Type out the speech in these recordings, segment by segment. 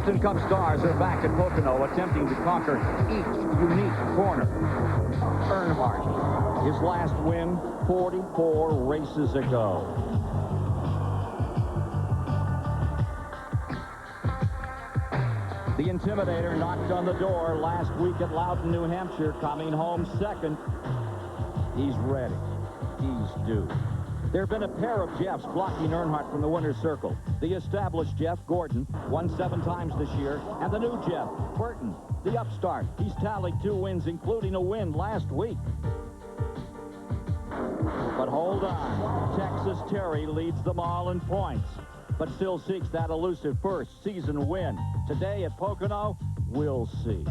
Winston Cup stars are back at Pocono, attempting to conquer each unique corner. Earnhardt, his last win 44 races ago. The Intimidator knocked on the door last week at Loudon, New Hampshire, coming home second. He's ready. He's due. There have been a pair of Jeffs blocking Earnhardt from the winner's circle. The established Jeff Gordon won 7 times this year, and the new Jeff Burton, the upstart. He's tallied 2 wins, including a win last week. But hold on. Texas Terry leads them all in points, but still seeks that elusive first season win. Today at Pocono, we'll see.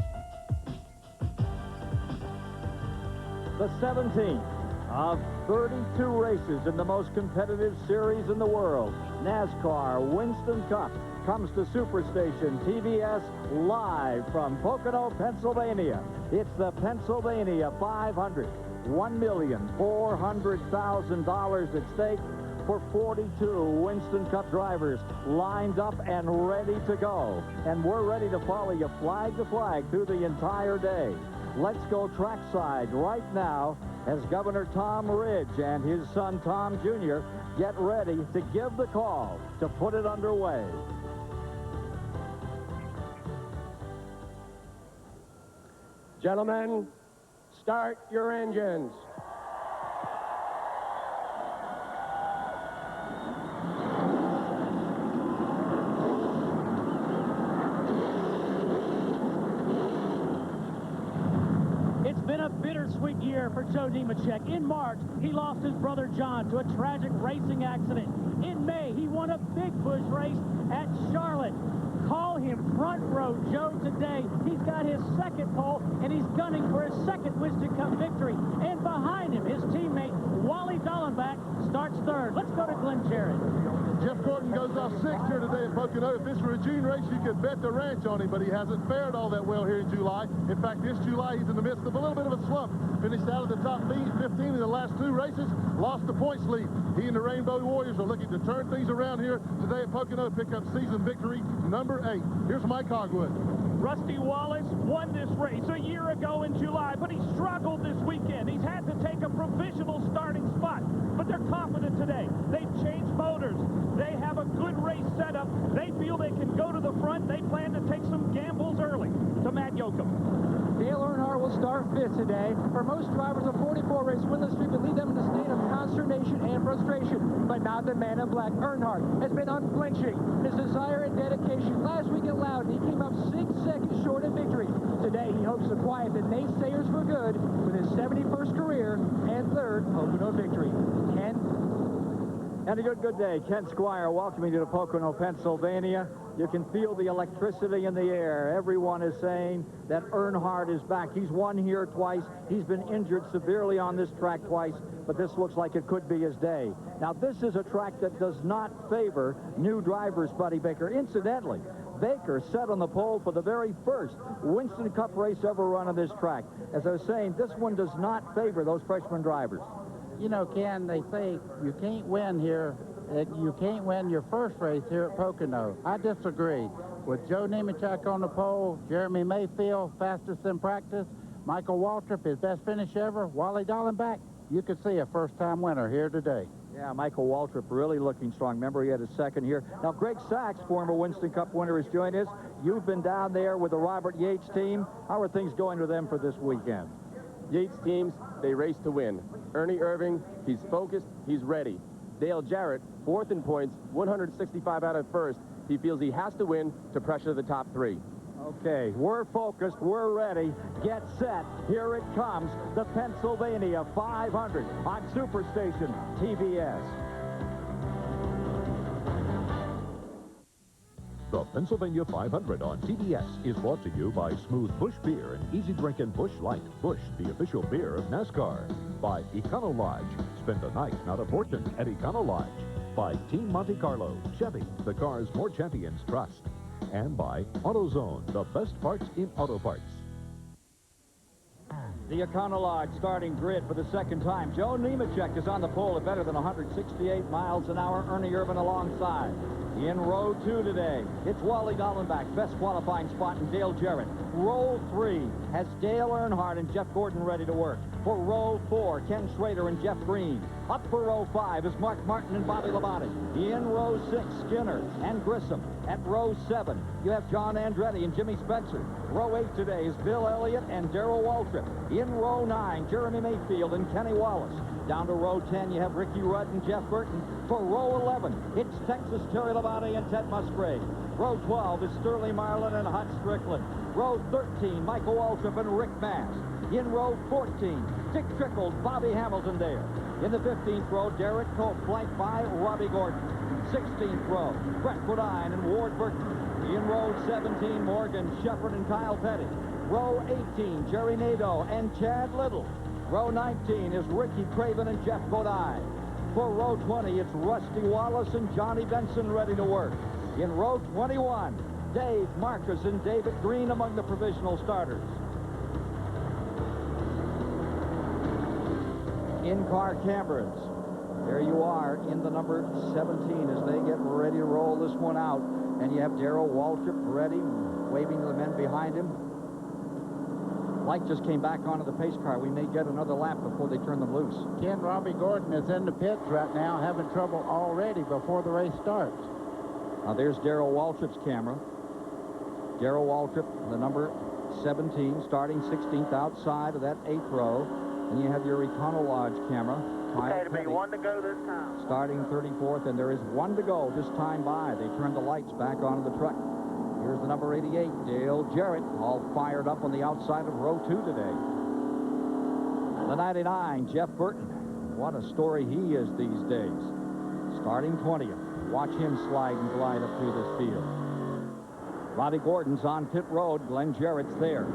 The 17th of 32 races in the most competitive series in the world, NASCAR Winston Cup, comes to Superstation TBS live from Pocono, Pennsylvania. It's the Pennsylvania 500. $1,400,000 at stake for 42 Winston Cup drivers lined up and ready to go. And we're ready to follow you flag to flag through the entire day. Let's go trackside right now as Governor Tom Ridge and his son Tom Jr. get ready to give the call to put it underway. Gentlemen, start your engines. Bittersweet year for Joe Nemechek. In March, he lost his brother John to a tragic racing accident. In May, he won a big push race at Charlotte. Call him front row Joe today. He's got his second pole, and he's gunning for his second Winston Cup victory. And behind him, his teammate Wally Dallenbach starts third. Let's go to Glenn Jarrett. Jeff Gordon goes off 6th here today at Pocono. If this were a June race, you could bet the ranch on him, but he hasn't fared all that well here in July. In fact, this July, he's in the midst of a little bit of a slump. Finished out of the top 15 in the last 2 races, lost the points lead. He and the Rainbow Warriors are looking to turn things around here today at Pocono, pick up season victory number 8. Here's Mike Hogwood. Rusty Wallace won this race a year ago in July, but he struggled this weekend. He's had to take a provisional starting spot, but they're confident today. They've changed motors. They have a good race setup. They feel they can go to the front. They plan to take some gambles early. To Matt Yoakum. Dale Earnhardt will start 5th today. For most drivers, a 44-race winless streak would lead them in a state of consternation and frustration. But not the man in black. Earnhardt has been unflinching. His desire and dedication. Last week at Loudon, he came up 6 seconds short of victory. Today, he hopes to quiet the naysayers for good with his 71st career and 3rd Pocono victory. Ken? And a good day. Ken Squire welcoming you to Pocono, Pennsylvania. You can feel the electricity in the air. Everyone is saying that Earnhardt is back. He's won here twice. He's been injured severely on this track twice, but this looks like it could be his day. Now, this is a track that does not favor new drivers, Buddy Baker. Incidentally, Baker set on the pole for the very first Winston Cup race ever run on this track. As I was saying, this one does not favor those freshman drivers. You know, Ken, they say you can't win here. You can't win your first race here at Pocono. I disagree. With Joe Nemechek on the pole, Jeremy Mayfield, fastest in practice, Michael Waltrip, his best finish ever, Wally Dallenbach, you could see a first-time winner here today. Yeah, Michael Waltrip really looking strong. Remember, he had a second here. Now, Greg Sachs, former Winston Cup winner, has joined us. You've been down there with the Robert Yates team. How are things going to them for this weekend? Yates teams, they race to win. Ernie Irving, he's focused, he's ready. Dale Jarrett, 4th in points, 165 out of 1st. He feels he has to win to pressure the top 3. Okay, we're focused, we're ready. Get set. Here it comes, the Pennsylvania 500 on Superstation TBS. The Pennsylvania 500 on TBS is brought to you by Smooth Busch Beer and Easy Drinkin' Busch Light. Busch, the official beer of NASCAR. By Econo Lodge. Spend a night, not a fortune, at Econo Lodge. By Team Monte Carlo. Chevy, the cars more champions trust. And by AutoZone, the best parts in auto parts. The Econo Lodge starting grid for the second time. Joe Nemechek is on the pole at better than 168 miles an hour. Ernie Irvin alongside. In row 2 today, it's Wally Dallenbach, best qualifying spot, and Dale Jarrett. Row 3 has Dale Earnhardt and Jeff Gordon ready to work. For row 4, Ken Schrader and Jeff Green. Up for row 5 is Mark Martin and Bobby Labonte. In row 6, Skinner and Grissom. At row 7, you have John Andretti and Jimmy Spencer. Row 8 today is Bill Elliott and Darrell Waltrip. In row 9, Jeremy Mayfield and Kenny Wallace. Down to row 10, you have Ricky Rudd and Jeff Burton. For row 11, it's Texas Terry Labonte and Ted Musgrave. Row 12 is Sterling Marlin and Hut Strickland. Row 13, Michael Waltrip and Rick Mass. In row 14, Dick Trickles, Bobby Hamilton there. In the 15th row, Derek Cope, flanked by Robbie Gordon. 16th row, Brett Bodine and Ward Burton. In row 17, Morgan Shepherd and Kyle Petty. Row 18, Jerry Nadeau and Chad Little. Row 19 is Ricky Craven and Jeff Bodine. For row 20, it's Rusty Wallace and Johnny Benson ready to work. In row 21, Dave Marcus and David Green among the provisional starters. In-car cameras. There you are in the number 17 as they get ready to roll this one out. And you have Darrell Waltrip ready, waving to the men behind him. Light just came back onto the pace car. We may get another lap before they turn them loose. Ken, Robbie Gordon is in the pits right now, having trouble already before the race starts. Now there's Darrell Waltrip's camera. Darrell Waltrip, the number 17, starting 16th outside of that 8th row. And you have your Econo Lodge camera. Okay, to be 1 to go this time. Starting 34th, and there is 1 to go this time by. They turned the lights back onto the truck. Here's the number 88, Dale Jarrett, all fired up on the outside of row 2 today. The 99, Jeff Burton. What a story he is these days. Starting 20th. Watch him slide and glide up through this field. Robbie Gordon's on pit road. Glenn Jarrett's there.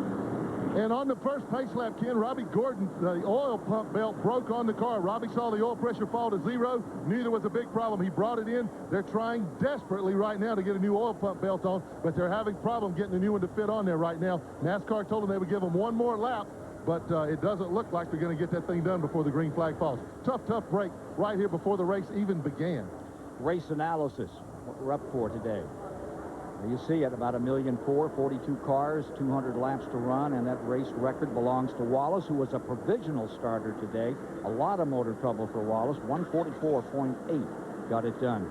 And on the first pace lap, Ken, Robbie Gordon, the oil pump belt broke on the car. Robbie saw the oil pressure fall to 0. Knew there was a big problem. He brought it in. They're trying desperately right now to get a new oil pump belt on, but they're having problem getting a new one to fit on there right now. NASCAR told them they would give them 1 more lap, but it doesn't look like they're going to get that thing done before the green flag falls. Tough break right here before the race even began. Race analysis, what we're up for today. You see it, about 1,000,004, 42 cars, 200 laps to run, and that race record belongs to Wallace, who was a provisional starter today. A lot of motor trouble for Wallace. 144.8 got it done.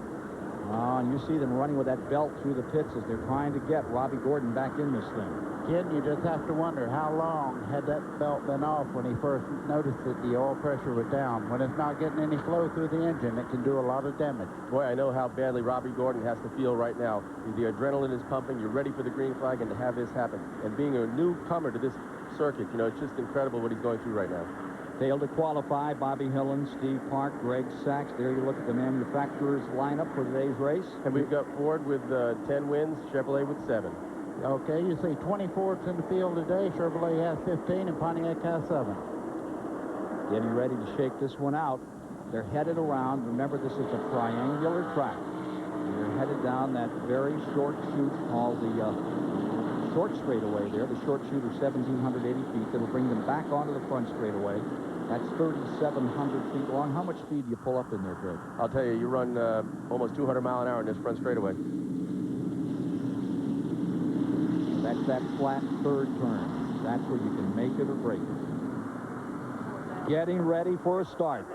And you see them running with that belt through the pits as they're trying to get Robbie Gordon back in this thing. Ken, you just have to wonder how long had that belt been off when he first noticed that the oil pressure was down. When it's not getting any flow through the engine, it can do a lot of damage. Boy, I know how badly Robbie Gordon has to feel right now. The adrenaline is pumping. You're ready for the green flag, and to have this happen. And being a newcomer to this circuit, you know, it's just incredible what he's going through right now. Failed to qualify, Bobby Hillen, Steve Park, Greg Sachs. There you look at the manufacturer's lineup for today's race. And we've got Ford with 10 wins, Chevrolet with 7. Okay, you see 20 Fords in the field today. Chevrolet has 15 and Pontiac has 7. Getting ready to shake this one out. They're headed around. Remember, this is a triangular track. They're headed down that very short chute called the short straightaway there. The short chute is 1,780 feet. That'll bring them back onto the front straightaway. That's 3,700 feet long. How much speed do you pull up in there, Greg? I'll tell you, you run almost 200 mile an hour in this front straightaway. That's that flat third turn. That's where you can make it or break it. Getting ready for a start.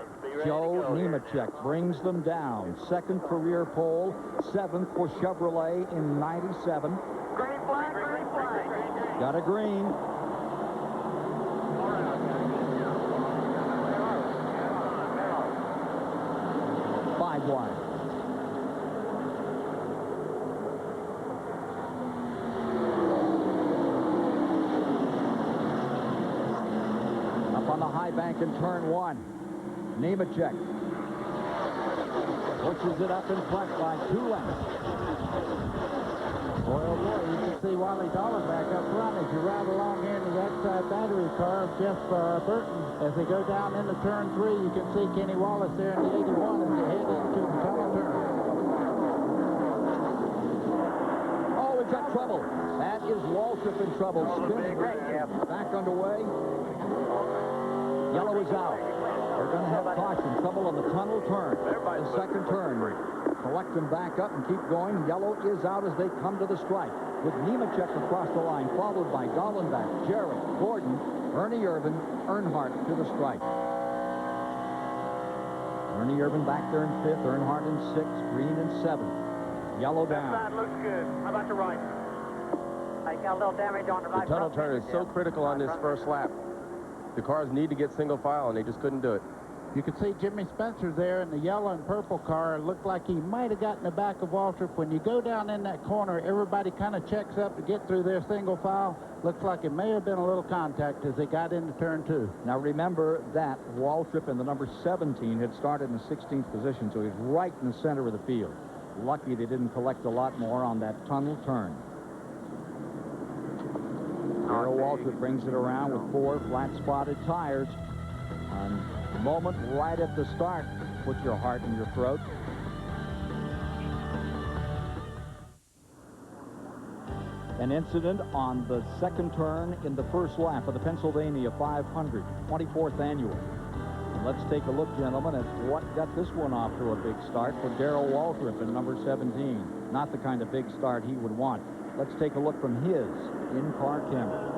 Joe Nemechek brings them down. 2nd career pole, 7th for Chevrolet in 97. Green flag, green flag. Got a green. Five wide. On the high bank in turn 1. Nemechek pushes it up in front by 2 lengths. Boy, oh boy, you can see Wally Dallenbach up front as you ride along here in the outside battery car of Jeff Burton. As they go down into turn 3, you can see Kenny Wallace there in the 81 as they head into the tunnel turn. Oh, we've got trouble. That is Waltrip in trouble. Spins back underway. Yellow is out. They're going to have caution. Trouble on the tunnel turn. The second turn. Collect them back up and keep going. Yellow is out as they come to the stripe. With Nemechek across the line, followed by Dallenbach, Jarrett, Gordon, Ernie Irvin, Earnhardt to the stripe. Ernie Irvin back there in 5th, Earnhardt in 6th, Green in 7th. Yellow down. That side looks good. How about the right? I got a little damage on the right. The tunnel turn is so critical on this first lap. The cars need to get single file, and they just couldn't do it. You can see Jimmy Spencer there in the yellow and purple car. Looked like he might have gotten the back of Waltrip. When you go down in that corner, everybody kind of checks up to get through their single file. Looks like it may have been a little contact as they got into turn 2. Now remember that Waltrip in the number 17 had started in 16th position, so he's right in the center of the field. Lucky they didn't collect a lot more on that tunnel turn. Darrell Waltrip brings it around with 4 flat-spotted tires. And the moment right at the start, put your heart in your throat. An incident on the second turn in the first lap of the Pennsylvania 500, 24th annual. And let's take a look, gentlemen, at what got this one off to a big start for Darrell Waltrip in number 17. Not the kind of big start he would want. Let's take a look from his in-car camera.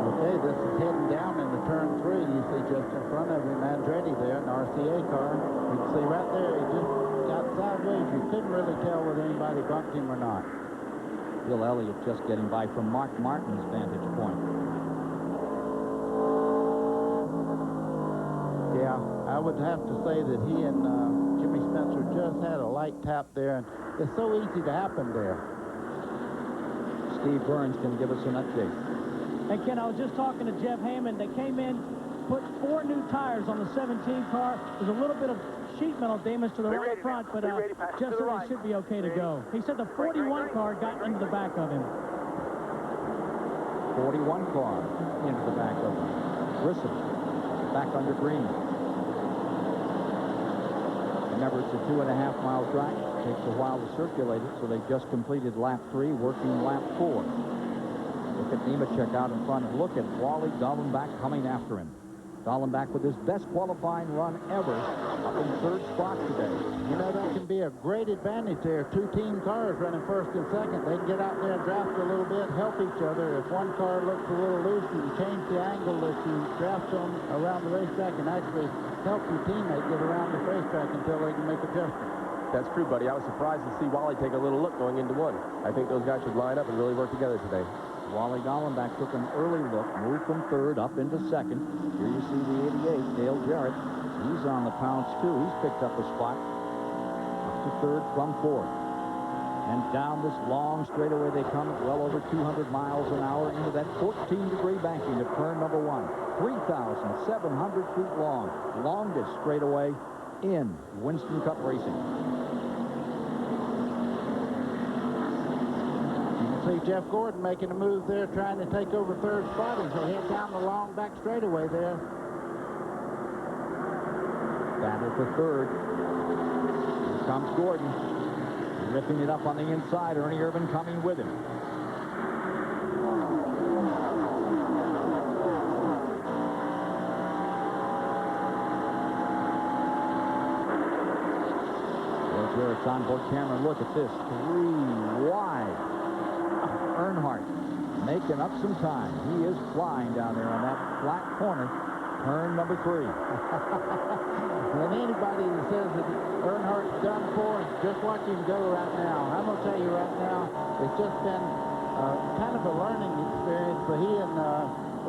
Okay, this is heading down into turn 3. You see just in front of him, Andretti there, an RCA car. You can see right there, he just got sideways. You couldn't really tell whether anybody bumped him or not. Bill Elliott just getting by from Mark Martin's vantage point. Yeah, I would have to say that he and Jimmy Spencer just had a light tap there, and it's so easy to happen there. Steve Burns can give us an update. And Ken, I was just talking to Jeff Hammond. They came in, put 4 new tires on the 17 car. There's a little bit of sheet metal damage to the right front, but Jeff said they should be okay to go. He said the 41 car got into the back of him. 41 car into the back of him. Grissom back under Green. Remember, it's a 2.5-mile track. Takes a while to circulate it, so they just completed lap 3, working lap 4. Look at Nemechek out in front, and look at Wally Dallenbach coming after him. Dallenbach with his best qualifying run ever, up in 3rd spot today. You know, that can be a great advantage there. 2 team cars running 1st and 2nd. They can get out there and draft a little bit, help each other. If one car looks a little loose, you can change the angle that you draft on around the racetrack and actually help your teammate get around the racetrack until they can make adjustments. That's true, buddy. I was surprised to see Wally take a little look going into 1. I think those guys should line up and really work together today. Wally Dallenbach took an early look, moved from 3rd up into 2nd. Here you see the 88, Dale Jarrett. He's on the pounce, too. He's picked up a spot up to 3rd from 4th. And down this long straightaway they come at well over 200 miles an hour into that 14-degree banking of turn number 1. 3,700 feet long. Longest straightaway in Winston Cup racing. See Jeff Gordon making a move there, trying to take over 3rd spot as they head down the long back straightaway there. Battle for 3rd. Here comes Gordon. Ripping it up on the inside. Ernie Irvin coming with him. There's Jarrett's onboard camera. Look at this. 3 wide. Earnhardt making up some time. He is flying down there on that flat corner. Turn number 3. And anybody that says that Earnhardt's done for, just watch him go right now. I'm going to tell you right now, it's just been kind of a learning experience for he and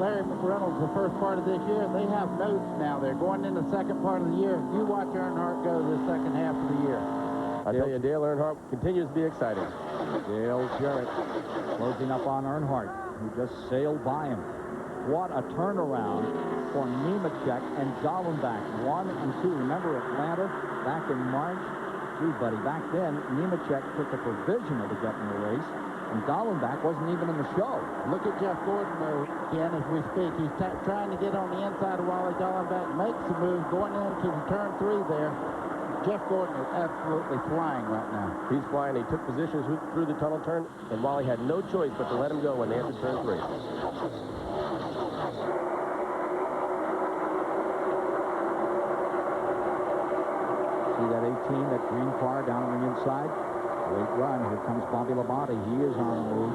Larry McReynolds the first part of this year. They have notes now. They're going in the second part of the year. You watch Earnhardt go this second half of the year. I tell you, Dale Earnhardt continues to be exciting. Dale Jarrett closing up on Earnhardt, who just sailed by him. What a turnaround for Nemechek and Dallenbach. 1 and 2. Remember Atlanta back in March? Gee, buddy, back then, Nemechek took a provisional to get in the race, and Dallenbach wasn't even in the show. Look at Jeff Gordon, though, Ken, as we speak. He's trying to get on the inside of Wally Dallenbach, makes the move, going into the turn 3 there. Jeff Gordon is absolutely flying right now. He's flying. He took positions through the tunnel turn, and Wally had no choice but to let him go when they entered turn 3. Green car down on the inside. Late run. Here comes Bobby Labonte. He is on the move.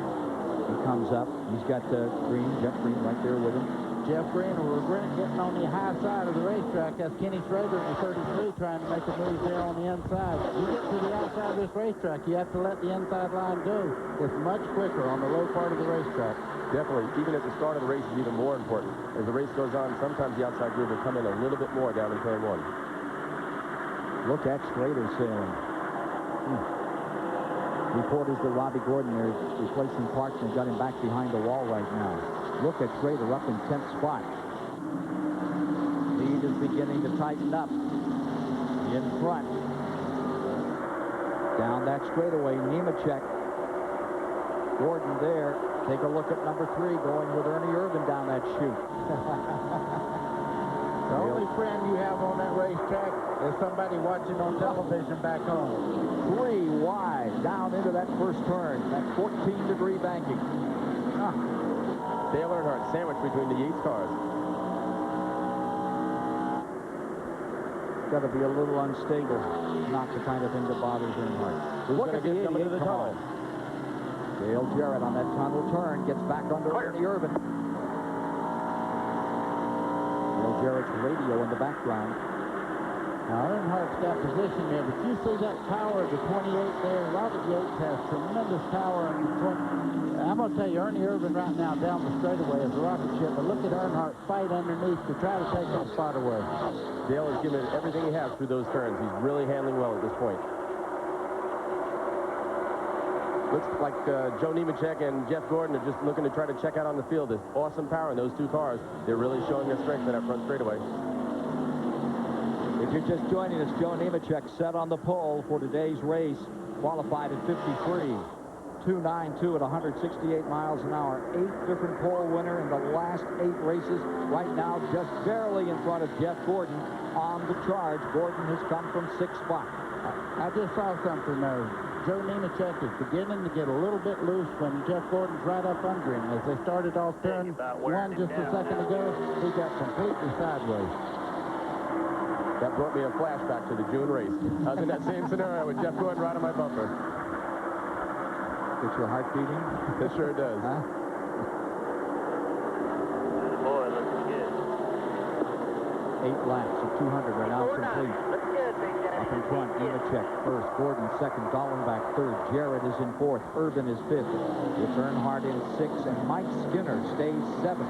He comes up. He's got Jeff Green right there with him. Jeff Green will regret getting on the high side of the racetrack. That's Kenny Schrader in the 33 trying to make a move there on the inside. You get to the outside of this racetrack, you have to let the inside line go. It's much quicker on the low part of the racetrack. Definitely, even at the start of the race is even more important. As the race goes on, sometimes the outside groove will come in a little bit more down in turn 1. Look at Schrader sailing. Reporters that Robbie Gordon is replacing parts and got him back behind the wall right now. Look at Schrader up in 10th spot. Lead is beginning to tighten up. In front. Down that straightaway, Nemechek. Gordon there. Take a look at number 3 going with Ernie Irvin down that chute. The only friend you have on that racetrack is somebody watching on television back home. 3 wide down into that first turn. That 14-degree banking. Dale Earnhardt sandwiched between the Yates cars. Got to be a little unstable. Not the kind of thing that bothers Earnhart. Look at the 88 into the tunnel. Dale Jarrett on that tunnel turn gets back under Ernie Irvin. Dale Jarrett's radio in the background. Now, Earnhardt's got position there, but you see that power of the 28 there. Robert Yates has tremendous power in the 20. I'm going to tell you, Ernie Irvin right now down the straightaway is a rocket ship, but look at Earnhardt fight underneath to try to take that spot away. Dale has given it everything he has through those turns. He's really handling well at this point. Looks like Joe Nemechek and Jeff Gordon are just looking to try to check out on the field. There's awesome power in those 2 cars. They're really showing their strength in that front straightaway. If you're just joining us, Joe Nemechek set on the pole for today's race. Qualified at 53. 292 at 168 miles an hour. 8 different pole winner in the last 8 races. Right now, just barely in front of Jeff Gordon on the charge. Gordon has come from 6th spot. I just saw something there. Joe Nemechek is beginning to get a little bit loose when Jeff Gordon's right up under him. As they started off turn 1 just a second ago, he got completely sideways. That brought me a flashback to the June race. I was in that same scenario with Jeff Gordon right on my bumper. Gets your heart beating? It sure does. Huh? Boy, looks good. 8 laps of 200 are now complete. Looks good, Big Daddy. Up in front, Nemechek first, Gordon second, Dallenbach third, Jarrett is in 4th, Irvin is 5th. It's Earnhardt in 6th, and Mike Skinner stays 7th.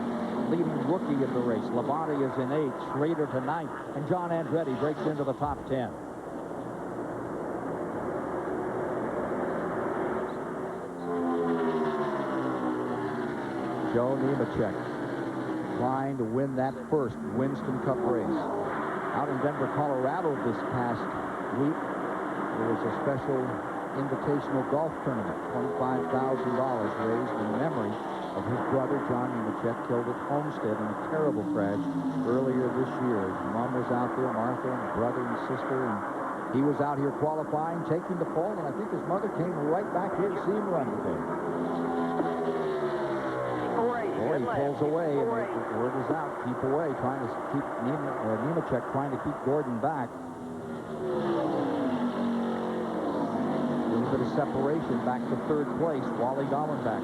Leading rookie of the race. Labonte is in 8th, Schrader to 9th, and John Andretti breaks into the top 10. Joe Nemechek trying to win that first Winston Cup race. Out in Denver, Colorado this past week, there was a special invitational golf tournament. $25,000 raised in memory of his brother, John Nemechek, killed at Homestead in a terrible crash earlier this year. His mom was out there, Martha, and brother and sister, and he was out here qualifying, taking the pole, and I think his mother came right back here to see him run today. Boy, he pulls away, and the word is out. Keep away, trying to keep Nemechek trying to keep Gordon back. A little bit of separation back to 3rd place. Wally Dallenbach.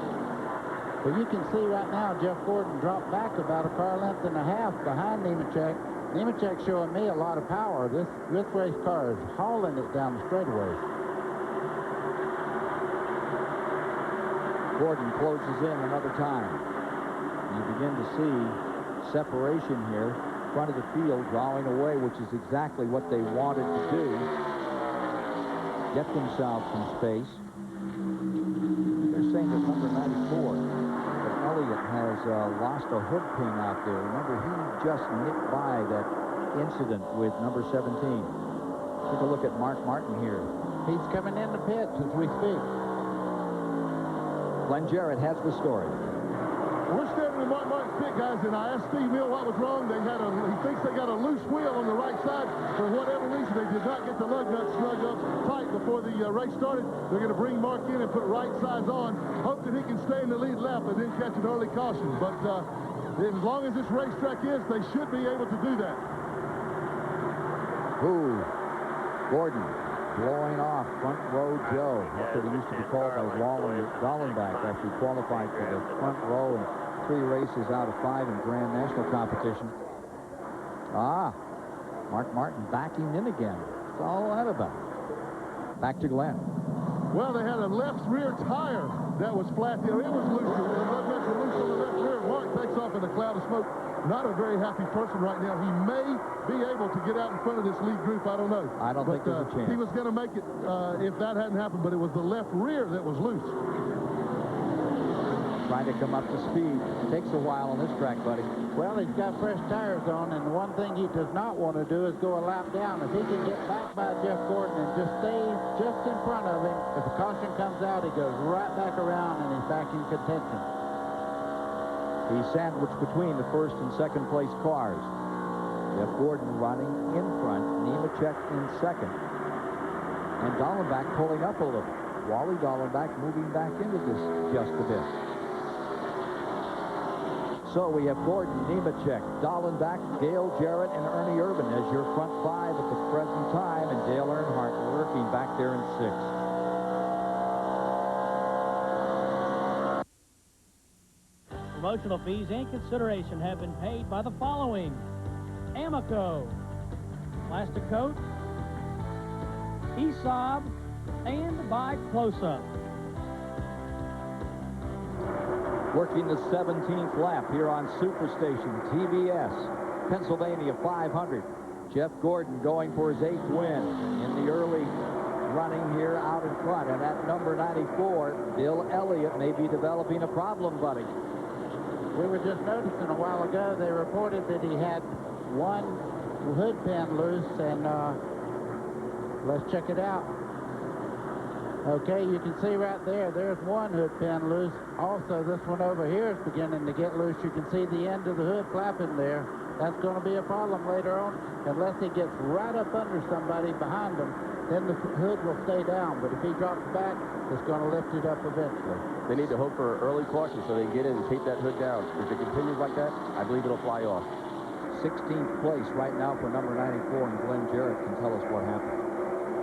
Well, you can see right now Jeff Gordon dropped back about a car length and a half behind Nemechek. Nemechek showing me a lot of power. This race car is hauling it down the straightaway. Gordon closes in another time. You begin to see separation here. Front of the field drawing away, which is exactly what they wanted to do. Get themselves some space. They're saying that number 94, that Elliott has lost a hood pin out there. Remember, he just nipped by that incident with number 17. Take a look at Mark Martin here. He's coming in the pits as we speak. Glenn Jarrett has the story. We're standing in Mark Martin's pit, guys, and I asked Steve Mill what was wrong. He thinks they got a loose wheel on the right side. For whatever reason, they did not get the lug nuts snug up tight before the race started. They're going to bring Mark in and put right sides on. Hope that he can stay in the lead lap and then catch an early caution. But as long as this racetrack is, they should be able to do that. Ooh, Gordon blowing off front row Joe. That's what he used to be called by Dallenbach after he qualified for the front row and 3 races out of 5 in Grand National competition. Mark Martin backing in again. What's all that about? Back to Glenn. Well, they had a left rear tire that was flat. It was loose. The lug nuts were loose on the left rear. Mark takes off in a cloud of smoke. Not a very happy person right now. He may be able to get out in front of this lead group. I don't know. I don't think there's a chance. He was going to make it if that hadn't happened, but it was the left rear that was loose. Trying to come up to speed. Takes a while on this track, buddy. Well, he's got fresh tires on, and the one thing he does not want to do is go a lap down. If he can get back by Jeff Gordon and just stay just in front of him, if a caution comes out, he goes right back around, and he's back in contention. He's sandwiched between the first and second place cars. Jeff Gordon running in front, Nemechek in second. And Dallenbach pulling up a little. Wally Dallenbach moving back into this just a bit. So we have Gordon, Nemechek, Dallenbach, Dale Jarrett, and Ernie Irvin as your front 5 at the present time, and Dale Earnhardt lurking back there in 6th. Promotional fees and consideration have been paid by the following: Amoco, Plastic Coat, ESOB, and by Close-Up. Working the 17th lap here on Superstation TBS, Pennsylvania 500. Jeff Gordon going for his 8th win in the early running here out in front. And at number 94, Bill Elliott may be developing a problem, buddy. We were just noticing a while ago, they reported that he had one hood pin loose, and let's check it out. Okay, you can see right there, there's one hood pin loose. Also, this one over here is beginning to get loose. You can see the end of the hood flapping there. That's going to be a problem later on, unless he gets right up under somebody behind him. Then the hood will stay down, but if he drops back, it's going to lift it up eventually. They need to hope for early caution so they can get in and tape that hood down. If it continues like that, I believe it'll fly off. 16th place right now for number 94, and Glenn Jarrett can tell us what happened.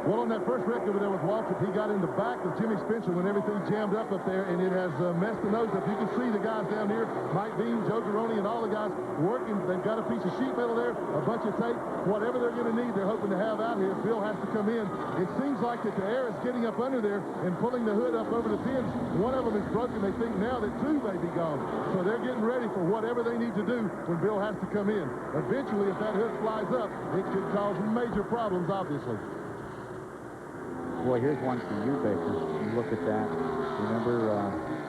Well, on that first wreck over there with Waltrip, he got in the back of Jimmy Spencer when everything jammed up there, and it has messed the nose up. You can see the guys down here, Mike Dean, Joe Garoni, and all the guys working. They've got a piece of sheet metal there, a bunch of tape. Whatever they're going to need, they're hoping to have out here. Bill has to come in. It seems like that the air is getting up under there and pulling the hood up over the pins. One of them is broken. They think now that 2 may be gone. So they're getting ready for whatever they need to do when Bill has to come in. Eventually, if that hood flies up, it could cause major problems, obviously. Boy, here's one for you, Baker. You look at that. Remember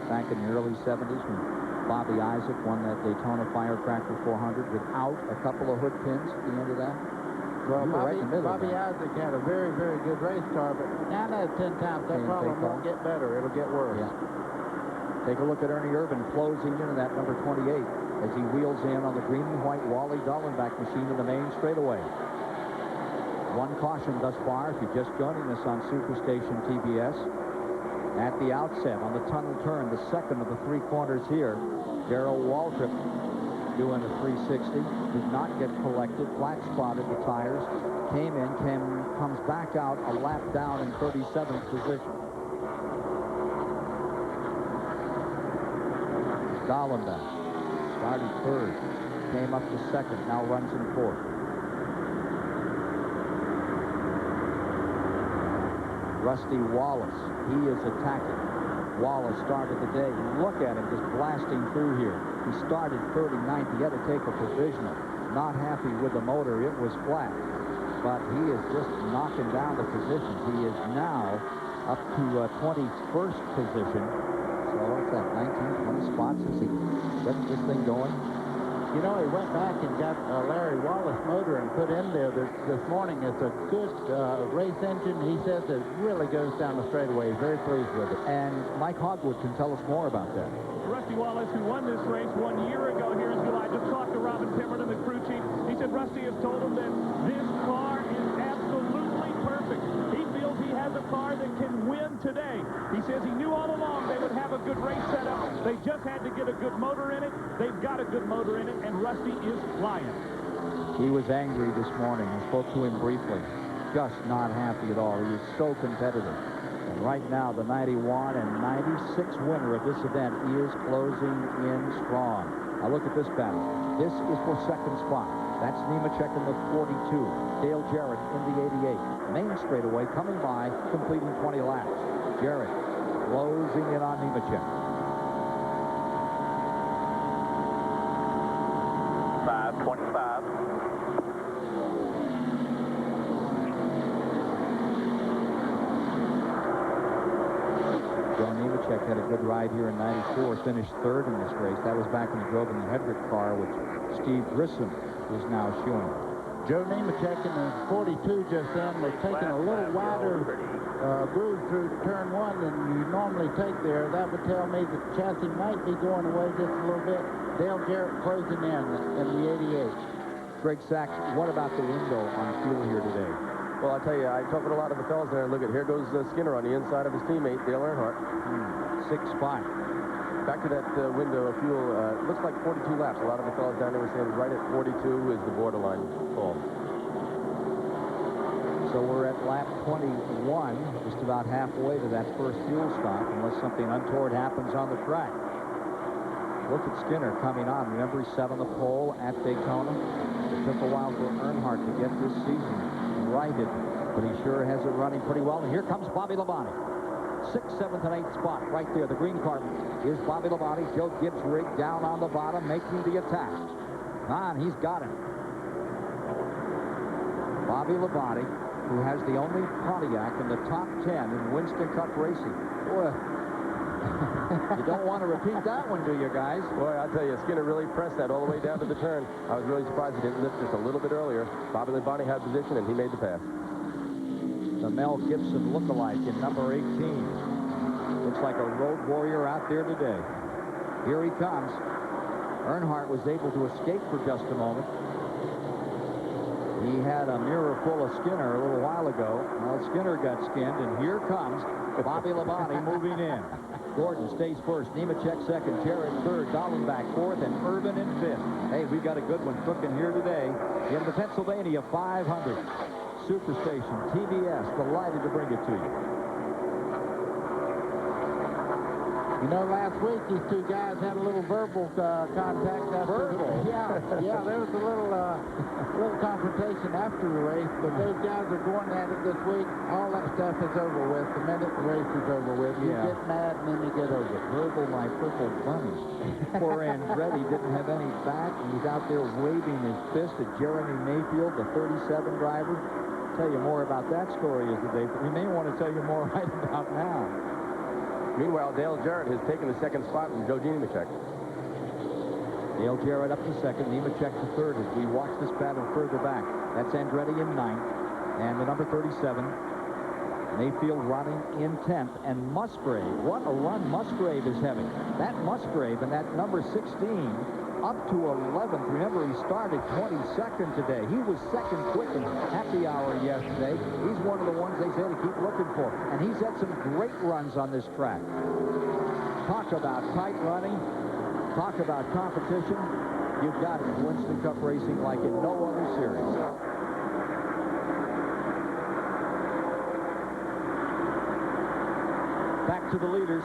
back in the early 70s when Bobby Isaac won that Daytona Firecracker 400 without a couple of hood pins at the end of that? Well, Bobby Isaac had a very, very good race car, but 9 out of 10 times that problem won't get better. It'll get worse. Yeah. Take a look at Ernie Irvin closing into that number 28 as he wheels in on the green and white Wally Dallenbach machine in the main straightaway. One caution thus far, if you're just joining us on Superstation TBS. At the outset, on the tunnel turn, the second of the 3 corners here, Darrell Waltrip doing a 360. Did not get collected, flat spotted the tires, came in, comes back out a lap down in 37th position. Dallenbach started 3rd, came up to 2nd, now runs in 4th. Rusty Wallace, he is attacking. Wallace started the day. Look at him just blasting through here. He started 39th. He had to take a provisional. Not happy with the motor. It was flat. But he is just knocking down the positions. He is now up to 21st position. So what's that, 19, 20 spots as he gets this thing going? You know, he went back and got a Larry Wallace motor and put in there this morning. It's a good race engine. He says it really goes down the straightaway. He's very pleased with it. And Mike Hogwood can tell us more about that. Rusty Wallace, who won this race 1 year ago here in July, just talked to Robin Pemberton, the crew chief. He said Rusty has told him that this car is absolutely perfect. He feels he has a car that can win today. He says he knew all along they would have a good race setup. They just had to get a good motor in it. They've got a good motor in it, and Rusty is flying. He was angry this morning. I spoke to him briefly. just not happy at all. He is so competitive. And right now, the 91 and 96 winner of this event is closing in strong. Now look at this battle. This is for second spot. That's Nemechek in the 42. Dale Jarrett in the 88. Main straightaway coming by, completing 20 laps. Jarrett closing in on Nemechek. 5:25. Joe Nemechek had a good ride here in 94, finished third in this race. That was back when he drove in the Hedrick car, which Steve Grissom is now showing. Joe Nemechek in the 42 just then was taking a little wider groove through turn 1 than you normally take there. That would tell me the chassis might be going away just a little bit. Dale Jarrett closing in the 88. Greg Sachs, what about the window on fuel here today? Well, I'll tell you, I talked with a lot of the fellas there, and look at, here goes Skinner on the inside of his teammate, Dale Earnhardt. 6-5. Back to that window of fuel, looks like 42 laps. A lot of the fellas down there were saying right at 42 is the borderline call. So we're at lap 21, just about halfway to that first fuel stop, unless something untoward happens on the track. Look at Skinner coming on. Remember, he sat on the pole at Daytona. It took a while for Earnhardt to get this season righted, but he sure has it running pretty well. And here comes Bobby Labonte. 6th, 7th, and 8th spot right there. The green car. Here's Bobby Labonte. Joe Gibbs rigged down on the bottom, making the attack. On, he's got him. Bobby Labonte, who has the only Pontiac in the top 10 in Winston Cup racing. Boy, you don't want to repeat that one, do you, guys? Boy, I'll tell you, Skinner really pressed that all the way down to the turn. I was really surprised he didn't lift just a little bit earlier. Bobby Labonte had position, and he made the pass. The Mel Gibson lookalike in number 18. Looks like a road warrior out there today. Here he comes. Earnhardt was able to escape for just a moment. He had a mirror full of Skinner a little while ago. Well, Skinner got skinned, and here comes Bobby Labonte moving in. Gordon stays first, Nemechek second, Jarrett third, Dallenbach fourth, and Irvin in fifth. Hey, we've got a good one cooking here today in the Pennsylvania 500. Superstation, TBS, delighted to bring it to you. You know, last week these two guys had a little verbal contact after. Verbal? Yeah, there was a little confrontation after the race, but those guys are going at it this week. All that stuff is over with. The minute the race is over with, you get mad and then you get over it. Verbal, my purple bunny. Poor Andretti didn't have any back, and he's out there waving his fist at Jeremy Mayfield, the 37 driver. Tell you more about that story as the day. We may want to tell you more right about now. Meanwhile, Dale Jarrett has taken the second spot from Joe Nemechek. Dale Jarrett up to second, Nemechek to third as we watch this battle further back. That's Andretti in ninth, and the number 37, Mayfield running in 10th, and Musgrave. What a run Musgrave is having. That Musgrave and that number 16 up to 11th. Remember, he started 22nd today. He was second quick in happy hour yesterday. He's one of the ones they say to keep looking for. And he's had some great runs on this track. Talk about tight running. Talk about competition. You've got it in Winston Cup racing like in no other series. Back to the leaders.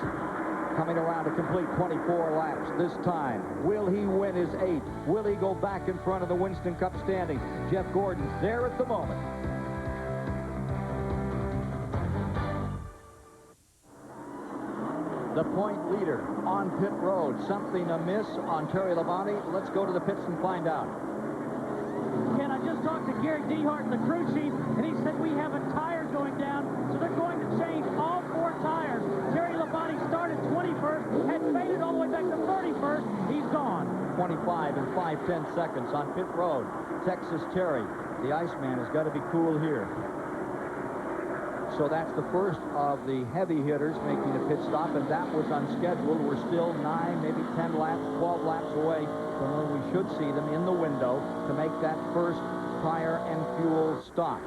Coming around to complete 24 laps this time. Will he win his 8th? Will he go back in front of the Winston Cup standing? Jeff Gordon there at the moment. The point leader on pit road. Something amiss on Terry Labonte. Let's go to the pits and find out. Ken, I just talked to Gary Dehart, the crew chief, and he said we have a tire going down, so they're going to change all 4 tires. Terry Labonte started 21st, had faded all the way back to 31st. He's gone. 25 and 5/10 seconds on pit road. Texas Terry, the Iceman, has got to be cool here. So that's the first of the heavy hitters making a pit stop, and that was unscheduled. We're still 9, maybe 10 laps, 12 laps away from when we should see them in the window to make that first tire and fuel stop.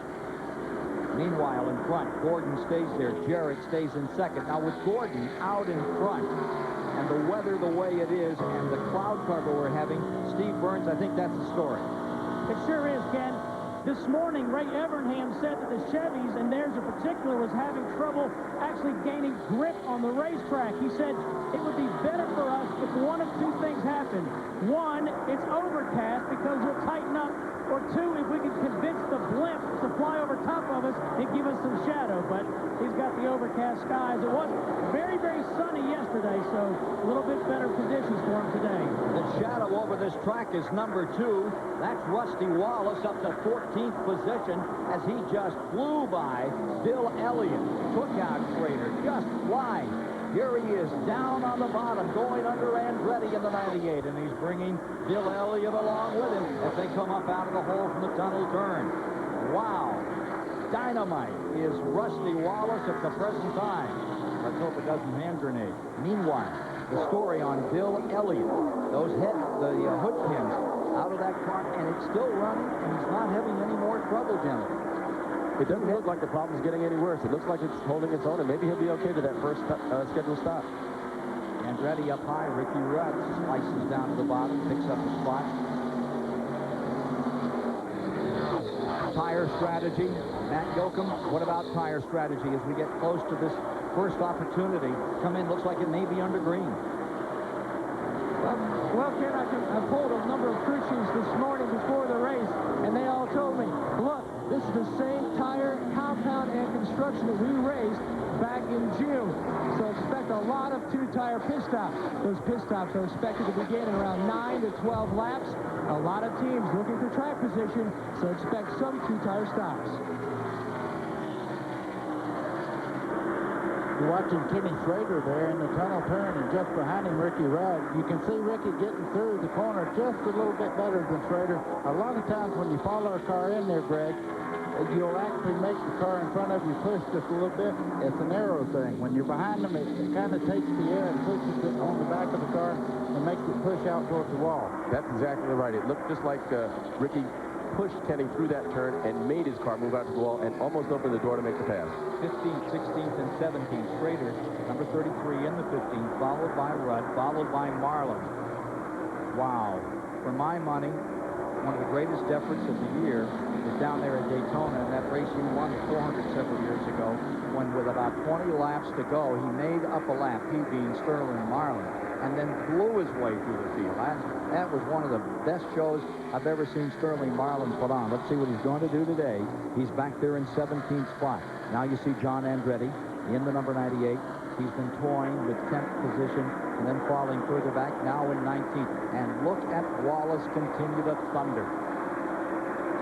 Meanwhile, in front, Gordon stays there. Jarrett stays in second. Now, with Gordon out in front and the weather the way it is and the cloud cover we're having, Steve Burns, I think that's the story. It sure is, Ken. This morning, Ray Evernham said that the Chevys, and theirs in particular, was having trouble actually gaining grip on the racetrack. He said it would be better for us if one of two things happened. One, it's overcast because we'll tighten up, or two, if we can convince the blimp to fly over top of us and give us some shadow. But he's got the overcast skies. It was very, very sunny yesterday, so a little bit better conditions for him today. The shadow over this track is number 2. That's Rusty Wallace up to 14th position as he just flew by Bill Elliott. Took out Schrader, just flying. Here he is down on the bottom, going under Andretti in the 98, and he's bringing Bill Elliott along with him as they come up out of the hole from the tunnel turn. Wow. Dynamite is Rusty Wallace at the present time. Let's hope it doesn't hand grenade. Meanwhile, the story on Bill Elliott. Those hood pins out of that car, and it's still running, and he's not having any more trouble, gentlemen. It doesn't look like the problem's getting any worse. It looks like it's holding its own, and maybe he'll be okay to that first scheduled stop. Andretti up high. Ricky Rudd slices down to the bottom, picks up the spot. Tire strategy. Matt Yoakum, what about tire strategy as we get close to this first opportunity? Come in, looks like it may be under green. Well, Ken, I pulled a number of crew chiefs this morning before the race, and they all told me, look, this is the same tire compound and construction that we raced back in June. So expect a lot of two-tire pit stops. Those pit stops are expected to begin in around 9 to 12 laps. A lot of teams looking for track position, so expect some two-tire stops. You're watching Kenny Schrader there in the tunnel turn, and just behind him, Ricky Rudd. You can see Ricky getting through the corner just a little bit better than Schrader. A lot of times when you follow a car in there, Greg, you'll actually make the car in front of you push just a little bit. It's an aero thing. When you're behind them, it kind of takes the air and pushes it on the back of the car and makes it push out towards the wall. That's exactly right. It looked just like Ricky pushed Kenny through that turn and made his car move out to the wall and almost opened the door to make the pass. 15th, 16th, and 17th. Schrader, number 33 in the 15th, followed by Rudd, followed by Marlin. Wow. For my money, one of the greatest efforts of the year is down there at Daytona, and that race he won at 400 several years ago, when with about 20 laps to go, he made up a lap, he being Sterling Marlin, and then blew his way through the field. That was one of the best shows I've ever seen Sterling Marlin put on. Let's see what he's going to do today. He's back there in 17th spot. Now you see John Andretti in the number 98. He's been toying with 10th position and then falling further back, now in 19th. And look at Wallace continue to thunder.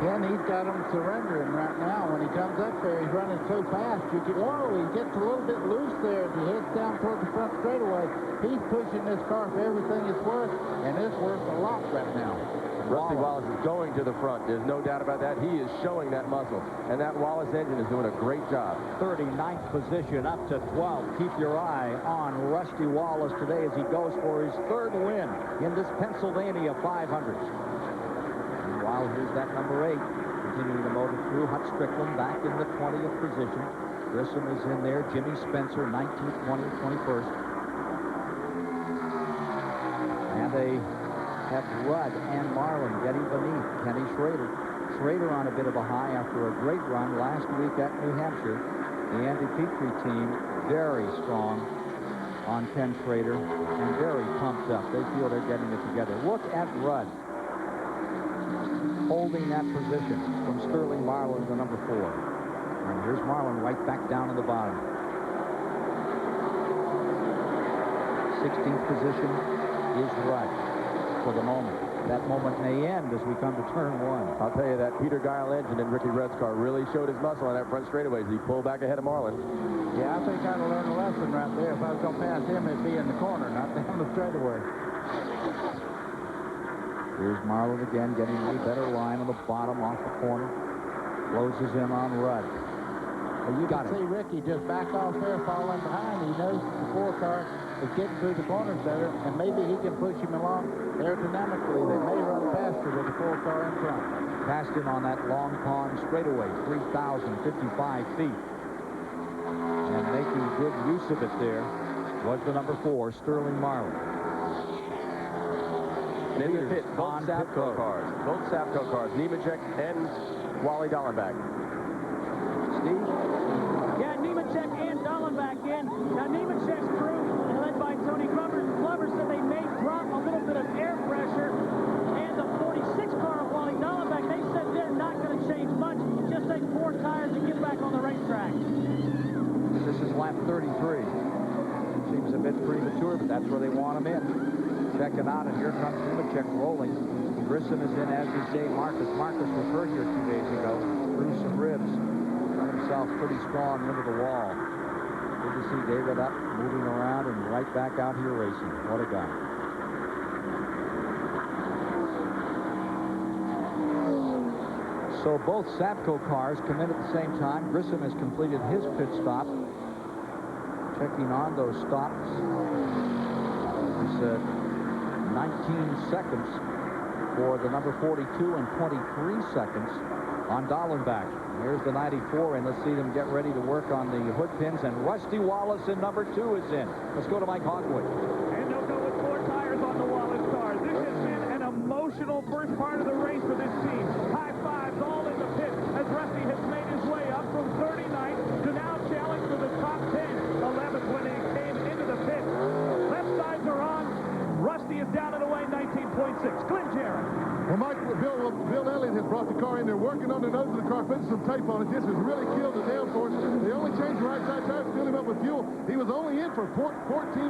Ken, he's got him surrendering right now. When he comes up there, he's running so fast. You can, whoa, he gets a little bit loose there as he heads down toward the front straightaway. He's pushing this car for everything it's worth, and it's worth a lot right now. Rusty Wallace is going to the front. There's no doubt about that. He is showing that muscle, and that Wallace engine is doing a great job. 39th position up to 12th. Keep your eye on Rusty Wallace today as he goes for his 3rd win in this Pennsylvania 500. Meanwhile, here's that number 8 continuing to motor through. Hut Strickland back in the 20th position. Grissom is in there. Jimmy Spencer 19th, 20th, 21st. And they have Rudd and Marlin getting beneath Kenny Schrader. Schrader on a bit of a high after a great run last week at New Hampshire. The Andy Petrie team very strong on Ken Schrader and very pumped up. They feel they're getting it together. Look at Rudd holding that position from Sterling Marlin to number 4. And here's Marlin right back down in the bottom. 16th position is Rudd for the moment. That moment may end as we come to turn 1. I'll tell you, that Peter Guile engine in Ricky Rudd's car really showed his muscle on that front straightaway as he pulled back ahead of Marlin. Yeah, I think I'd have learned a lesson right there. If I was going to pass him, it'd be in the corner, not down the straightaway. Here's Marlin again, getting a better line on the bottom off the corner. Closes in on Rudd. Well, you can see Ricky just back off there, falling behind. He knows the 4 car is getting through the corners better, and maybe he can push him along aerodynamically. They may run faster with the 4 car in front. Passed him on that long pond straightaway, 3,055 feet. And making good use of it there was the number 4, Sterling Marlin. And in the leaders pit, both on pit Sapco road. cars. Both Sapco cars, Nemechek and Wally Dallenbach. Steve? Yeah, Nemechek and Dallenbach in. Now, Nemechek's crew, led by Tony Glover, said they may drop a little bit of air pressure. And the 46 car of Wally Dallenbach, they said they're not going to change much. Just take 4 tires and get back on the racetrack. This is lap 33. Seems a bit premature, but that's where they want him in. Checking out, and here comes Nemechek rolling. Grissom is in, as is Dave Marcus. Marcus was hurt here 2 days ago. Threw some ribs. Got himself pretty strong into the wall. Good to see David up, moving around, and right back out here racing. What a guy. So both Sapco cars come in at the same time. Grissom has completed his pit stop. Checking on those stops. He said 19 seconds for the number 42 and 23 seconds on Dallenbach. Here's the 94, and let's see them get ready to work on the hood pins. And Rusty Wallace in number 2 is in. Let's go to Mike Hogwood. And they'll go with 4 tires on the Wallace car. This has been an emotional first part of the race for this team. High fives all in the pit as Rusty has made his way up from 39th to now challenge for the top 10. 11th when he came into the pit. Left sides are on. Rusty is down and away, 19.6. Glenn Jarrett. Well, Bill Elliott has brought the car in there, working on the nose of the car, putting some tape on it. This has really killed the downforce. They only changed the right side tires, filled him up with fuel. He was only in for 14.1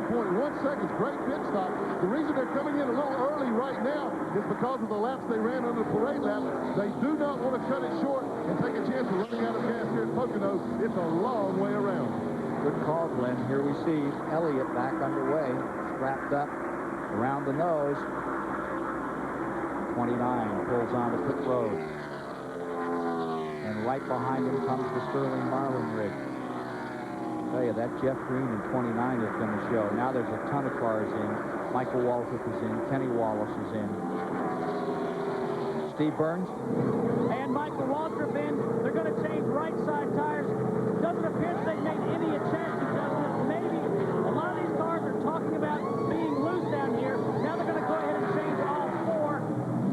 seconds. Great pit stop. The reason they're coming in a little early right now is because of the laps they ran under the parade lap. They do not want to cut it short and take a chance of running out of gas here at Pocono. It's a long way around. Good call, Glenn. Here we see Elliott back underway, strapped up around the nose. 29 pulls onto pit road. And right behind him comes the Sterling Marlin rig. I tell you, that Jeff Green in 29 is going to show. Now there's a ton of cars in. Michael Waltrip is in. Kenny Wallace is in. Steve Burns. And Michael Waltrip in. They're going to change right side tires. Doesn't appear that they've made any chance adjustments. Maybe a lot of these cars are talking about being loose down here. Now they're going to go ahead and change all 4.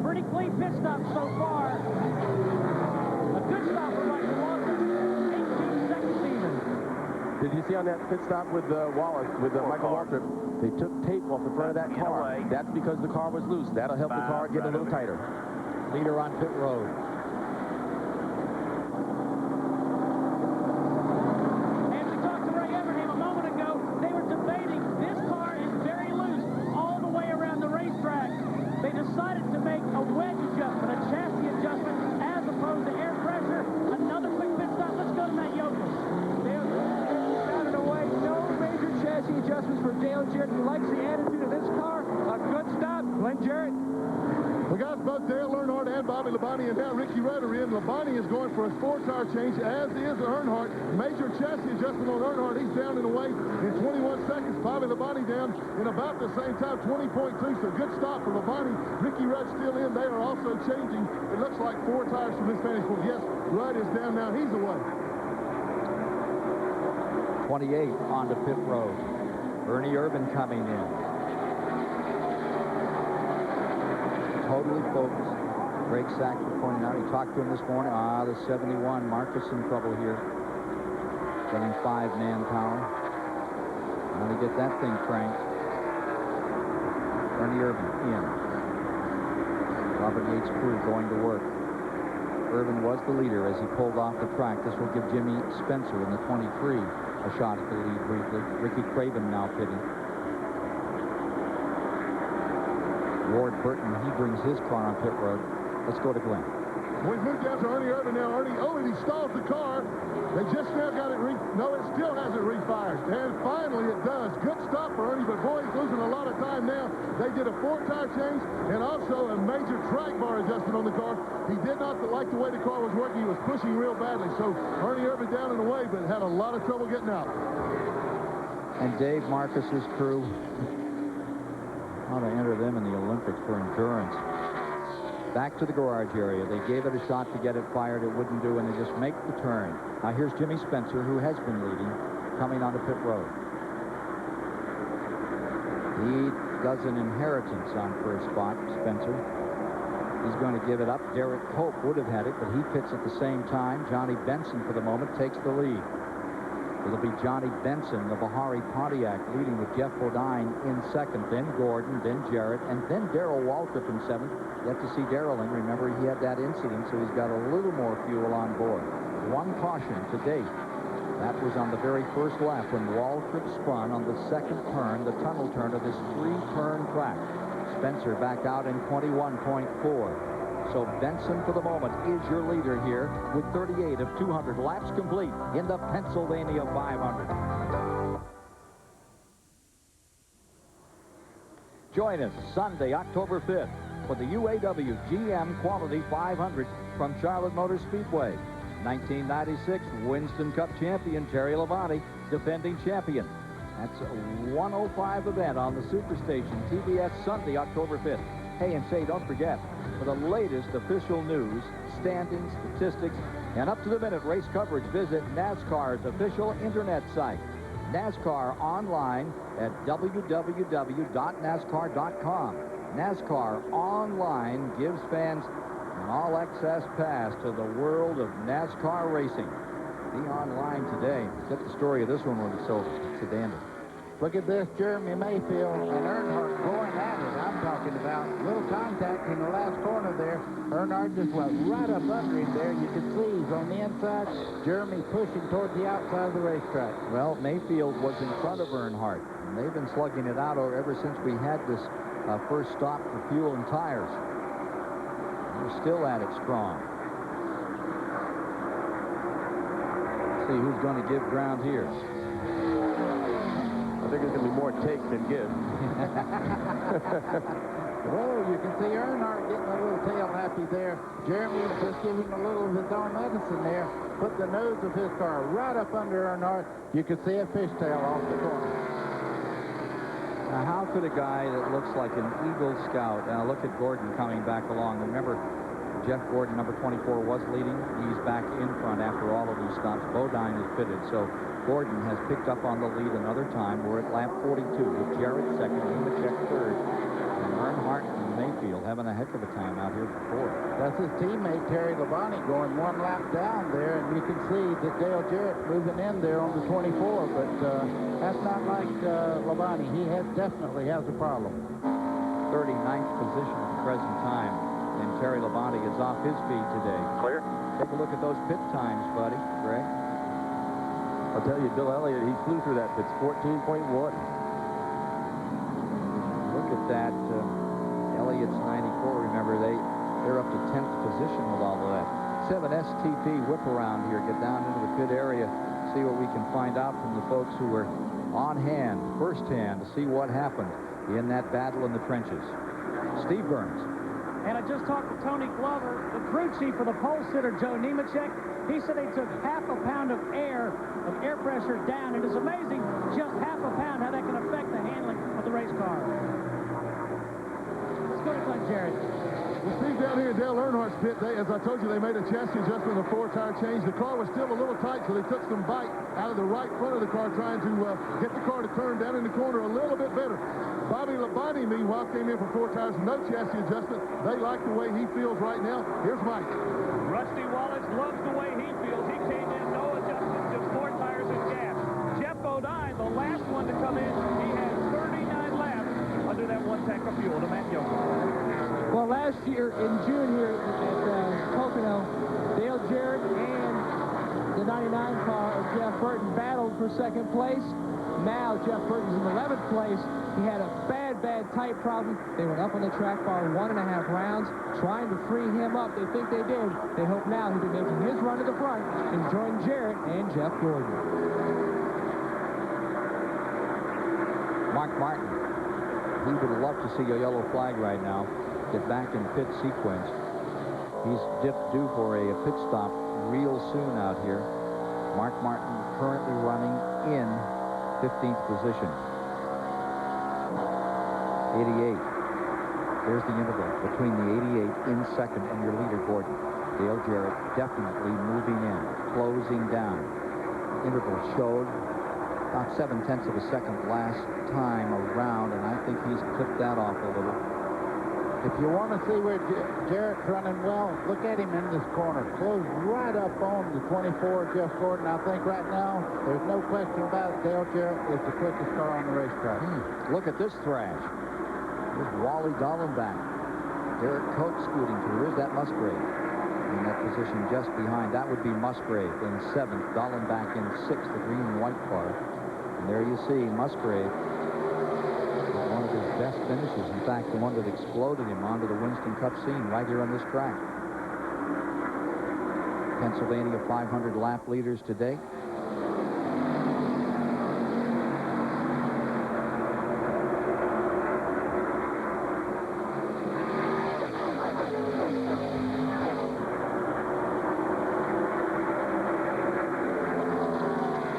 Pretty clean pit stop so far. A good stop for Michael Waltrip. 18 seconds even. Did you see on that pit stop with Wallace, with Michael Waltrip, they took tape off the front of that car. That's because the car was loose. That'll help the car get a little tighter. Leader on pit road. And we talked to Ray Evernham a moment ago. They were debating this car is very loose all the way around the racetrack. They decided to make a wedge adjustment, a chassis adjustment, as opposed to air pressure. Another quick pit stop. Let's go to Matt Yoakum. Down and away. No major chassis adjustments for Dale Jarrett. He likes the attitude of this car. A good stop. Glenn Jarrett. We got both Dale Earnhardt and Bobby Labonte, and now Ricky Rudd are in. Labonte is going for a 4-tire change, as is Earnhardt. Major chassis adjustment on Earnhardt. He's down and away in 21 seconds. Bobby Labonte down in about the same time, 20.2. So good stop for Labonte. Ricky Rudd still in. They are also changing. It looks like 4 tires from his vantage point. Yes, Rudd is down now. He's away. 28 onto pit road. Ernie Irvan coming in. Totally focused. Greg Saxon pointing out. He talked to him this morning. The 71. Marcus in trouble here. Getting 5 manpower. Trying to get that thing cranked. Ernie Irvan in. Robert Yates' crew going to work. Irvan was the leader as he pulled off the track. This will give Jimmy Spencer in the 23 a shot at the lead briefly. Ricky Craven now pitting. Ward Burton, he brings his car on pit road. Let's go to Glenn. We've moved down to Ernie Irvan now. Ernie, he stalls the car. They just now got it no, it still hasn't refired. And finally it does. Good stop for Ernie, but boy, he's losing a lot of time now. They did a 4-tire change and also a major track bar adjustment on the car. He did not like the way the car was working. He was pushing real badly. So Ernie Irvan down and away, but had a lot of trouble getting out. And Dave Marcus's crew, how to enter them in the Olympics for endurance. Back to the garage area. They gave it a shot to get it fired. It wouldn't do, and they just make the turn. Now here's Jimmy Spencer, who has been leading, coming onto pit road. He does an inheritance on first spot, Spencer. He's going to give it up. Derek Hope would have had it, but he pits at the same time. Johnny Benson, for the moment, takes the lead. It'll be Johnny Benson, the Bahari Pontiac, leading with Jeff Bodine in second, then Gordon, then Jarrett, and then Darrell Waltrip in seventh. Yet to see Darrell in. Remember, he had that incident, so he's got a little more fuel on board. One caution to date. That was on the very first lap when Waltrip spun on the second turn, the tunnel turn of this three-turn track. Spencer back out in 21.4. So Benson, for the moment, is your leader here with 38 of 200 laps complete in the Pennsylvania 500. Join us Sunday, October 5th for the UAW GM Quality 500 from Charlotte Motor Speedway. 1996 Winston Cup champion Terry Labonte, defending champion. That's a 105 event on the Superstation, TBS, Sunday, October 5th. Hey, and say, don't forget, for the latest official news, standings, statistics, and up-to-the-minute race coverage, visit NASCAR's official internet site. NASCAR online at www.nascar.com. NASCAR online gives fans an all-access pass to the world of NASCAR racing. Be online today. Get the story of this one when it's so sedan. Look at this, Jeremy Mayfield and Earnhardt going at it. I'm talking about little contact in the last corner there. Earnhardt just went right up under him there. You can see he's on the inside. Jeremy pushing towards the outside of the racetrack. Well, Mayfield was in front of Earnhardt, and they've been slugging it out ever since we had this first stop for fuel and tires. They're still at it strong. Let's see who's going to give ground here. I think there's going to be more take than give. Whoa, you can see Earnhardt getting a little tail happy there. Jeremy's just giving a little of his own medicine there. Put the nose of his car right up under Earnhardt. You can see a fishtail off the corner. Now, how could a guy that looks like an Eagle Scout, now look at Gordon coming back along. Remember, Jeff Gordon, number 24, was leading. He's back in front after all of these stops. Bodine is pitted, so Gordon has picked up on the lead another time. We're at lap 42 with Jarrett second, Nemechek third, and Earnhardt and Mayfield having a heck of a time out here for fourth. That's his teammate, Terry Labonte, going one lap down there, and you can see that Dale Jarrett moving in there on the 24, but that's not like Labonte. He definitely has a problem. 39th position at the present time, and Terry Labonte is off his feet today. Clear. Take a look at those pit times, buddy. Greg? I'll tell you, Bill Elliott, he flew through that. It's 14.1. Look at that. Elliott's 94. Remember, they're up to 10th position with all of that. 7 STP whip around here. Get down into the pit area. See what we can find out from the folks who were on hand, first hand, to see what happened in that battle in the trenches. Steve Burns. And I just talked to Tony Glover, the crew chief for the pole sitter, Joe Nemechek. He said they took half a pound of air pressure down. It is amazing just half a pound, how that can affect the handling of the race car. Let's go to Glenn Jarrett. Well, Steve, down here in Dale Earnhardt's pit, as I told you, they made a chassis adjustment and a four-tire change. The car was still a little tight, so they took some bite out of the right front of the car, trying to get the car to turn down in the corner a little bit better. Bobby Labonte, meanwhile, came in for 4 tires, no chassis adjustment. They like the way he feels right now. Here's Mike. Rusty Wallace loves the way he feels. He came in, no adjustment, just 4 tires and gas. Jeff Bodine, the last one to come in, he had 39 laps under that 1 tank of fuel to Matt Yoakum. Well, last year in June here at Pocono, Dale Jarrett and the 99 car of Jeff Burton battled for second place. Now Jeff Burton's in 11th place. He had a bad tight problem. They went up on the track bar 1.5 rounds, trying to free him up. They think they did. They hope now he'll be making his run to the front and join Jarrett and Jeff Gordon. Mark Martin. He would love to see a yellow flag right now. Get back in pit sequence. He's due for a pit stop real soon out here. Mark Martin currently running in 15th position. 88. There's the interval between the 88 in second and your leader, Gordon. Dale Jarrett definitely moving in, closing down. Interval showed About 7/10 of a second last time around, and I think he's clipped that off a little. If you want to see where Jarrett's running well, look at him in this corner. Close right up on the 24, Jeff Gordon. I think right now, there's no question about it, Dale Jarrett is the quickest car on the racetrack. Look at this thrash. There's Wally Dallenbach. Derek Coates scooting through. Here's that Musgrave in that position just behind. That would be Musgrave in 7th. Dallenbach in 6th, the green and white car. And there you see Musgrave. One of his best finishes. In fact, the one that exploded him onto the Winston Cup scene right here on this track. Pennsylvania 500 lap leaders today.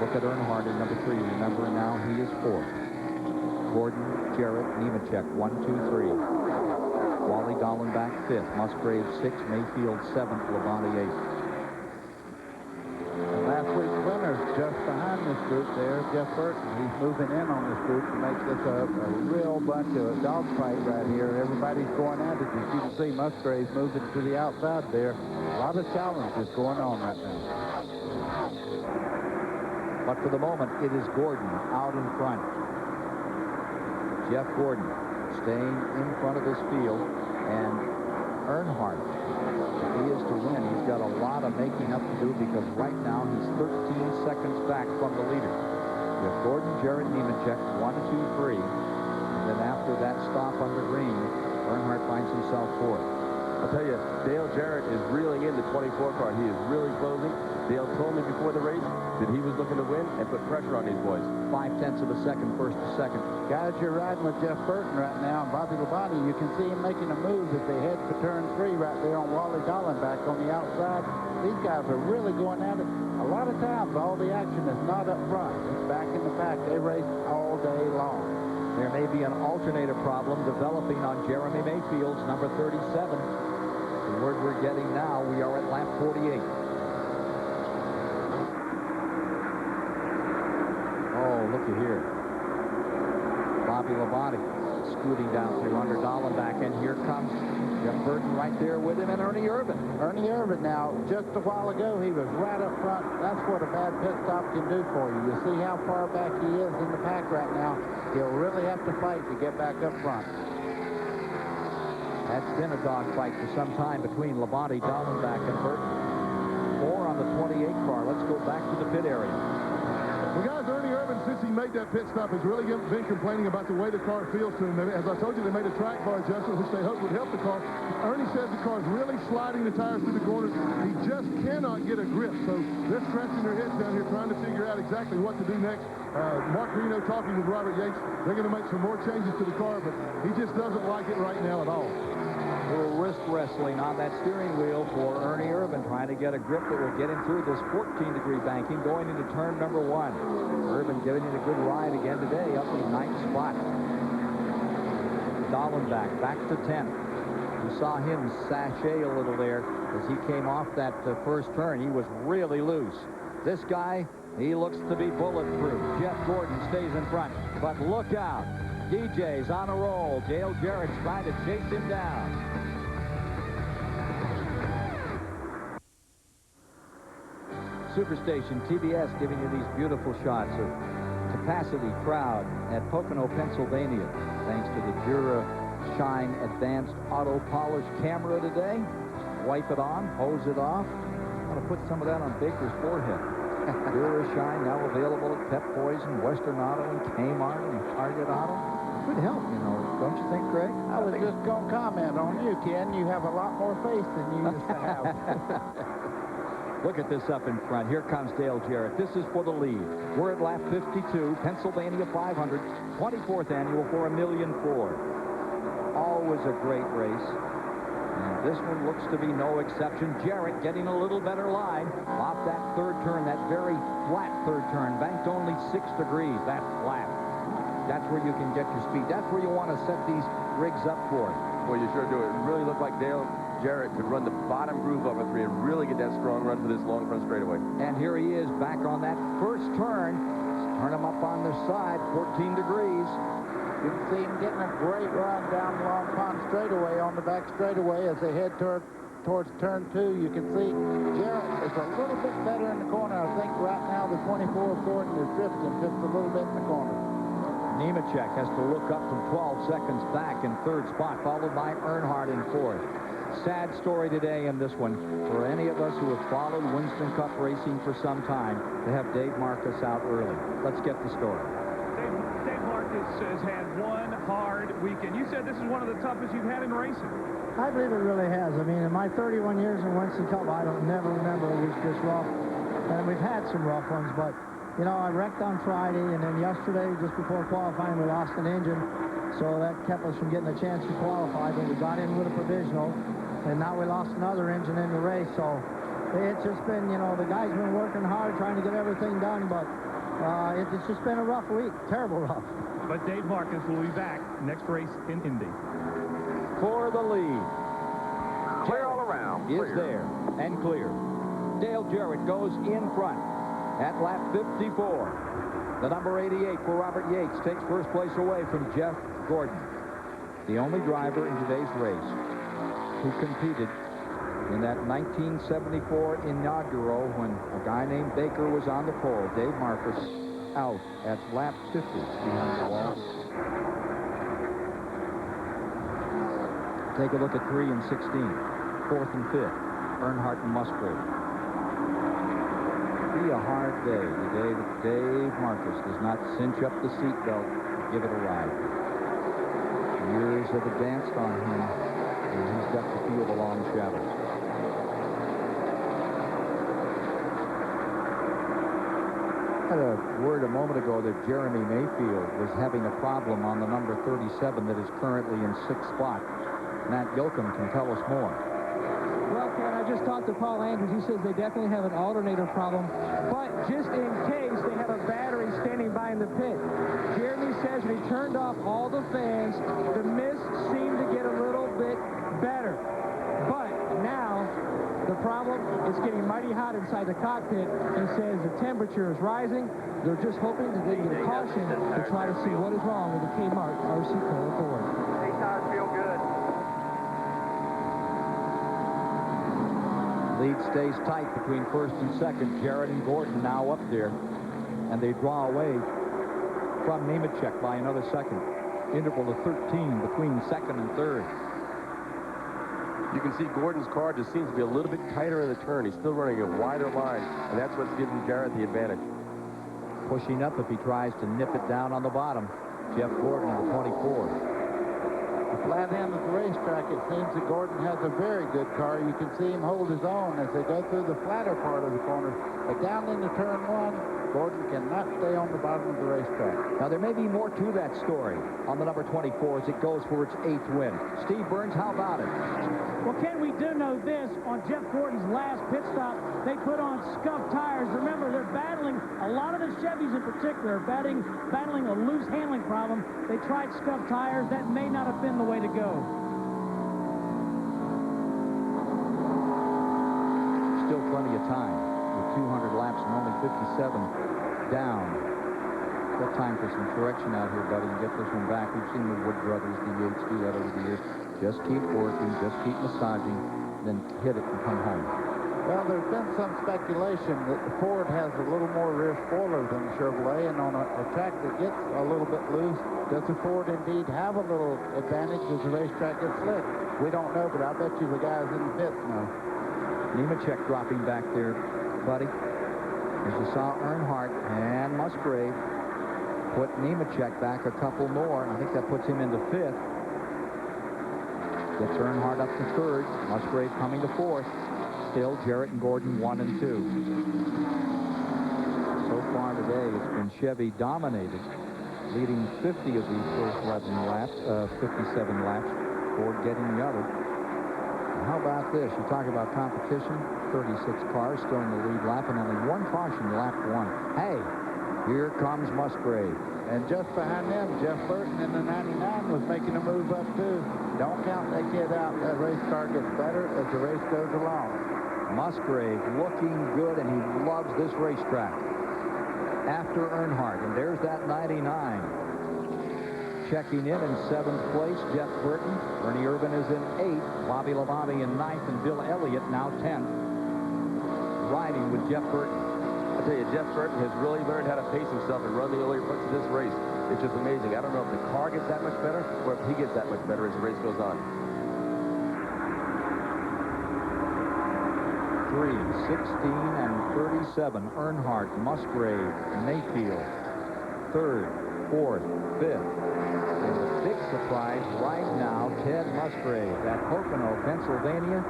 Look at Earnhardt in number 3. Remember now he is 4th. Gordon, Jarrett, Nemechek, 1, 2, 3. Wally Dallenbach 5th. Musgrave 6th. Mayfield 7th. Labonte 8th. Last week's winner's just behind this group there, Jeff Burton. He's moving in on this group to make this a real bunch of dogfight right here. Everybody's going at it. As you can see, Musgrave's moving to the outside there. A lot of challenges going on right now. But for the moment, it is Gordon out in front. Jeff Gordon staying in front of his field, and Earnhardt, if he is to win, he's got a lot of making up to do because right now he's 13 seconds back from the leader. With Gordon, Jarrett, Nemechek, 1, 2, 3. And then after that stop under green, Earnhardt finds himself 4th. I'll tell you, Dale Jarrett is reeling in the 24 car. He is really closing. Dale told me before the race that he was looking to win and put pressure on these boys. 5/10 of a second, first to second. Guys, you're riding with Jeff Burton right now, and Bobby Labonte. You can see him making a move as they head for turn 3 right there on Wally Dallenbach on the outside. These guys are really going at it. A lot of times, all the action is not up front. It's back in the back. They race all day long. There may be an alternator problem developing on Jeremy Mayfield's number 37. The word we're getting now, we are at lap 48. Oh, looky here. Bobby Labonte scooting down through under Dallenbach, and here comes Jeff Burton right there with him, and Ernie Irvan. Ernie Irvan now, just a while ago, he was right up front. That's what a bad pit stop can do for you. You see how far back he is in the pack right now. He'll really have to fight to get back up front. That's been a dogfight for some time between Labonte, Dallenbach, and Burton. 4 on the 28 car. Let's go back to the pit area. Well, guys, Ernie Irvan, since he made that pit stop, has really been complaining about the way the car feels to him. As I told you, they made a track bar adjustment, which they hoped would help the car. Ernie says the car is really sliding the tires through the corners. He just cannot get a grip. So they're scratching their heads down here trying to figure out exactly what to do next. Mark Reno talking with Robert Yates. They're going to make some more changes to the car, but he just doesn't like it right now at all. A little wrist wrestling on that steering wheel for Ernie Irvan, trying to get a grip that will get him through this 14-degree banking going into turn number 1. Irvan giving it a good ride again today, up in 9th spot. Dallenbach back to 10th. You saw him sashay a little there as he came off that first turn. He was really loose. This guy, he looks to be bulletproof. Jeff Gordon stays in front, but look out. DJ's on a roll. Dale Jarrett's trying to chase him down. Superstation TBS giving you these beautiful shots of capacity crowd at Pocono, Pennsylvania. Thanks to the Dura Shine Advanced Auto Polish camera today. Wipe it on, hose it off. I want to put some of that on Baker's forehead. Dura Shine now available at Pep Boys and Western Auto and Kmart and Target Auto. Good help, you know, don't you think, Craig? I was just going to comment on you, Ken. You have a lot more face than you used to have. Look at this up in front. Here comes Dale Jarrett. This is for the lead. We're at lap 52, Pennsylvania 500, 24th annual for $1,004,000. Always a great race. And this one looks to be no exception. Jarrett getting a little better line off that third turn, that very flat third turn, banked only 6 degrees. That's flat. That's where you can get your speed. That's where you want to set these rigs up for. Boy, you sure do. It really looked like Dale Jarrett could run the bottom groove of a 3 and really get that strong run for this long front straightaway. And here he is back on that first turn. Turn them up on their side, 14 degrees. You can see him getting a great run down the Long Pond straightaway on the back straightaway as they head towards turn 2. You can see Jarrett is a little bit better in the corner. I think right now the 24 of Gordon is drifting just a little bit in the corner. Nemechek has to look up from 12 seconds back in 3rd spot, followed by Earnhardt in 4th. Sad story today in this one for any of us who have followed Winston Cup racing for some time to have Dave Marcus out early. Let's get the story. Dave Marcus has had one hard weekend. You said this is one of the toughest you've had in racing. I believe it really has. I mean, in my 31 years in Winston Cup, I don't never remember a week this rough. And we've had some rough ones, but, you know, I wrecked on Friday, and then yesterday, just before qualifying, we lost an engine. So that kept us from getting a chance to qualify, but we got in with a provisional, and now we lost another engine in the race. So it's just been, you know, the guys been working hard trying to get everything done, but it's just been a rough week, terrible rough. But Dave Marcus will be back next race in Indy. For the lead. Clear all around. Is there and clear. Dale Jarrett goes in front at lap 54. The number 88 for Robert Yates takes first place away from Jeff Gordon, the only driver in today's race who competed in that 1974 inaugural when a guy named Baker was on the pole. Dave Marcus out at lap 50 behind the wall. Take a look at 3 and 16, 4th and 5th, Earnhardt and Musgrave. Be a hard day, the day that Dave Marcus does not cinch up the seatbelt and give it a ride. Years have advanced on him, and he's got to feel the long shadows. I had a word a moment ago that Jeremy Mayfield was having a problem on the number 37 that is currently in 6th spot. Matt Gilcom can tell us more. Well, Ken, I just talked to Paul Andrews. He says they definitely have an alternator problem, but just in case, they have a battery standing by in the pit. Jeremy says when he turned off all the fans, the mist seemed to get a little bit better. But now, the problem is getting mighty hot inside the cockpit. He says the temperature is rising. They're just hoping that they can get a caution to try to see what is wrong with the Kmart RC Car Ford. These tires feel good. Lead stays tight between 1st and 2nd. Jarrett and Gordon now up there, and they draw away from Nemechek by another second. Interval of 13 between 2nd and 3rd. You can see Gordon's car just seems to be a little bit tighter in the turn. He's still running a wider line, and that's what's giving Jarrett the advantage. Pushing up if he tries to nip it down on the bottom. Jeff Gordon on the 24. The flat end of the racetrack, it seems that Gordon has a very good car. You can see him hold his own as they go through the flatter part of the corner. But down into turn 1, Gordon cannot stay on the bottom of the racetrack. Now, there may be more to that story on the number 24 as it goes for its 8th win. Steve Burns, how about it? Well, Ken, we do know this. On Jeff Gordon's last pit stop, they put on scuffed tires. Remember, they're battling, a lot of the Chevys in particular, are battling a loose handling problem. They tried scuffed tires. That may not have been the way to go. Still plenty of time with 200 laps and only 57 down. Got time for some correction out here, buddy, and get this one back. We've seen the Wood Brothers, the Yates do that over the years. Just keep working, just keep massaging, then hit it and come home. Well, there's been some speculation that the Ford has a little more rear spoiler than the Chevrolet, and on a track that gets a little bit loose, does the Ford indeed have a little advantage as the racetrack gets slick? We don't know, but I bet you the guys in the pits know. Nemechek dropping back there, buddy. As you saw, Earnhardt and Musgrave put Nemechek back a couple more. I think that puts him into 5th. Gets Earnhardt up to 3rd. Musgrave coming to 4th. Still, Jarrett and Gordon 1 and 2. So far today, it's been Chevy dominated, leading 50 of these first 11 laps, 57 laps. Ford getting the other. And how about this? You talk about competition. 36 cars still in the lead lap, and only one caution lap 1. Hey, here comes Musgrave. And just behind them, Jeff Burton in the 99 was making a move up too. Don't count that kid out. That race car gets better as the race goes along. Musgrave looking good, and he loves this racetrack. after Earnhardt. And there's that 99. Checking in 7th place, Jeff Burton. Ernie Irvin is in 8th. Bobby Labonte in 9th, and Bill Elliott now 10th. Riding with Jeff Burton. I tell you, Jeff Burton has really learned how to pace himself and run the earlier parts of this race. It's just amazing. I don't know if the car gets that much better or if he gets that much better as the race goes on. 3, 16, and 37. Earnhardt, Musgrave, Mayfield. 3rd, 4th, 5th. And the big surprise right now, Ted Musgrave at Pocono, Pennsylvania.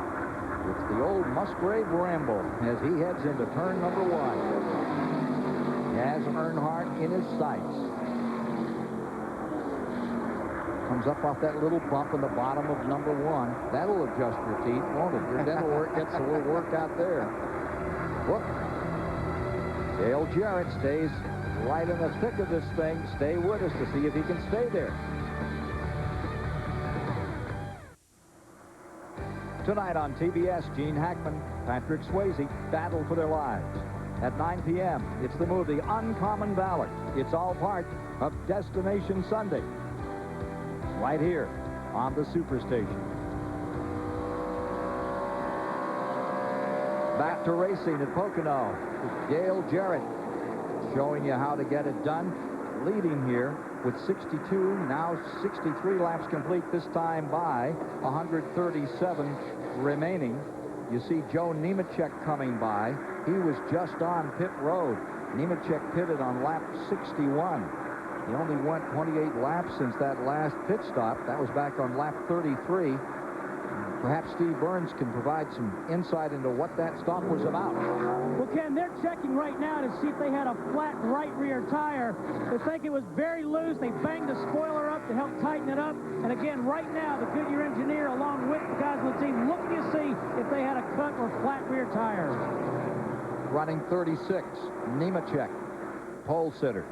It's the old Musgrave Ramble as he heads into turn number 1. He has Earnhardt in his sights. Comes up off that little bump in the bottom of number 1. That'll adjust your teeth, won't it? Your dental work gets a little work out there. Whoop. Dale Jarrett stays right in the thick of this thing. Stay with us to see if he can stay there. Tonight on TBS, Gene Hackman, Patrick Swayze battle for their lives. At 9 p.m., it's the movie Uncommon Valor. It's all part of Destination Sunday. Right here on the Superstation. Back to racing at Pocono. Dale Jarrett showing you how to get it done. Leading here with 62, now 63 laps complete, this time by 137 remaining. You see Joe Nemechek coming by. He was just on pit road. Nemechek pitted on lap 61. He only went 28 laps since that last pit stop. That was back on lap 33. Perhaps Steve Burns can provide some insight into what that stop was about. Well, Ken, they're checking right now to see if they had a flat right rear tire. They think it was very loose. They banged the spoiler up to help tighten it up. And again, right now, the Goodyear engineer, along with the guys on the team, looking to see if they had a cut or flat rear tire. Running 36, Nemechek, pole sitter.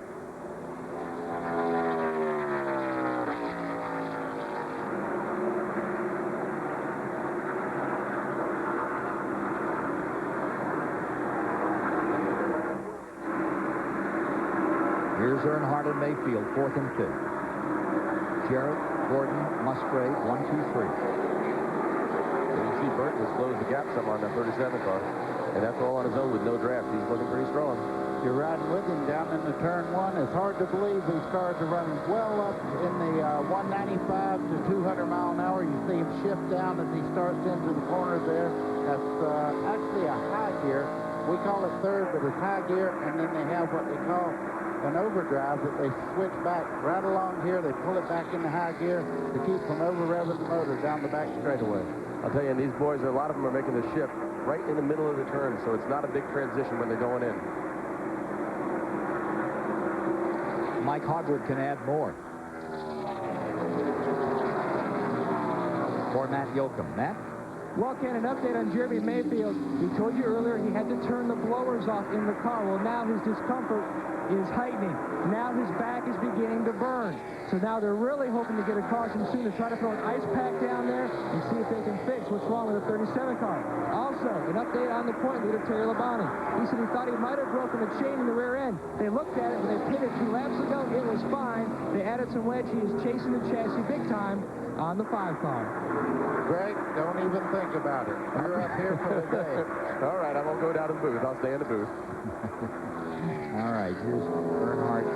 Here's Earnhardt and Mayfield, 4th and 5th. Jarrett, Gordon, Musgrave, 1, 2, 3. And you see Burton has closed the gap some on that 37 car. And that's all on his own with no draft. He's looking pretty strong. You're riding with him down into turn 1. It's hard to believe these cars are running well up in the 195 to 200 mile an hour. You see him shift down as he starts into the corner there. That's actually a high gear. We call it third, but it's high gear. And then they have what they call an overdrive that they switch back right along here. They pull it back into high gear to keep from over-revving the motor down the back straightaway. I'll tell you, and these boys, a lot of them are making the shift right in the middle of the turn, so it's not a big transition when they're going in. Mike Hogwood can add more. For Matt Yoakum. Matt? Well, Ken, an update on Jeremy Mayfield. He told you earlier he had to turn the blowers off in the car. Well, now his discomfort is heightening. Now his back is beginning to burn. So now they're really hoping to get a caution soon to try to throw an ice pack down there and see if they can fix what's wrong with the 37 car. Also, an update on the point leader, Terry Labonte. He said he thought he might have broken a chain in the rear end. They looked at it when they pitted 2 laps ago. It was fine. They added some wedge. He is chasing the chassis big time on the 5 car. Greg, don't even think about it. You're up here for the day. All right, I won't go down to the booth. I'll stay in the booth. All right, here's Earnhardt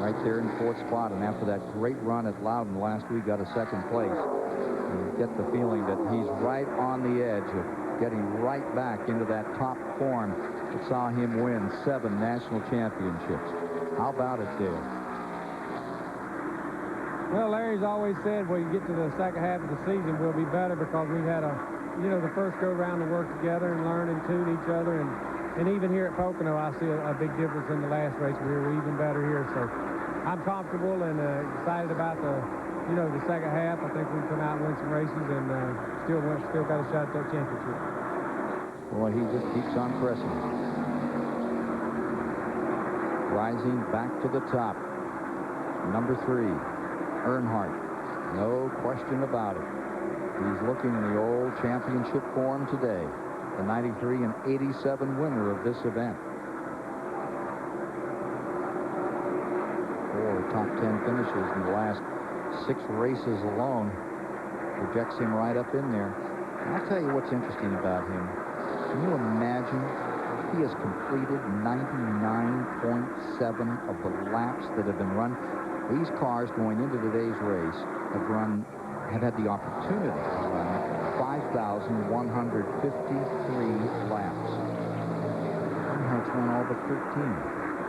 right there in 4th spot, and after that great run at Loudon last week, got a 2nd place. You get the feeling that he's right on the edge of getting right back into that top form that saw him win 7 national championships. How about it, Dale? Well, Larry's always said when you get to the second half of the season, we'll be better because we've had the first go-round to work together and learn and tune each other. And even here at Pocono, I see a big difference in the last race. We're even better here. So I'm comfortable and excited about the second half. I think we can come out and win some races and still got a shot at that championship. Boy, he just keeps on pressing. Rising back to the top. Number 3, Earnhardt. No question about it. He's looking in the old championship form today. The 93 and 87 winner of this event. 4 top 10 finishes in the last 6 races alone. Projects him right up in there. And I'll tell you what's interesting about him. Can you imagine? He has completed 99.7 of the laps that have been run. These cars going into today's race have had the opportunity to run 5,153 laps. Earnhardt's won all but 13.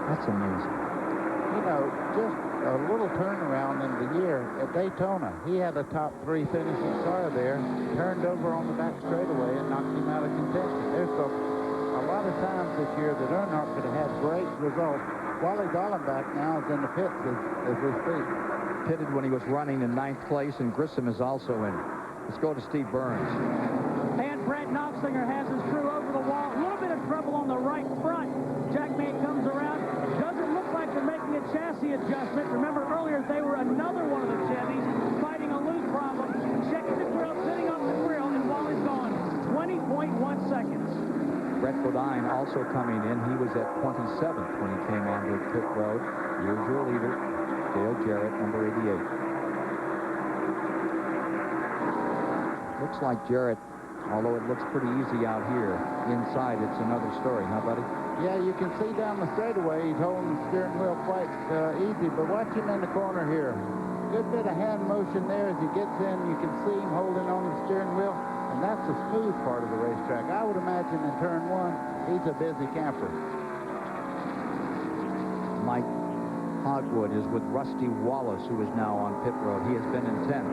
That's amazing. You know, just a little turnaround in the year at Daytona. He had a top 3 finishing car there, turned over on the back straightaway and knocked him out of contention. There's a lot of times this year that Earnhardt could have had great results. Wally Dallenbach now is in the pits as we speak. Pitted when he was running in 9th place, and Grissom is also in. Let's go to Steve Burns. And Brett Knopflinger has his crew over the wall. A little bit of trouble on the right front. Jack May comes around. Doesn't look like they're making a chassis adjustment. Remember earlier they were another one of the Chevys fighting a loose problem. Checking the grill, sitting on the grill, and Wally's gone. 20.1 seconds. Brett Bodine also coming in. He was at 27th when he came onto pit road. Here's your leader, Dale Jarrett, number 88. Looks like Jarrett, although it looks pretty easy out here, inside it's another story, huh, buddy? Yeah, you can see down the straightaway he's holding the steering wheel quite easy, but watch him in the corner here. Good bit of hand motion there as he gets in. You can see him holding on the steering wheel, and that's the smooth part of the racetrack. I would imagine in turn 1, he's a busy camper. Mike Hogwood is with Rusty Wallace, who is now on pit road. He has been in 10th.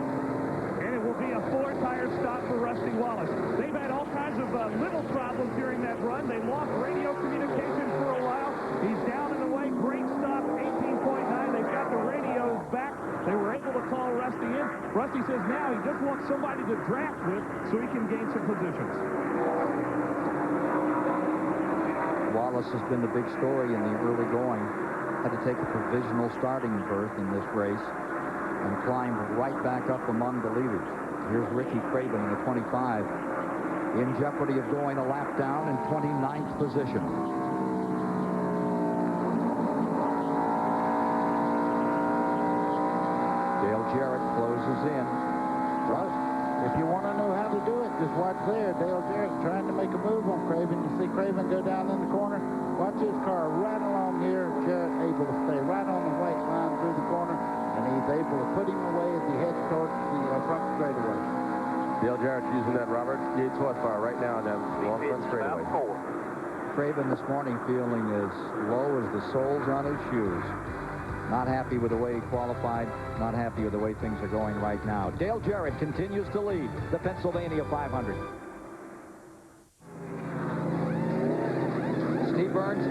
And it will be a 4-tire stop for Rusty Wallace. They've had all kinds of little problems during that run. They lost radio communication for a while. He's down and away. Great stop, 18.9. They've got the radios back. They were able to call Rusty in. Rusty says now he just wants somebody to draft with so he can gain some positions. Wallace has been the big story in the early going. Had to take a provisional starting berth in this race and climbed right back up among the leaders. Here's Ricky Craven in the 25, in jeopardy of going a lap down in 29th position. Dale Jarrett closes in. Well, if you want to know how to do it, just watch there. Dale Jarrett trying to make a move on Craven. You see Craven go down in the corner. Watch his car right along here. Jarrett able to stay right on the white line through the corner, and he's able to put him away as he heads towards the front straightaway. Dale Jarrett's using that Robert Yates horsepower right now on that long front straightaway. Craven this morning feeling as low as the soles on his shoes. Not happy with the way he qualified, not happy with the way things are going right now. Dale Jarrett continues to lead the Pennsylvania 500. Steve Burns.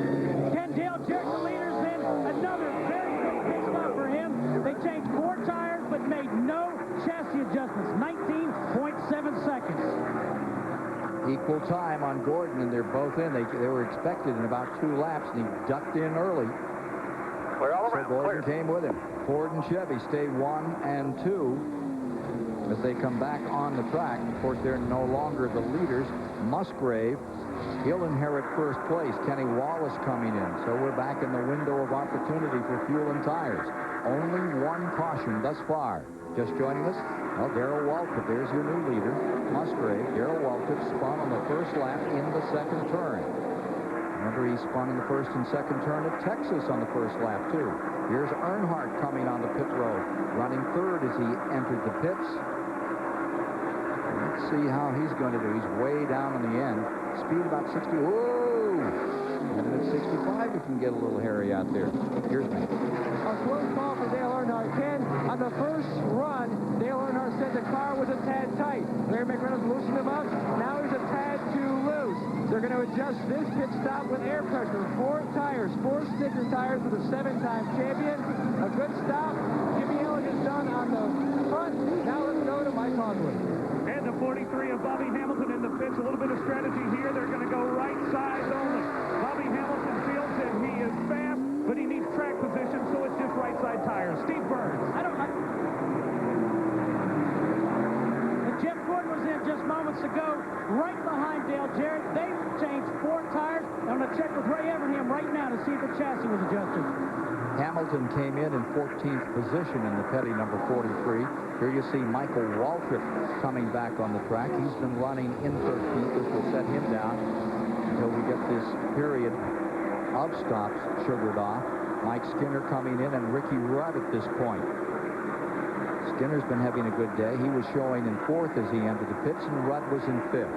Ken Dale Jarrett, the leader's in. Another very good pit stop for him. They changed 4 tires but made no chassis adjustments. 19.7 seconds. Equal time on Gordon, and they're both in. They were expected in about 2 laps, and he ducked in early. Clear all around. So Gordon came with him. Ford and Chevy stay 1 and 2 as they come back on the track. Of course, they're no longer the leaders. Musgrave, he'll inherit first place. Kenny Wallace coming in. So we're back in the window of opportunity for fuel and tires. Only 1 caution thus far. Just joining us, well, Darrell Waltrip. There's your new leader, Musgrave. Darrell Waltrip spun on the first lap in the second turn. Remember, he spun in the first and second turn at Texas on the first lap, too. Here's Earnhardt coming on the pit road, running third as he entered the pits. Let's see how he's going to do. He's way down in the end. Speed about 60. Whoa! And at 65, you can get a little hairy out there. Here's me. A close call for Dale Earnhardt. Ken, on the first run, Dale Earnhardt said the car was a tad tight. Larry McReynolds loosened him up. Now he's a tad too loose. They're going to adjust this pit stop with air pressure. 4 tires, 4 sticker tires for the 7-time champion. A good stop. Jimmy Elliott is done on the front. Now let's go to Mike Hogwood. And the 43 of Bobby Hamilton in the pits. A little bit of strategy here. They're going to go right side only. Bobby Hamilton feels that he is fast, but he needs track position, so it's just right side tires. Steve Burns. Jeff Gordon was in just moments ago, right behind Dale Jarrett. They changed 4 tires. On the going to check with Ray Evernham right now to see if the chassis was adjusted. Hamilton came in 14th position in the Petty number 43. Here you see Michael Waltrip coming back on the track. He's been running in 13th. This will set him down until we get this period of stops sugared off. Mike Skinner coming in and Ricky Rudd at this point. Skinner's been having a good day. He was showing in 4th as he entered the pits, and Rudd was in 5th.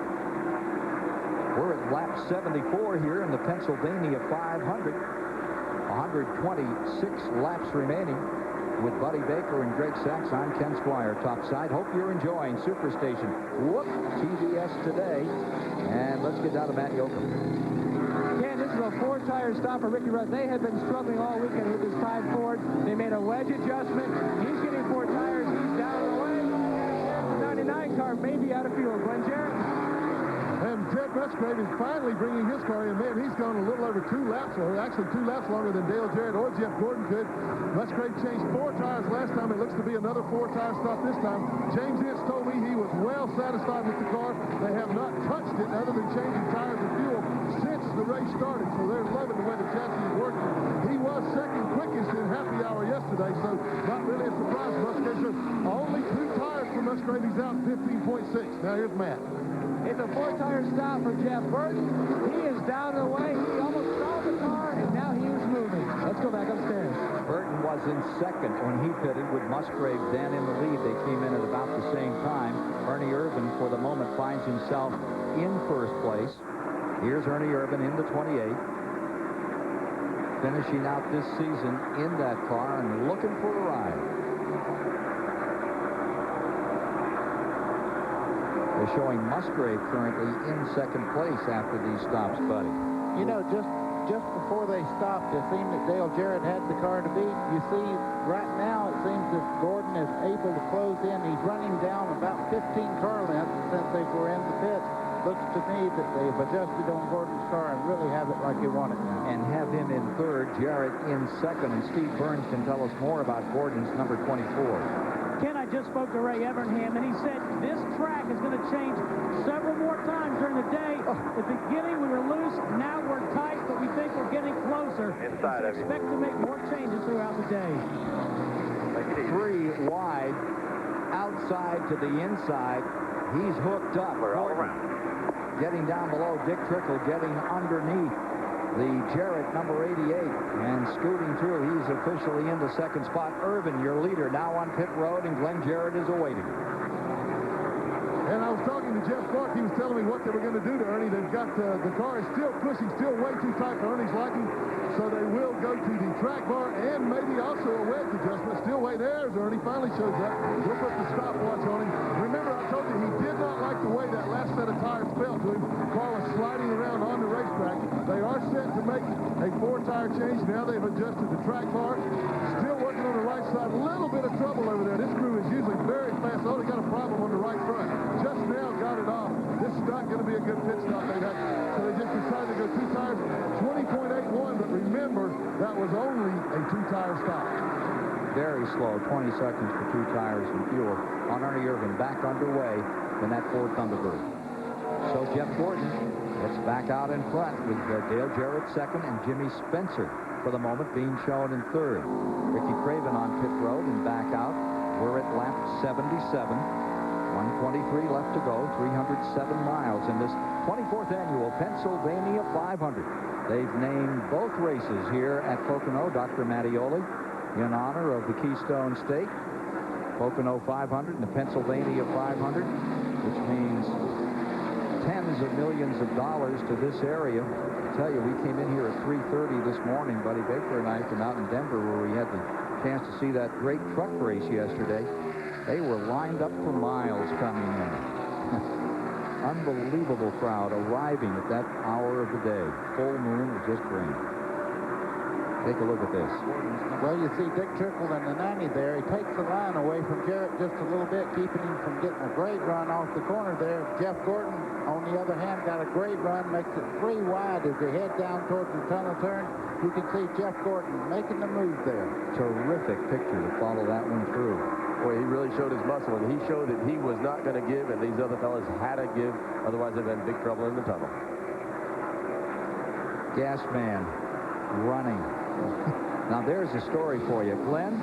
We're at lap 74 here in the Pennsylvania 500. 126 laps remaining with Buddy Baker and Greg Sachs. I'm Ken Squire topside. Hope you're enjoying Superstation. Whoop, TBS today. And let's get down to Matt Yoakum. Ken, this is a 4-tire stop for Ricky Rudd. They have been struggling all weekend with his 5 Ford. They made a wedge adjustment. He's getting 4 tires. He's down the way. The 99 car may be out of fuel. Glenn Jarrett. And Ted Musgrave is finally bringing his car in. Man, he's gone a little over 2 laps, or actually 2 laps longer than Dale Jarrett or Jeff Gordon could. Musgrave changed 4 tires last time. It looks to be another 4-tire stop this time. James Ince told me he was well satisfied with the car. They have not touched it other than changing tires and fuel since the race started, so they're loving the way the chassis is working. He was second quickest in happy hour yesterday, so not really a surprise for Musgrave. So only 2 tires for Musgrave. He's out 15.6. Now here's Matt. It's a 4-tire stop for Jeff Burton. He is down the way. He almost stalled the car, and now he is moving. Let's go back upstairs. Burton was in 2nd when he pitted with Musgrave then in the lead. They came in at about the same time. Ernie Irvan, for the moment, finds himself in 1st place. Here's Ernie Irvan in the 28. Finishing out this season in that car and looking for a ride. They're showing Musgrave currently in 2nd place after these stops, Buddy. You know, just before they stopped, it seemed that Dale Jarrett had the car to beat. You see, right now it seems that Gordon is able to close in. He's running down about 15 car lengths since they were in the pits. Looks to me that they've adjusted on Gordon's car and really have it like they want it now. And have him in 3rd, Jarrett in 2nd, and Steve Burns can tell us more about Gordon's number 24. Ken, I just spoke to Ray Evernham, and he said this track is going to change several more times during the day. At the beginning, we were loose. Now we're tight, but we think we're getting closer. Inside of you. Expect to make more changes throughout the day. 3 wide, outside to the inside. He's hooked up. We're all around. Getting down below. Dick Trickle getting underneath the Jarrett number 88 and scooting through. He's officially into 2nd spot. Irvan, your leader, now on pit road, and Glenn Jarrett is awaiting. And I was talking to Jeff Clark. He was telling me what they were going to do to Ernie. They've got the car is still pushing, still way too tight for Ernie's liking. So they will go to the track bar and maybe also a wedge adjustment. Still waiting. There's Ernie. Finally shows up. We'll put the stopwatch on him. Remember, I told you he did not like the way that last set of tires felt to him. The car was sliding around on the racetrack. They are set to make a 4-tire change. Now they've adjusted the track bar. Still working on the right side. A little bit of trouble over there. This crew is usually very fast. Oh, they got a problem on the right front. Just now got it off. This is not going to be a good pit stop. So they just decided to go 2 tires, 20.81. But remember, that was only a 2-tire stop. Very slow, 20 seconds for 2 tires and fuel on Ernie Irvan. Back underway in that Ford Thunderbird. So Jeff Gordon gets back out in front with Dale Jarrett 2nd and Jimmy Spencer for the moment being shown in 3rd. Ricky Craven on pit road and back out. We're at lap 77. 123 left to go, 307 miles in this 24th annual Pennsylvania 500. They've named both races here at Pocono, Dr. Mattioli, in honor of the Keystone State. Pocono 500 and the Pennsylvania 500, which means tens of millions of dollars to this area. I tell you, we came in here at 3:30 this morning. Buddy Baker and I came out in Denver where we had the chance to see that great truck race yesterday. They were lined up for miles coming in. Unbelievable crowd arriving at that hour of the day. Full moon, was just great. Take a look at this. Well, you see Dick Trickle in the 90 there. He takes the line away from Jarrett just a little bit, keeping him from getting a great run off the corner there. Jeff Gordon, on the other hand, got a great run, makes it 3 wide as they head down towards the tunnel turn. You can see Jeff Gordon making the move there. Terrific picture to follow that one through. Boy, he really showed his muscle, and he showed that he was not going to give, and these other fellas had to give, otherwise they'd been in big trouble in the tunnel. gas man running. Now there's a story for you, Glenn.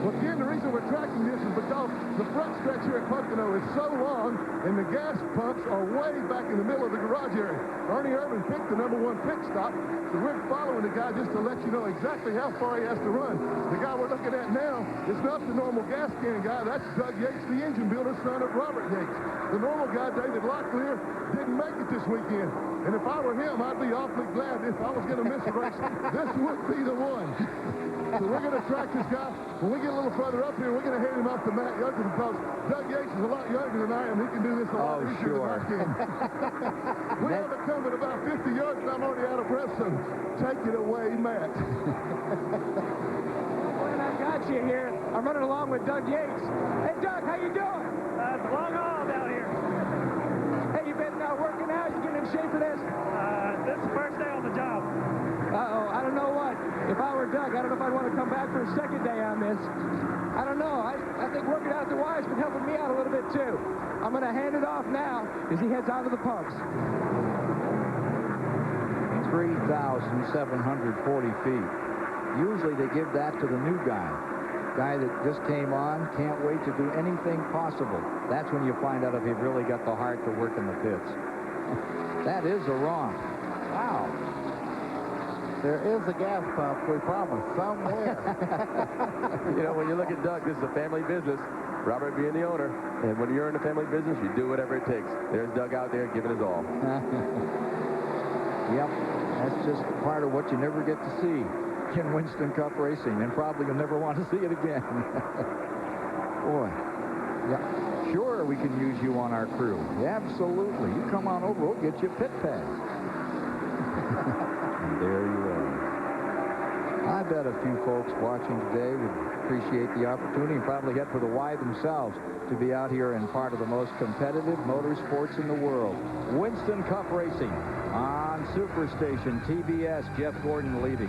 Well, again, the reason we're tracking this is because the front stretch here at Pocono is so long, and the gas pumps are way back in the middle of the garage area. Ernie Irvin picked the #1 pit stop, so we're following the guy just to let you know exactly how far he has to run. The guy we're looking at now is not the normal gas can guy. That's Doug Yates, the engine builder, son of Robert Yates. The normal guy, David Locklear, didn't make it this weekend. And if I were him, I'd be awfully glad if I was going to miss a race. This would be the one. So we're going to track this guy. When we get a little further up here, we're going to hand him off to Matt Younger because Doug Yates is a lot younger than I am. He can do this a lot easier than I can. We have it coming about 50 yards, and I'm already out of breath, so take it away, Matt. When I got you here, I'm running along with Doug Yates. Hey, Doug, how you doing? It's a long haul down here. Hey, you been working out? You getting in shape for this? This is the first day on the job. Uh-oh, I don't know what. If I were Doug, I don't know if I'd want to come back for a second day on this. I don't know. I think working out at the wire's been helping me out a little bit, too. I'm going to hand it off now as he heads out to the pumps. 3,740 feet. Usually they give that to the new guy that just came on, can't wait to do anything possible. That's when you find out if you've really got the heart to work in the pits. That is a wrong. Wow. There is a gas pump, we promise, somewhere. You know, when you look at Doug, this is a family business. Robert being the owner. And when you're in a family business, you do whatever it takes. There's Doug out there giving his all. Yep, that's just part of what you never get to see in Winston Cup racing, and probably you'll never want to see it again. Boy. Yeah. Sure, we can use you on our crew. Yeah, absolutely. You come on over, we'll get you a pit pass. And there you are. I bet a few folks watching today would appreciate the opportunity and probably head for the Y themselves to be out here in part of the most competitive motorsports in the world. Winston Cup racing on Superstation TBS. Jeff Gordon leading.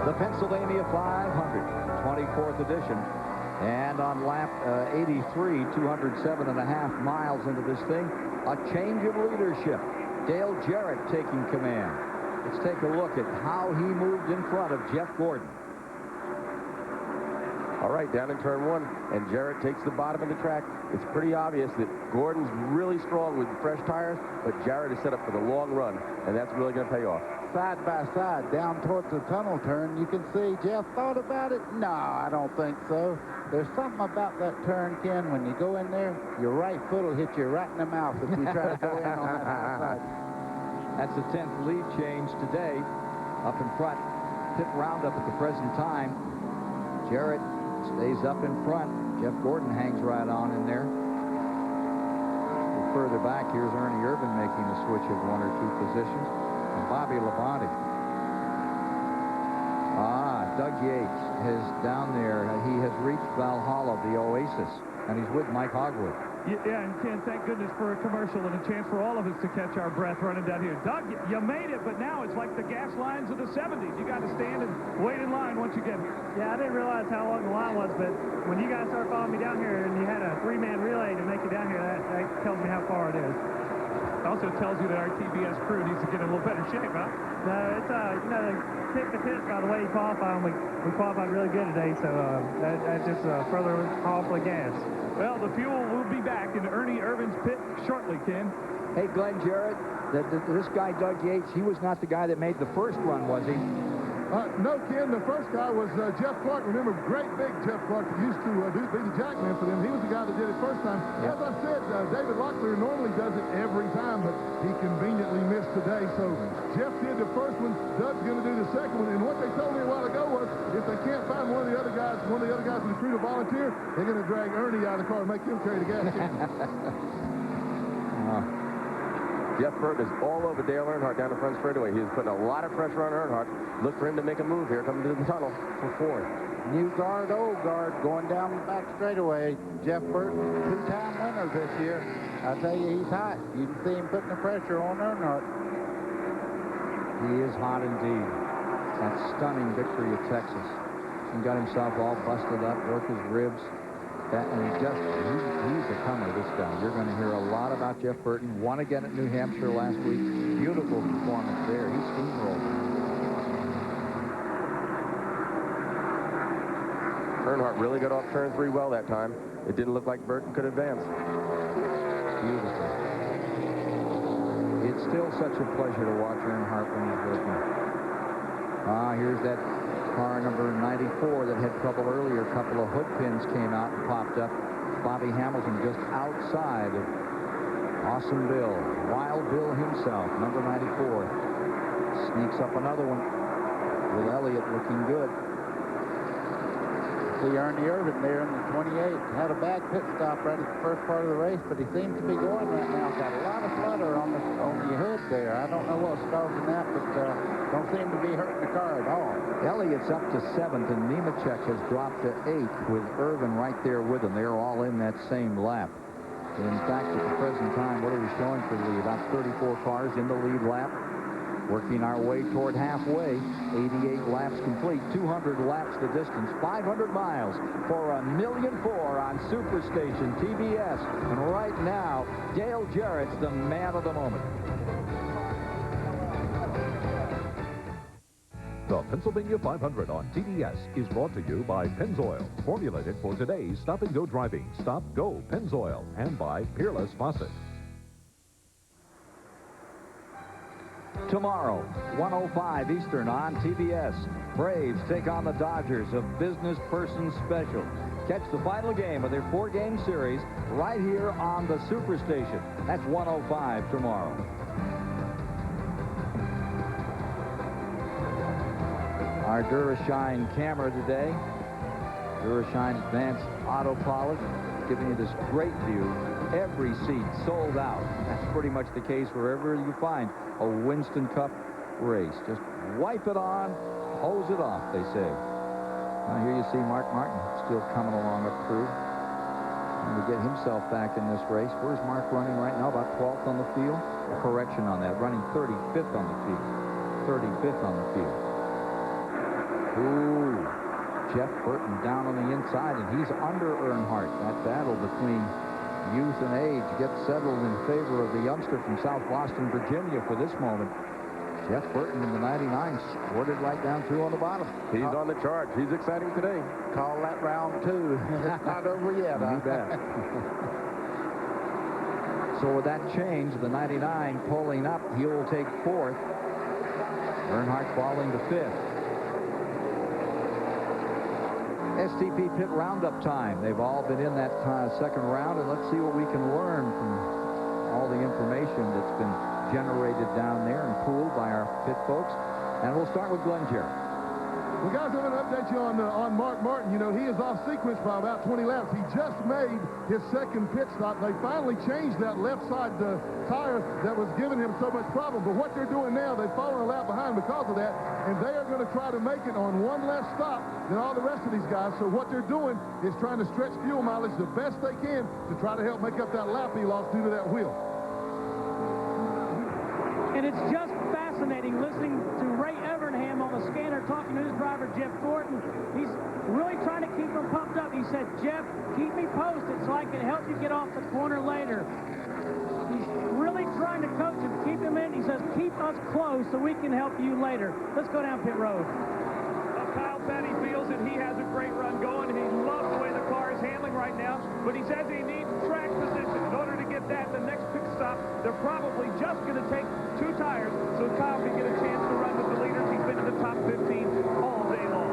The Pennsylvania 500, 24th edition, and on lap 83, 207.5 miles into this thing, a change of leadership. Dale Jarrett taking command. Let's take a look at how he moved in front of Jeff Gordon. All right, down in turn 1, and Jarrett takes the bottom of the track. It's pretty obvious that Gordon's really strong with fresh tires, but Jarrett is set up for the long run, and that's really going to pay off. Side by side, down towards the tunnel turn, you can see Jeff thought about it. No, I don't think so. There's something about that turn, Ken. When you go in there, your right foot will hit you right in the mouth if you try to go in on that side. That's the 10th lead change today. Up in front, pit roundup at the present time. Jarrett stays up in front. Jeff Gordon hangs right on in there. Further back, here's Ernie Irvin making a switch of 1 or 2 positions. And Bobby Labonte. Doug Yates is down there. He has reached Valhalla, the Oasis, and he's with Mike Hogwood. Yeah, and Ken, thank goodness for a commercial and a chance for all of us to catch our breath running down here. Doug, you made it, but now it's like the gas lines of the 70s. You got to stand and wait in line once you get here. Yeah, I didn't realize how long the line was, but when you guys started following me down here and you had a 3-man relay to make it down here, that tells me how far it is. It also tells you that our TBS crew needs to get in a little better shape, huh? No, it's, you know, they pick the pits by the way you qualify, and we qualified really good today, so that just further off the gas. Well, the fuel will be back in Ernie Irvin's pit shortly, Ken. Hey, Glenn Jarrett, this guy, Doug Yates, he was not the guy that made the first run, was he? No, Ken, the first guy was Jeff Clark. Remember, great big Jeff Clark that used to be the jackman for them. He was the guy that did it first time. As I said, David Locklear normally does it every time, but he conveniently missed today. So Jeff did the first one. Doug's going to do the second one. And what they told me a while ago was if they can't find one of the other guys in the crew to volunteer, they're going to drag Ernie out of the car and make him carry the gas can. Jeff Burt is all over Dale Earnhardt down the front straightaway. He is putting a lot of pressure on Earnhardt. Look for him to make a move here coming to the tunnel for 4th. New guard, old guard, going down the back straightaway. Jeff Burt, 2-time winner this year. I tell you, he's hot. You can see him putting the pressure on Earnhardt. He is hot indeed. that stunning victory at Texas. And got himself all busted up, broke his ribs. And he's a comer, this guy. You're going to hear a lot about Jeff Burton. Won again at New Hampshire last week. Beautiful performance there. He steamrolled. Earnhardt really got off turn 3 well that time. It didn't look like Burton could advance. Beautiful. It's still such a pleasure to watch Earnhardt when he's working. Here's that car number 94 that had trouble earlier. A couple of hood pins came out and popped up. Bobby Hamilton just outside of Awesome Bill. Wild Bill himself, number 94. Sneaks up another one with Elliott looking good. See Ernie Irvin there in the 28. Had a bad pit stop right at the first part of the race, but he seems to be going right now. Got a lot of flutter on the hood there. I don't know what's causing that, but don't seem to be hurting the car at all. Elliott's up to 7th, and Nemechek has dropped to 8th with Irvin right there with him. They're all in that same lap. In fact, at the present time, what are we showing for the lead? About 34 cars in the lead lap. Working our way toward halfway. 88 laps complete. 200 laps the distance. 500 miles for $1.4 million on Superstation TBS. And right now, Dale Jarrett's the man of the moment. The Pennsylvania 500 on TBS is brought to you by Pennzoil, formulated for today's stop-and-go driving. Stop, go, Pennzoil, and by Peerless Faucet. Tomorrow, 1:05 Eastern on TBS. Braves take on the Dodgers, a business person special. Catch the final game of their 4-game series right here on the Superstation. That's 1:05 tomorrow. Our Durashine camera today. Durashine Advanced Auto Polish, giving you this great view. Every seat sold out. That's pretty much the case wherever you find a Winston Cup race. Just wipe it on, hose it off, they say. Now here you see Mark Martin still coming along up through. And to get himself back in this race. Where's Mark running right now? About 12th on the field? A correction on that. Running 35th on the field. 35th on the field. Ooh. Jeff Burton down on the inside, and he's under Earnhardt. That battle between youth and age gets settled in favor of the youngster from South Boston, Virginia for this moment. Jeff Burton in the 99 squirted right down through on the bottom. He's on the charge. He's exciting today. Call that round 2. It's not over yet. You bet. So with that change, the 99 pulling up, he'll take 4th. Earnhardt falling to 5th. STP pit roundup time. They've all been in that second round, and let's see what we can learn from all the information that's been generated down there and pooled by our pit folks. And we'll start with Glenn Jarrett. Well, guys, I'm going to update you on Mark Martin. You know, he is off sequence by about 20 laps. He just made his second pit stop. They finally changed that left side tire that was giving him so much problem. But what they're doing now, they've fallen a lap behind because of that, and they are going to try to make it on one less stop than all the rest of these guys. So what they're doing is trying to stretch fuel mileage the best they can to try to help make up that lap he lost due to that wheel. And it's just fascinating listening to Ray Evernham on the scanner talking to his driver, Jeff Gordon. He's really trying to keep him pumped up. He said, Jeff, keep me posted so I can help you get off the corner later. He's really trying to coach him, keep him in. He says, keep us close so we can help you later. Let's go down pit road. Kyle Petty feels that he has a great run going. He loves the way the car is handling right now, but he says he needs track position. In order to get that, the next pit stop, they're probably just going to take 2 tires so Kyle can get a chance to run with the leaders. He's been in the top 15 all day long.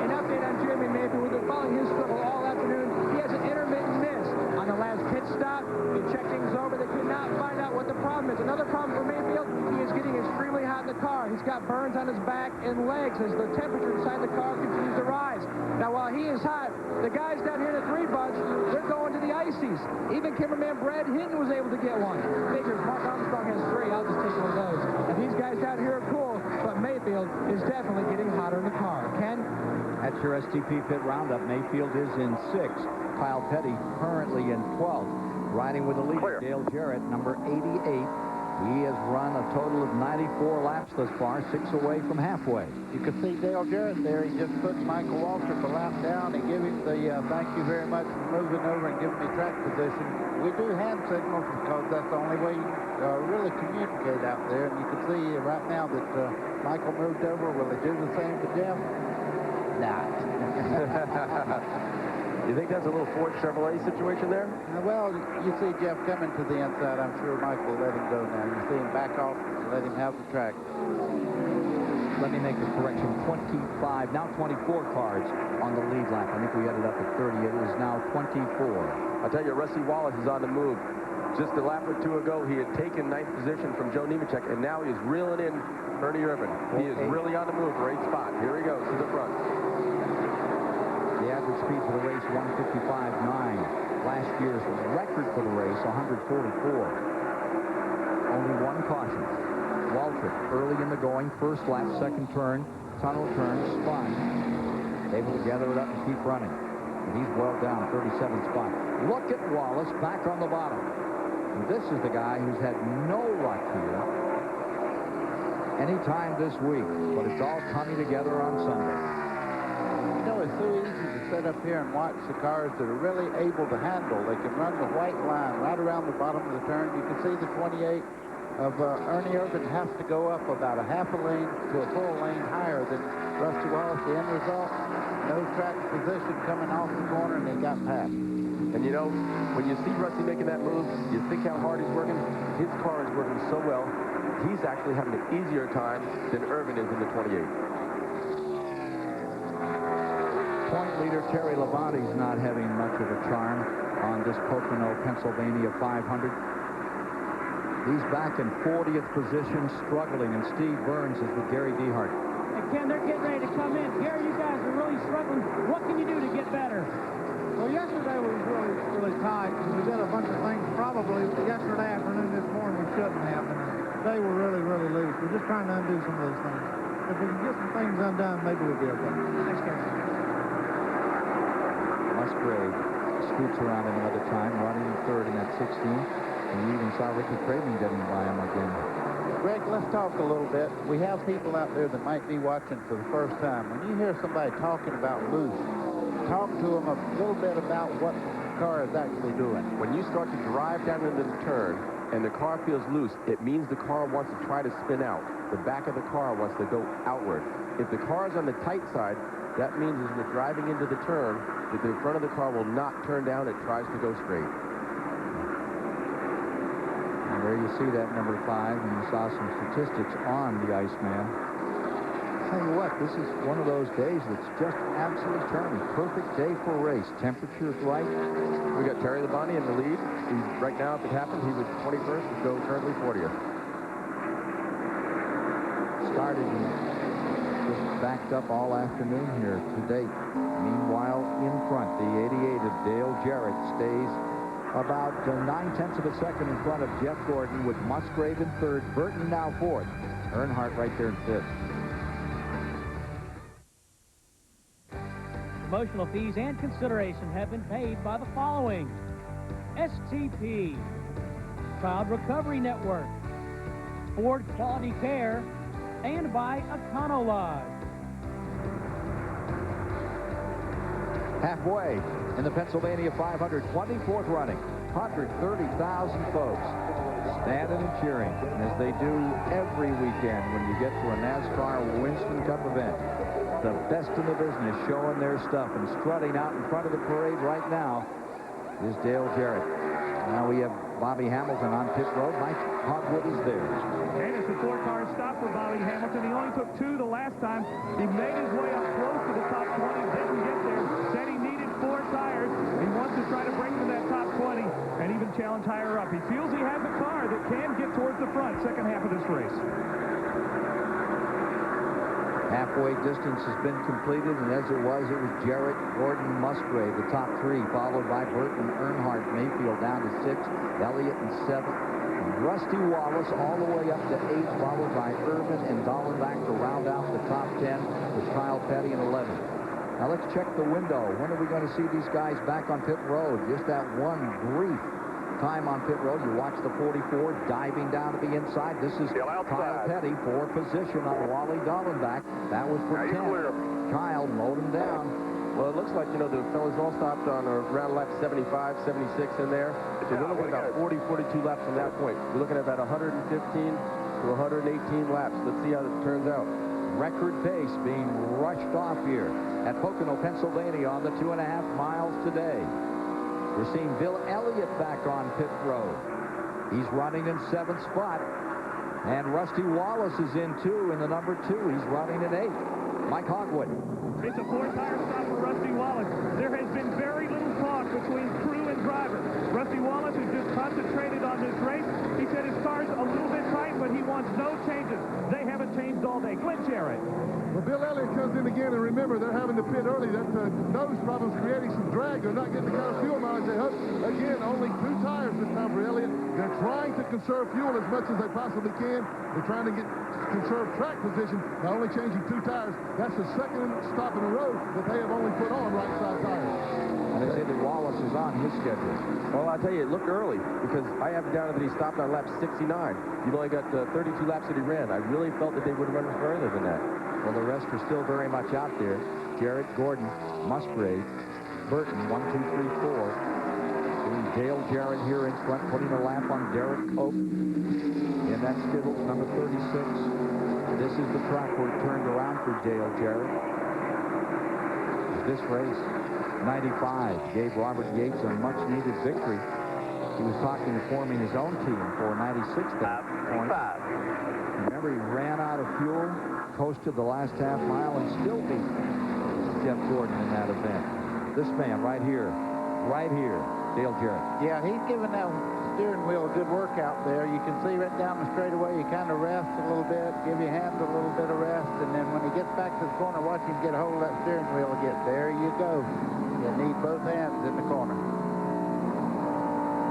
An update on Jeremy Mayfield. We've been following his struggle all afternoon. He has an intermittent miss on the last pit stop. They checked things over. They could not find out what the problem is. Another problem for Mayfield, he is getting extremely hot in the car. He's got burns on his back and legs as the temperature inside the car continues to rise. Now, while he is hot, the guys down here in the 3 bunch, they're going to the ices. Even cameraman Brad Hinton was able to get one. Figures Mark Armstrong has 3. I'll just take one of those. And these guys down here are cool, but Mayfield is definitely getting hotter in the car. Ken? That's your STP pit roundup. Mayfield is in 6th. Kyle Petty currently in 12th. Riding with the leader, Dale Jarrett, number 88. He has run a total of 94 laps thus far, 6 away from halfway. You can see Dale Jarrett there. He just put Michael Waltrip a lap down. He gave him the thank you very much for moving over and giving me track position. We do hand signals because that's the only way you really communicate out there. And you can see right now that Michael moved over. Will he do the same to Jeff? Not. You think that's a little Ford Chevrolet situation there? Well, you see Jeff coming to the inside. I'm sure Michael will let him go now. You see him back off and let him have the track. Let me make a correction. 25, now 24 cars on the lead lap. I think we ended up at 30. It is now 24. I'll tell you, Rusty Wallace is on the move. Just a lap or two ago, he had taken 9th position from Joe Nemechek, and now he is reeling in Ernie Irvin. He is really on the move for 8th spot. Here he goes to the front. The average speed for the race, 155.9. Last year's record for the race, 144. Only one caution. Waltrip, early in the going, first lap, second turn, tunnel turn, spun. Able to gather it up and keep running. And he's well down, 37th spot. Look at Wallace back on the bottom. And this is the guy who's had no luck here anytime this week. But it's all coming together on Sunday. You know, it's so easy to sit up here and watch the cars that are really able to handle. They can run the white line right around the bottom of the turn. You can see the 28 of Ernie Irvin has to go up about a half a lane to a full lane higher than Rusty Wallace. The end result, no track position coming off the corner, and he got past. And you know, when you see Rusty making that move, you think how hard he's working. His car is working so well, he's actually having an easier time than Irvin is in the 28. Point leader Terry Labonte's not having much of a charm on this Pocono, Pennsylvania 500. He's back in 40th position, struggling, and Steve Burns is with Gary Dehart. And Ken, they're getting ready to come in. Gary, you guys are really struggling. What can you do to get better? Well, yesterday was really tight. We did a bunch of things probably yesterday afternoon, this morning we shouldn't have. And today we're really loose. We're just trying to undo some of those things. If we can get some things undone, maybe we'll be okay. Thanks, Gary. Musgrave scoots around him another time, running third in that 16. And you even saw Ricky Craven getting by him again. Greg, let's talk a little bit. We have people out there that might be watching for the first time. When you hear somebody talking about loose, talk to them a little bit about what the car is actually doing. When you start to drive down into the turn and the car feels loose, it means the car wants to try to spin out. The back of the car wants to go outward. If the car is on the tight side, that means as you're driving into the turn, that the front of the car will not turn down. It tries to go straight. And there you see that number 5, and you saw some statistics on the Iceman. Tell you what, this is one of those days that's just absolutely charming. Perfect day for a race. Temperature's right. We got Terry Labonte in the lead. Right now, if it happened, he would 21st, would go currently 40th. Started and just backed up all afternoon here to date. Meanwhile, in front, the 88 of Dale Jarrett stays about 9/10 of a second in front of Jeff Gordon, with Musgrave in third, Burton now fourth, Earnhardt right there in fifth. Promotional fees and consideration have been paid by the following: STP, Child Recovery Network, Ford Quality Care, and by Econo Lodge. Halfway in the Pennsylvania 500, 24th running, 130,000 folks standing and cheering, as they do every weekend when you get to a NASCAR Winston Cup event. The best in the business showing their stuff, and strutting out in front of the parade right now is Dale Jarrett. Now we have Bobby Hamilton on pit road. Mike Hogwood is there. And it's a 4-car stop for Bobby Hamilton. He only took 2 the last time. He made his way up close to the top 20, didn't get there. Said he needed 4 tires. He wants to try to break to that top 20 and even challenge higher up. He feels he has a car that can get towards the front second half of this race. Halfway distance has been completed, and as it was Jarrett, Gordon, Musgrave, the top 3, followed by Burton, Earnhardt, Mayfield down to 6th, Elliott in 7th, and Rusty Wallace all the way up to 8th, followed by Irvin and Dallenbach to round out the top 10 with Kyle Petty in 11th. Now let's check the window. When are we going to see these guys back on pit road? Just that one brief time on pit road. You watch the 44 diving down to the inside. This is Kyle Petty for position on Wally Dallenbach. That was for 10. Kyle mowed him down. Well, it looks like, you know, the fellas all stopped on around lap 75, 76 in there. So we're looking at about 40, 42 laps from that point. We're looking at about 115 to 118 laps. Let's see how it turns out. Record pace being rushed off here at Pocono, Pennsylvania on the 2.5 miles today. We're seeing Bill Elliott back on pit road. He's running in 7th spot. And Rusty Wallace is in 2 in the number 2. He's running in 8. Mike Hogwood. It's a 4-tire stop for Rusty Wallace. There has been very little talk between crew and driver. Rusty Wallace has just concentrated on this race. He said his car's a little bit tight, but he wants no changes. They haven't changed all day. Glenn Jarrett. Well, Bill Elliott comes in again, and remember, they're having to pit early. That nose problem's creating some drag. They're not getting the car's fuel mileage they hope. Again, only 2 tires this time for Elliott. They're trying to conserve fuel as much as they possibly can. They're trying to conserve track position by only changing 2 tires. That's the second stop in a row that they have only put on right side tires. And they say that Wallace is on his schedule. Well, I'll tell you, it looked early because I have it down that he stopped on lap 69. You've only got 32 laps that he ran. I really felt that they would run further than that. Well, the rest are still very much out there. Jarrett, Gordon, Musgrave, Burton, 1, 2, 3, 4. And Dale Jarrett here in front, putting a lap on Derek Cope. And that's Skittles, number 36. This is the track where it turned around for Dale Jarrett. This race, 95, gave Robert Yates a much-needed victory. He was talking of forming his own team for 96 that point. Remember, he ran out of fuel, coasted the last half mile, and still beat Jeff Gordon in that event. This man right here, Dale Jarrett. Yeah, he's giving that steering wheel a good workout there. You can see right down the straightaway, you kind of rest a little bit, give your hands a little bit of rest, and then when he gets back to the corner, watch him get a hold of that steering wheel again. There you go. You need both hands in the corner.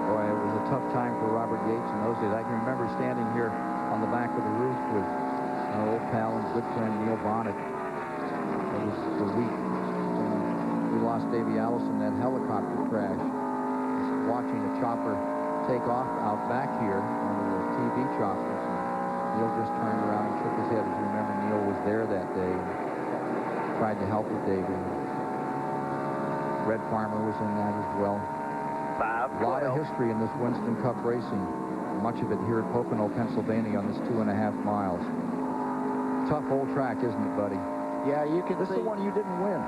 Boy, it was a tough time for Robert Yates in those days. I can remember standing here on the back of the roof with my old pal and good friend Neil Bonnet. It was the week when we lost Davey Allison in that helicopter crash. Just watching a chopper take off out back here, one of the TV choppers. And Neil just turned around and shook his head. As you remember, Neil was there that day and tried to help with Davey. Red Farmer was in that as well. A lot of history in this Winston Cup racing. Much of it here at Pocono, Pennsylvania on this 2.5 miles. Tough old track, isn't it, buddy? Yeah, you can This is see. the one you didn't win.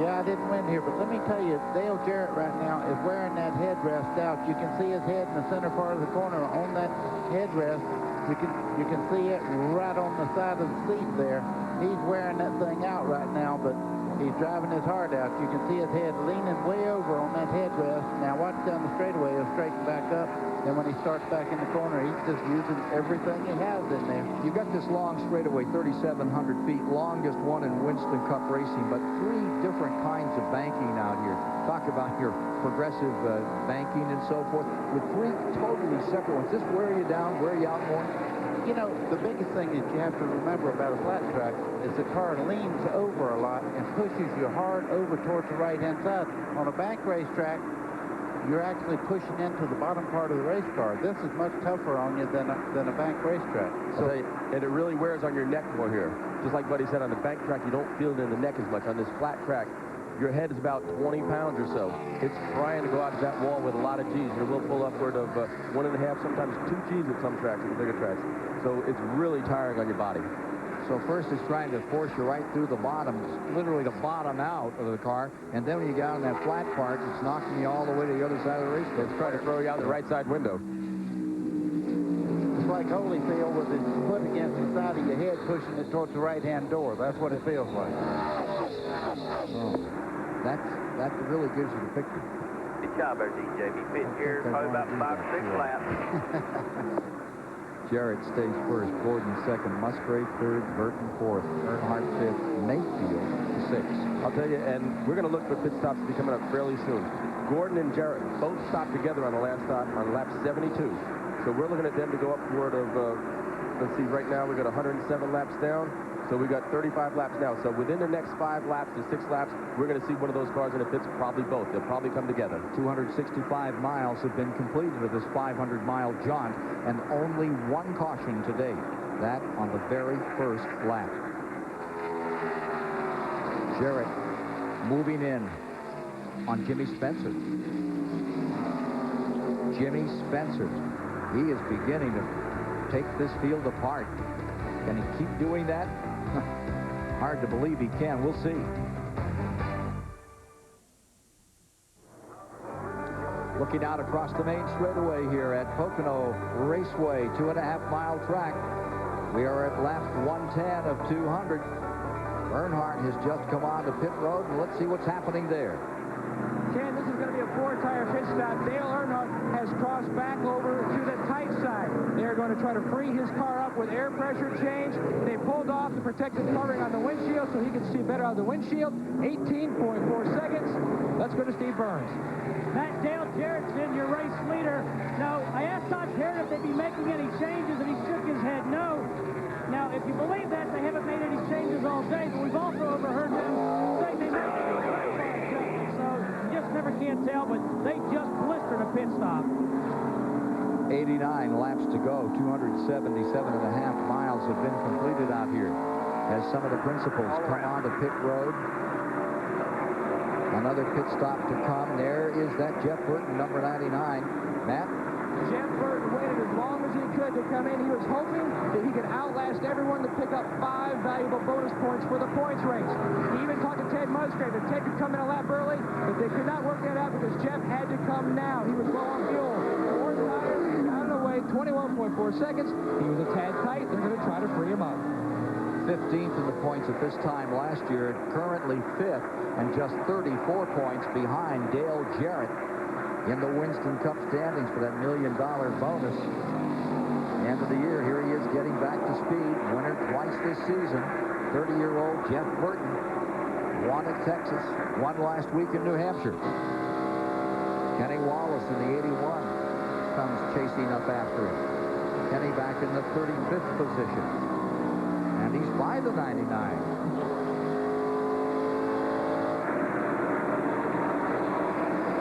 Yeah, I didn't win here, but let me tell you, Dale Jarrett right now is wearing that headrest out. You can see his head in the center part of the corner on that headrest. You can see it right on the side of the seat there. He's wearing that thing out right now, but he's driving his heart out. You can see his head leaning way over on that headrest. Now watch down the straightaway, he'll straighten back up. Then when he starts back in the corner, he's just using everything he has in there. You got this long straightaway, 3,700 feet, longest one in Winston Cup racing, but 3 different kinds of banking out here. Talk about your progressive banking and so forth, with 3 totally separate ones. This wear you down, wear you out more? You know, the biggest thing that you have to remember about a flat track is the car leans over a lot and pushes you hard over towards the right-hand side. On a bank racetrack, you're actually pushing into the bottom part of the race car. This is much tougher on you than a bank racetrack. So, and it really wears on your neck more here. Just like Buddy said, on the bank track, you don't feel it in the neck as much. On this flat track, your head is about 20 pounds or so. It's trying to go out to that wall with a lot of G's. You will pull upward of 1.5, sometimes 2 G's at some tracks, at the bigger tracks. So it's really tiring on your body. So first it's trying to force you right through the bottom, literally the bottom out of the car, and then when you get on that flat part, it's knocking you all the way to the other side of the race. It's trying to throw you out the right side window. It's like Holyfield with his foot against the side of your head, pushing it towards the right-hand door. That's what it feels like. Oh, that really gives you the picture. Good job there, DJ. He fit here probably about 5 or 6 laps. Jarrett stays first, Gordon second, Musgrave third, Burton fourth, Earnhardt fifth, Mayfield sixth. I'll tell you, and we're going to look for pit stops to be coming up fairly soon. Gordon and Jarrett both stopped together on the last stop on lap 72. So we're looking at them to go upward of Let's see, right now we got 107 laps down. So we got 35 laps now. So within the next 5 laps to 6 laps, we're going to see one of those cars in the pits, probably both. They'll probably come together. 265 miles have been completed of this 500-mile jaunt, and only one caution to date. That on the very first lap. Jarrett moving in on Jimmy Spencer. Jimmy Spencer. He is beginning to take this field apart. Can he keep doing that? Hard to believe he can. We'll see. Looking out across the main straightaway here at Pocono Raceway, 2.5-mile track. We are at lap 110 of 200. Earnhardt has just come on to pit road, and let's see what's happening there. Ken, this is going to be a 4-tire pit stop. Dale Earnhardt has crossed back over to the tight side. They're going to try to free his car up with air pressure change. They pulled off the protective covering on the windshield so he can see better out of the windshield. 18.4 seconds. Let's go to Steve Burns. Matt, Dale Jarrett's in your race leader. Now, I asked Todd Jarrett if they'd be making any changes, and he shook his head no. Now, if you believe that, they haven't made any changes all day, but we've also overheard them say they might be changes. So, you just never can tell, but they just blistered a pit stop. 89 laps to go. 277.5 miles have been completed out here as some of the principals come on to pit road. Another pit stop to come. There is that Jeff Burton, number 99. Matt? Jeff Burton waited as long as he could to come in. He was hoping that he could outlast everyone to pick up 5 valuable bonus points for the points race. He even talked to Ted Musgrave that Ted could come in a lap early, but they could not work that out because Jeff had to come now. He was low on fuel. 4 tires, out of the way, 21.4 seconds. He was a tad tight. They're going to try to free him up. 15th in the points at this time last year, currently 5th, and just 34 points behind Dale Jarrett in the Winston Cup standings for that $1 million bonus. End of the year, here he is getting back to speed. Winner twice this season. 30-year-old Jeff Burton won at Texas, won last week in New Hampshire. Kenny Wallace in the 81 comes chasing up after him. Kenny back in the 35th position. And he's by the 99.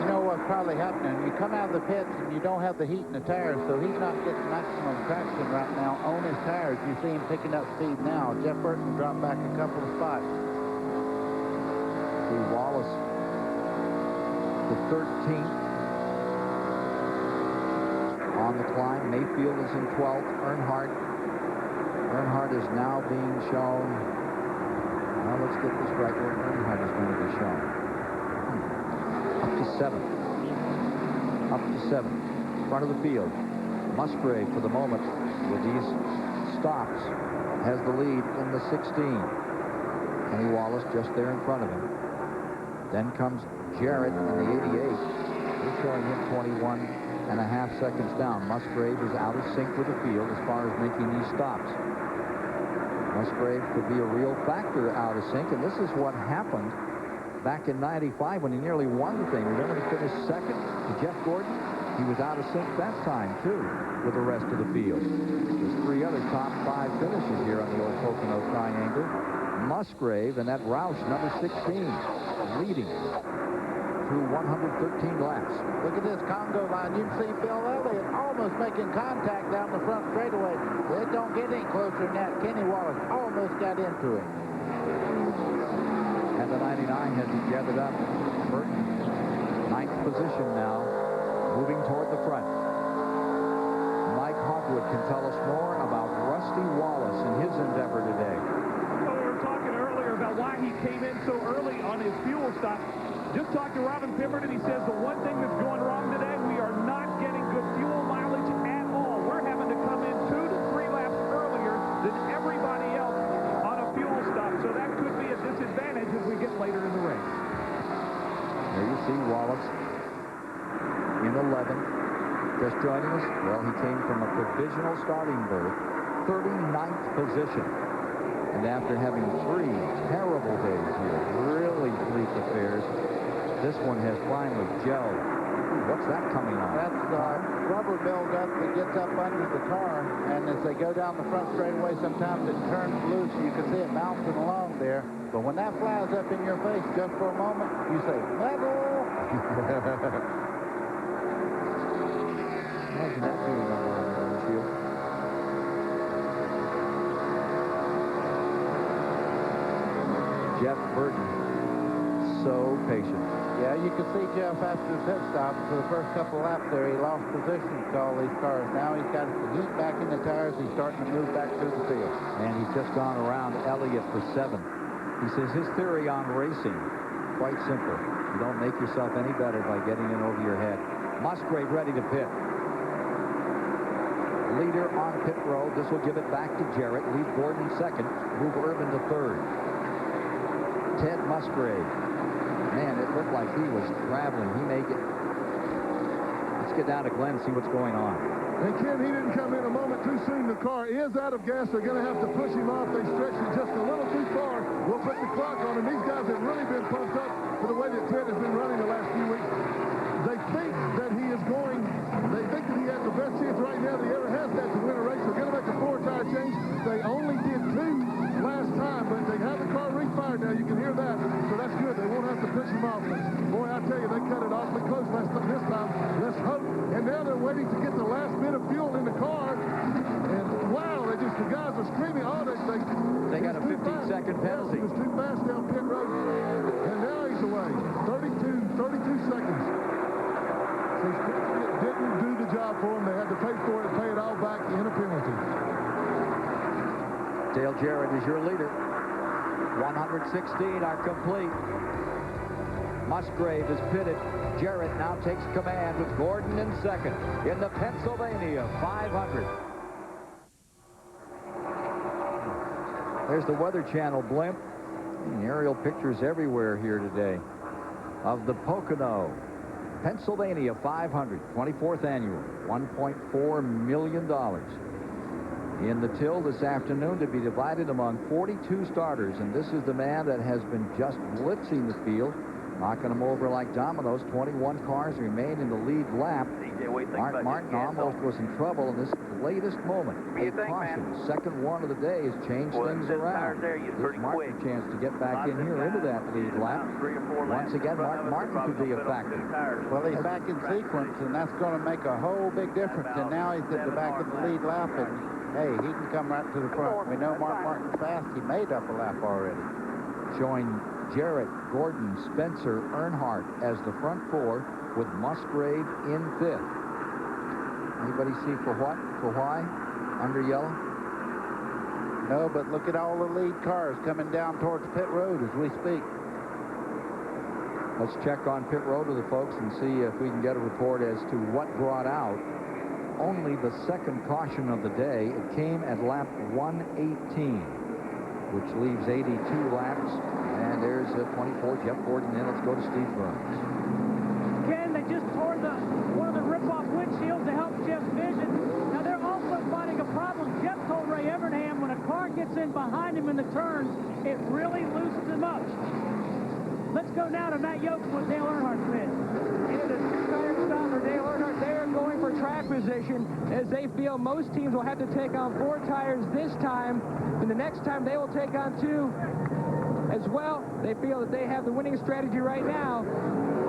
You know what's probably happening? You come out of the pits and you don't have the heat in the tires, so he's not getting maximum traction right now on his tires. You see him picking up speed now. Jeff Burton dropped back a couple of spots. See Wallace, the 13th. On the climb, Mayfield is in 12th. Earnhardt is now being shown. Well, let's get this right where Earnhardt is going to be shown. Up to 7th. Up to 7th. Front of the field. Musgrave, for the moment, with these stops, has the lead in the 16. Kenny Wallace just there in front of him. Then comes Jarrett in the 88. We're showing him 21.5 seconds down. Musgrave is out of sync with the field as far as making these stops. Musgrave could be a real factor out of sync, and this is what happened back in '95 when he nearly won the thing. Remember, he finished second to Jeff Gordon? He was out of sync that time, too, with the rest of the field. There's 3 other top 5 finishes here on the old Pocono Triangle. Musgrave and that Roush, number 16, leading through 113 laps. Look at this Congo line. You can see Bill Elliott almost making contact down the front straightaway. It don't get any closer than that. Kenny Wallace almost got into it. And the 99 has he gathered up. Burton, 9th position now, moving toward the front. Mike Hogwood can tell us more about Rusty Wallace and his endeavor today. Well, we were talking earlier about why he came in so early on his fuel stop. Just talked to Robin Pemberton. He says the one thing that's going wrong today, we are not getting good fuel mileage at all. We're having to come in 2 to 3 laps earlier than everybody else on a fuel stop. So that could be a disadvantage as we get later in the race. There you see Wallace in 11th. Just joining us. Well, he came from a provisional starting berth, 39th position. And after having 3 terrible days here, really bleak affairs, this one has finally gelled. What's that coming on? That's rubber buildup that gets up under the car, and as they go down the front straightaway, sometimes it turns loose. You can see it bouncing along there. But when that flies up in your face just for a moment, you say, metal! Imagine that doing on the windshield. Jeff Burton, so patient. Yeah, you can see Jeff after his pit stop for the first couple of laps there. He lost position to all these cars. Now he's got the heat back in the tires. He's starting to move back through the field. And he's just gone around Elliott for 7. He says his theory on racing, quite simple. You don't make yourself any better by getting in over your head. Musgrave ready to pit. Leader on pit road. This will give it back to Jarrett. Leave Gordon second. Move Irvin to third. Ted Musgrave. Man, it looked like he was traveling. He may get... Let's get down to Glenn and see what's going on. And Ken, he didn't come in a moment too soon. The car is out of gas. They're going to have to push him off. They stretched it just a little too far. We'll put the clock on him. These guys have really been pumped up for the way that Ted has been running the last few weeks. They think that he is going... They think that he has the best chance right now that he ever has had to win a race. They're going to make a 4-tire change. They only did 2 last time, but they have the car refired now. You can hear that, so that's good. They won't have to push him off. But boy, I tell you, they cut it awfully close this time. Let's hope. And now they're waiting to get the last bit of fuel in the car. And wow, the guys are screaming. Oh, they got a 15-second penalty. He was too fast down pit road. And now he's away. 32 seconds. So it didn't do the job for him. They had to pay for it, pay it all back in a penalty. Dale Jarrett is your leader. 116 are complete. Musgrave is pitted. Jarrett now takes command with Gordon in second in the Pennsylvania 500. There's the Weather Channel blimp. Aerial pictures everywhere here today of the Pocono Pennsylvania 500, 24th annual, $1.4 million. In the till this afternoon to be divided among 42 starters, and this is the man that has been just blitzing the field, knocking them over like dominoes. 21 cars remain in the lead lap. Mark Martin almost was in trouble in this latest moment. A caution. Second one of the day has changed things around. Gives Martin a chance to get back in here into that lead lap. Once again, Mark Martin could be a factor. Well, he's back in sequence, and that's going to make a whole big difference. And now he's at the back of the lead lap, and hey, he can come right to the front. We know Mark Martin's fast. He made up a lap already. Showing Jarrett, Gordon, Spencer, Earnhardt as the front 4 with Musgrave in 5th. Anybody see for what? For why? Under yellow? No, but look at all the lead cars coming down towards pit road as we speak. Let's check on pit road with the folks and see if we can get a report as to what brought out only the second caution of the day. It came at lap 118, which leaves 82 laps. And there's 24, Jeff Gordon in. Let's go to Steve Burns. Ken, they just tore one of the rip-off windshields to help Jeff's vision. Now, they're also finding a problem. Jeff told Ray Evernham when a car gets in behind him in the turns, it really loosens him up. Let's go now to Matt Yoakum with Dale Earnhardt's bid. It is a 2-tire stop for Dale Earnhardt. They are going for track position as they feel most teams will have to take on 4 tires this time, and the next time they will take on 2 as well. They feel that they have the winning strategy right now,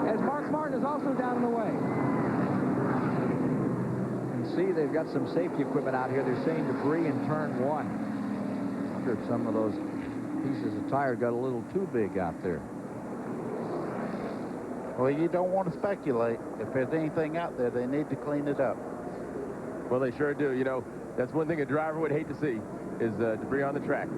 as Mark Martin is also down in the way. You can see they've got some safety equipment out here. They're saying debris in turn 1. I wonder if some of those pieces of tire got a little too big out there. Well, you don't want to speculate. If there's anything out there, they need to clean it up. Well, they sure do. You know, that's one thing a driver would hate to see is debris on the track.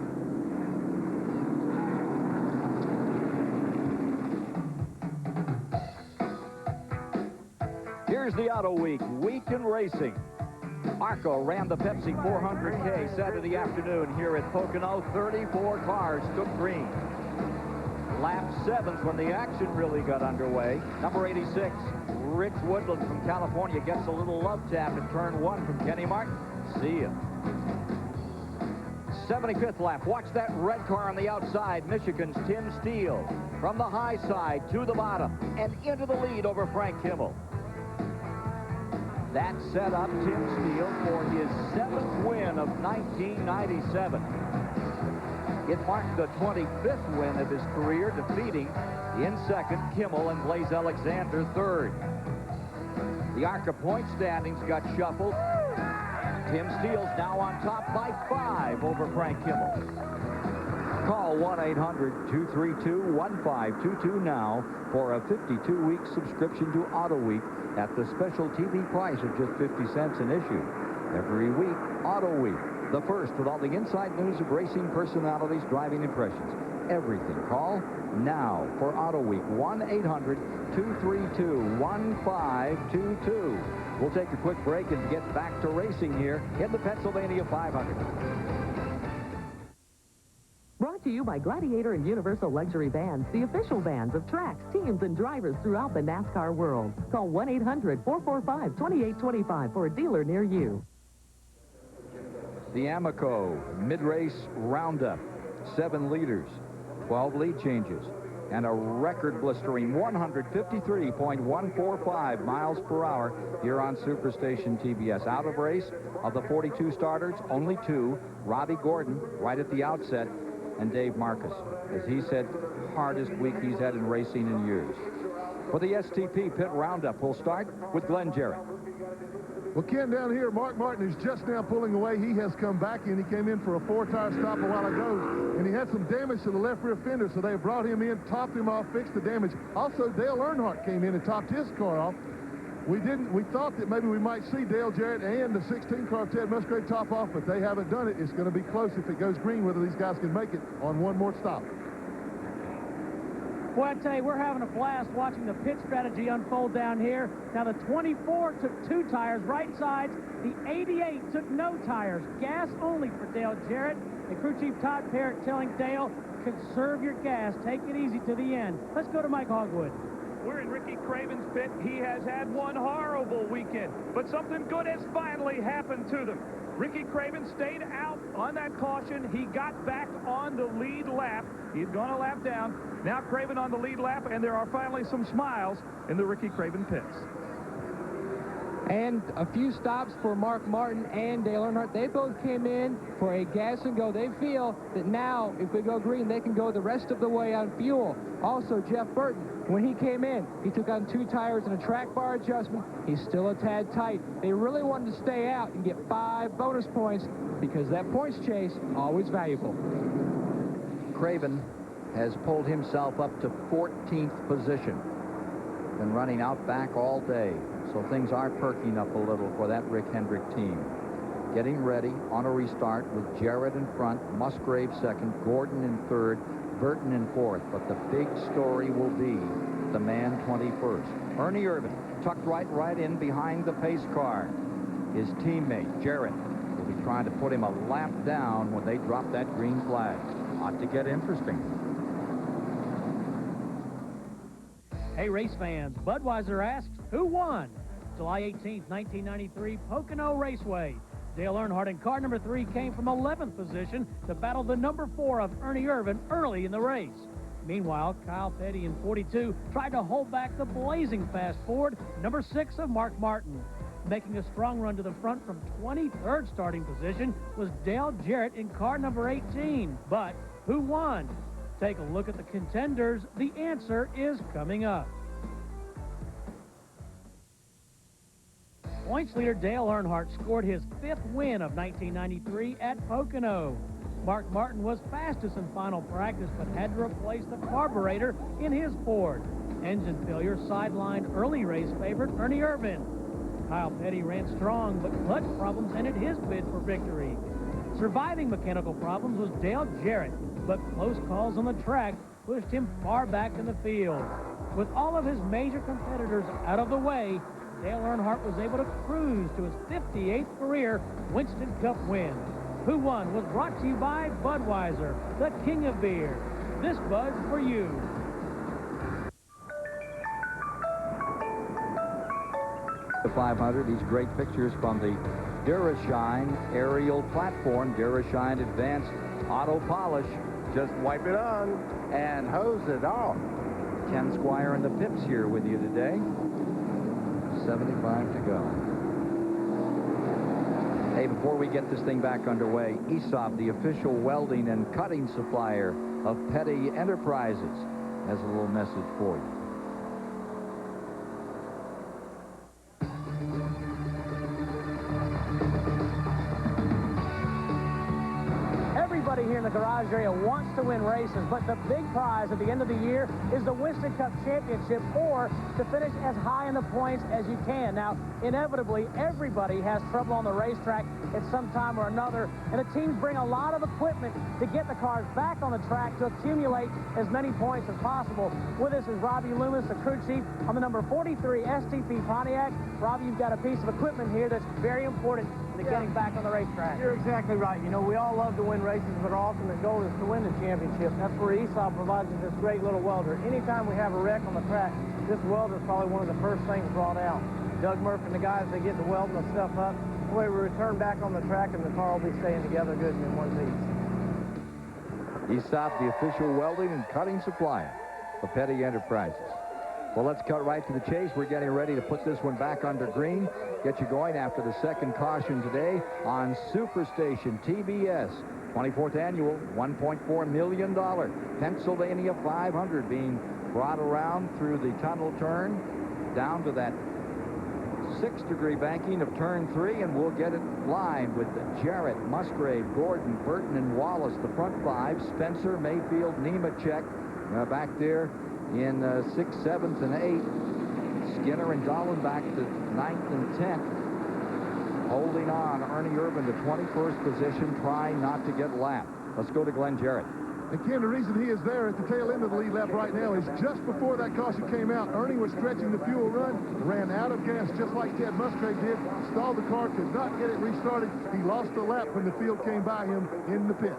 Here's the Auto Week in racing. Arco ran the Pepsi 400K Saturday afternoon here at Pocono. 34 cars took green. Lap 7's when the action really got underway. Number 86, Rich Woodland from California gets a little love tap in turn 1 from Kenny Martin. See ya. 75th lap. Watch that red car on the outside. Michigan's Tim Steele from the high side to the bottom and into the lead over Frank Kimmel. That set up Tim Steele for his 7th win of 1997. It marked the 25th win of his career, defeating in second Kimmel and Blaze Alexander third. The ARCA point standings got shuffled. Tim Steele's now on top by 5 over Frank Kimmel. Call 1-800-232-1522 now for a 52-week subscription to Auto Week at the special TV price of just 50 cents an issue. Every week, Auto Week, the first with all the inside news of racing personalities, driving impressions, everything. Call now for Auto Week, 1-800-232-1522. We'll take a quick break and get back to racing here in the Pennsylvania 500. Brought to you by Gladiator and Universal Luxury Bands, the official bands of tracks, teams, and drivers throughout the NASCAR world. Call 1-800-445-2825 for a dealer near you. The Amoco mid-race roundup, 7 leaders, 12 lead changes, and a record-blistering 153.145 miles per hour here on Superstation TBS. Out of race, of the 42 starters, only 2, Robbie Gordon right at the outset, and Dave Marcus. As he said, hardest week he's had in racing in years. For the STP Pit Roundup, we'll start with Glenn Jarrett. Well, Ken, down here, Mark Martin is just now pulling away. He has come back in. He came in for a 4-tire stop a while ago, and he had some damage to the left rear fender, so they brought him in, topped him off, fixed the damage. Also, Dale Earnhardt came in and topped his car off. We thought that maybe we might see Dale Jarrett and the 16 car of Ted Musgrave top off, but they haven't done it. It's going to be close if it goes green, whether these guys can make it on one more stop. Well, I tell you, we're having a blast watching the pit strategy unfold down here. Now, the 24 took 2 tires, right sides. The 88 took no tires, gas only for Dale Jarrett. And crew chief Todd Parrott telling Dale, conserve your gas, take it easy to the end. Let's go to Mike Hogwood. We're in Ricky Craven's pit. He has had one horrible weekend, but something good has finally happened to them. Ricky Craven stayed out on that caution. He got back on the lead lap. He'd gone a lap down. Now Craven on the lead lap, and there are finally some smiles in the Ricky Craven pits. And a few stops for Mark Martin and Dale Earnhardt. They both came in for a gas and go. They feel that now, if we go green, they can go the rest of the way on fuel. Also, Jeff Burton, when he came in, he took on 2 tires and a track bar adjustment. He's still a tad tight. They really wanted to stay out and get 5 bonus points because that points chase, always valuable. Craven has pulled himself up to 14th position. Been running out back all day. So things are perking up a little for that Rick Hendrick team. Getting ready on a restart with Jarrett in front, Musgrave second, Gordon in third, Burton in fourth. But the big story will be the man 21st. Ernie Irvan tucked right in behind the pace car. His teammate, Jarrett, will be trying to put him a lap down when they drop that green flag. Ought to get interesting. Hey, race fans, Budweiser asks, who won? July 18th, 1993, Pocono Raceway. Dale Earnhardt in car number 3 came from 11th position to battle the number 4 of Ernie Irvan early in the race. Meanwhile, Kyle Petty in 42 tried to hold back the blazing fast Ford, number 6 of Mark Martin. Making a strong run to the front from 23rd starting position was Dale Jarrett in car number 18. But who won? Take a look at the contenders. The answer is coming up. Points leader Dale Earnhardt scored his 5th win of 1993 at Pocono. Mark Martin was fastest in final practice, but had to replace the carburetor in his Ford. Engine failure sidelined early race favorite Ernie Irvan. Kyle Petty ran strong, but clutch problems ended his bid for victory. Surviving mechanical problems was Dale Jarrett, but close calls on the track pushed him far back in the field. With all of his major competitors out of the way, Dale Earnhardt was able to cruise to his 58th career Winston Cup win. Who Won was brought to you by Budweiser, the king of beer. This Bud's for you. The 500, these great pictures from the Durashine aerial platform, Durashine Advanced Auto Polish. Just wipe it on and hose it off. Ken Squire and the Pips here with you today. 75 to go. Hey, before we get this thing back underway, Aesop, the official welding and cutting supplier of Petty Enterprises, has a little message for you. Everybody here in the garage area wants to win races, but the big prize at the end of the year is the Winston Cup Championship, or to finish as high in the points as you can. Now, inevitably, everybody has trouble on the racetrack at some time or another, and the teams bring a lot of equipment to get the cars back on the track to accumulate as many points as possible. With us is Robbie Loomis, the crew chief on the number 43 STP Pontiac. Robbie, you've got a piece of equipment here that's very important to getting back on the racetrack. You're exactly right. You know, we all love to win races, but our ultimate goal is to win the championship. That's where Aesop provides us this great little welder. Anytime we have a wreck on the track, this welder is probably one of the first things brought out. Doug Murphy and the guys, they get to welding the stuff up. The way we return back on the track, and the car will be staying together good and in one piece. Aesop, the official welding and cutting supplier of Petty Enterprises. Well, let's cut right to the chase. We're getting ready to put this one back under green, get you going after the second caution today on Superstation TBS. 24th annual, $1.4 million Pennsylvania 500 being brought around through the tunnel turn down to that 6-degree banking of turn 3, and we'll get it live with Jarrett, Musgrave, Gordon, Burton, and Wallace, the front 5. Spencer, Mayfield, Nemechek back there in 6th, 7th, and 8th. Skinner and Dolan back to 9th and 10th. Holding on, Ernie Irvin to 21st position, trying not to get lapped. Let's go to Glenn Jarrett. And Ken, the reason he is there at the tail end of the lead lap right now is just before that caution came out, Ernie was stretching the fuel run, ran out of gas just like Ted Musgrave did, stalled the car, could not get it restarted. He lost the lap when the field came by him in the pits.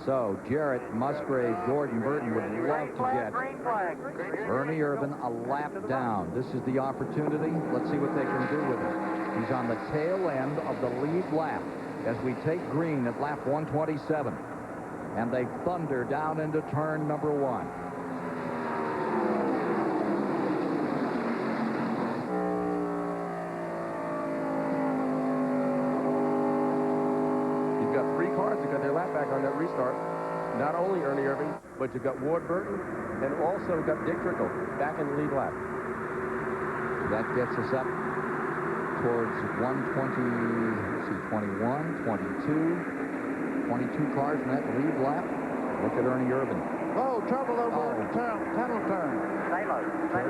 So Jarrett, Musgrave, Gordon, Burton would love to get Ernie Irvin a lap down. This is the opportunity. Let's see what they can do with it. He's on the tail end of the lead lap as we take green at lap 127. And they thunder down into turn number 1. You've got 3 cars that got their lap back on that restart. Not only Ernie Irving, but you've got Ward Burton, and also got Dick Trickle back in the lead lap. That gets us up towards 21, 22. 22 cars in that lead lap. Look at Ernie Irvin. Oh, trouble over the tunnel turn. Terry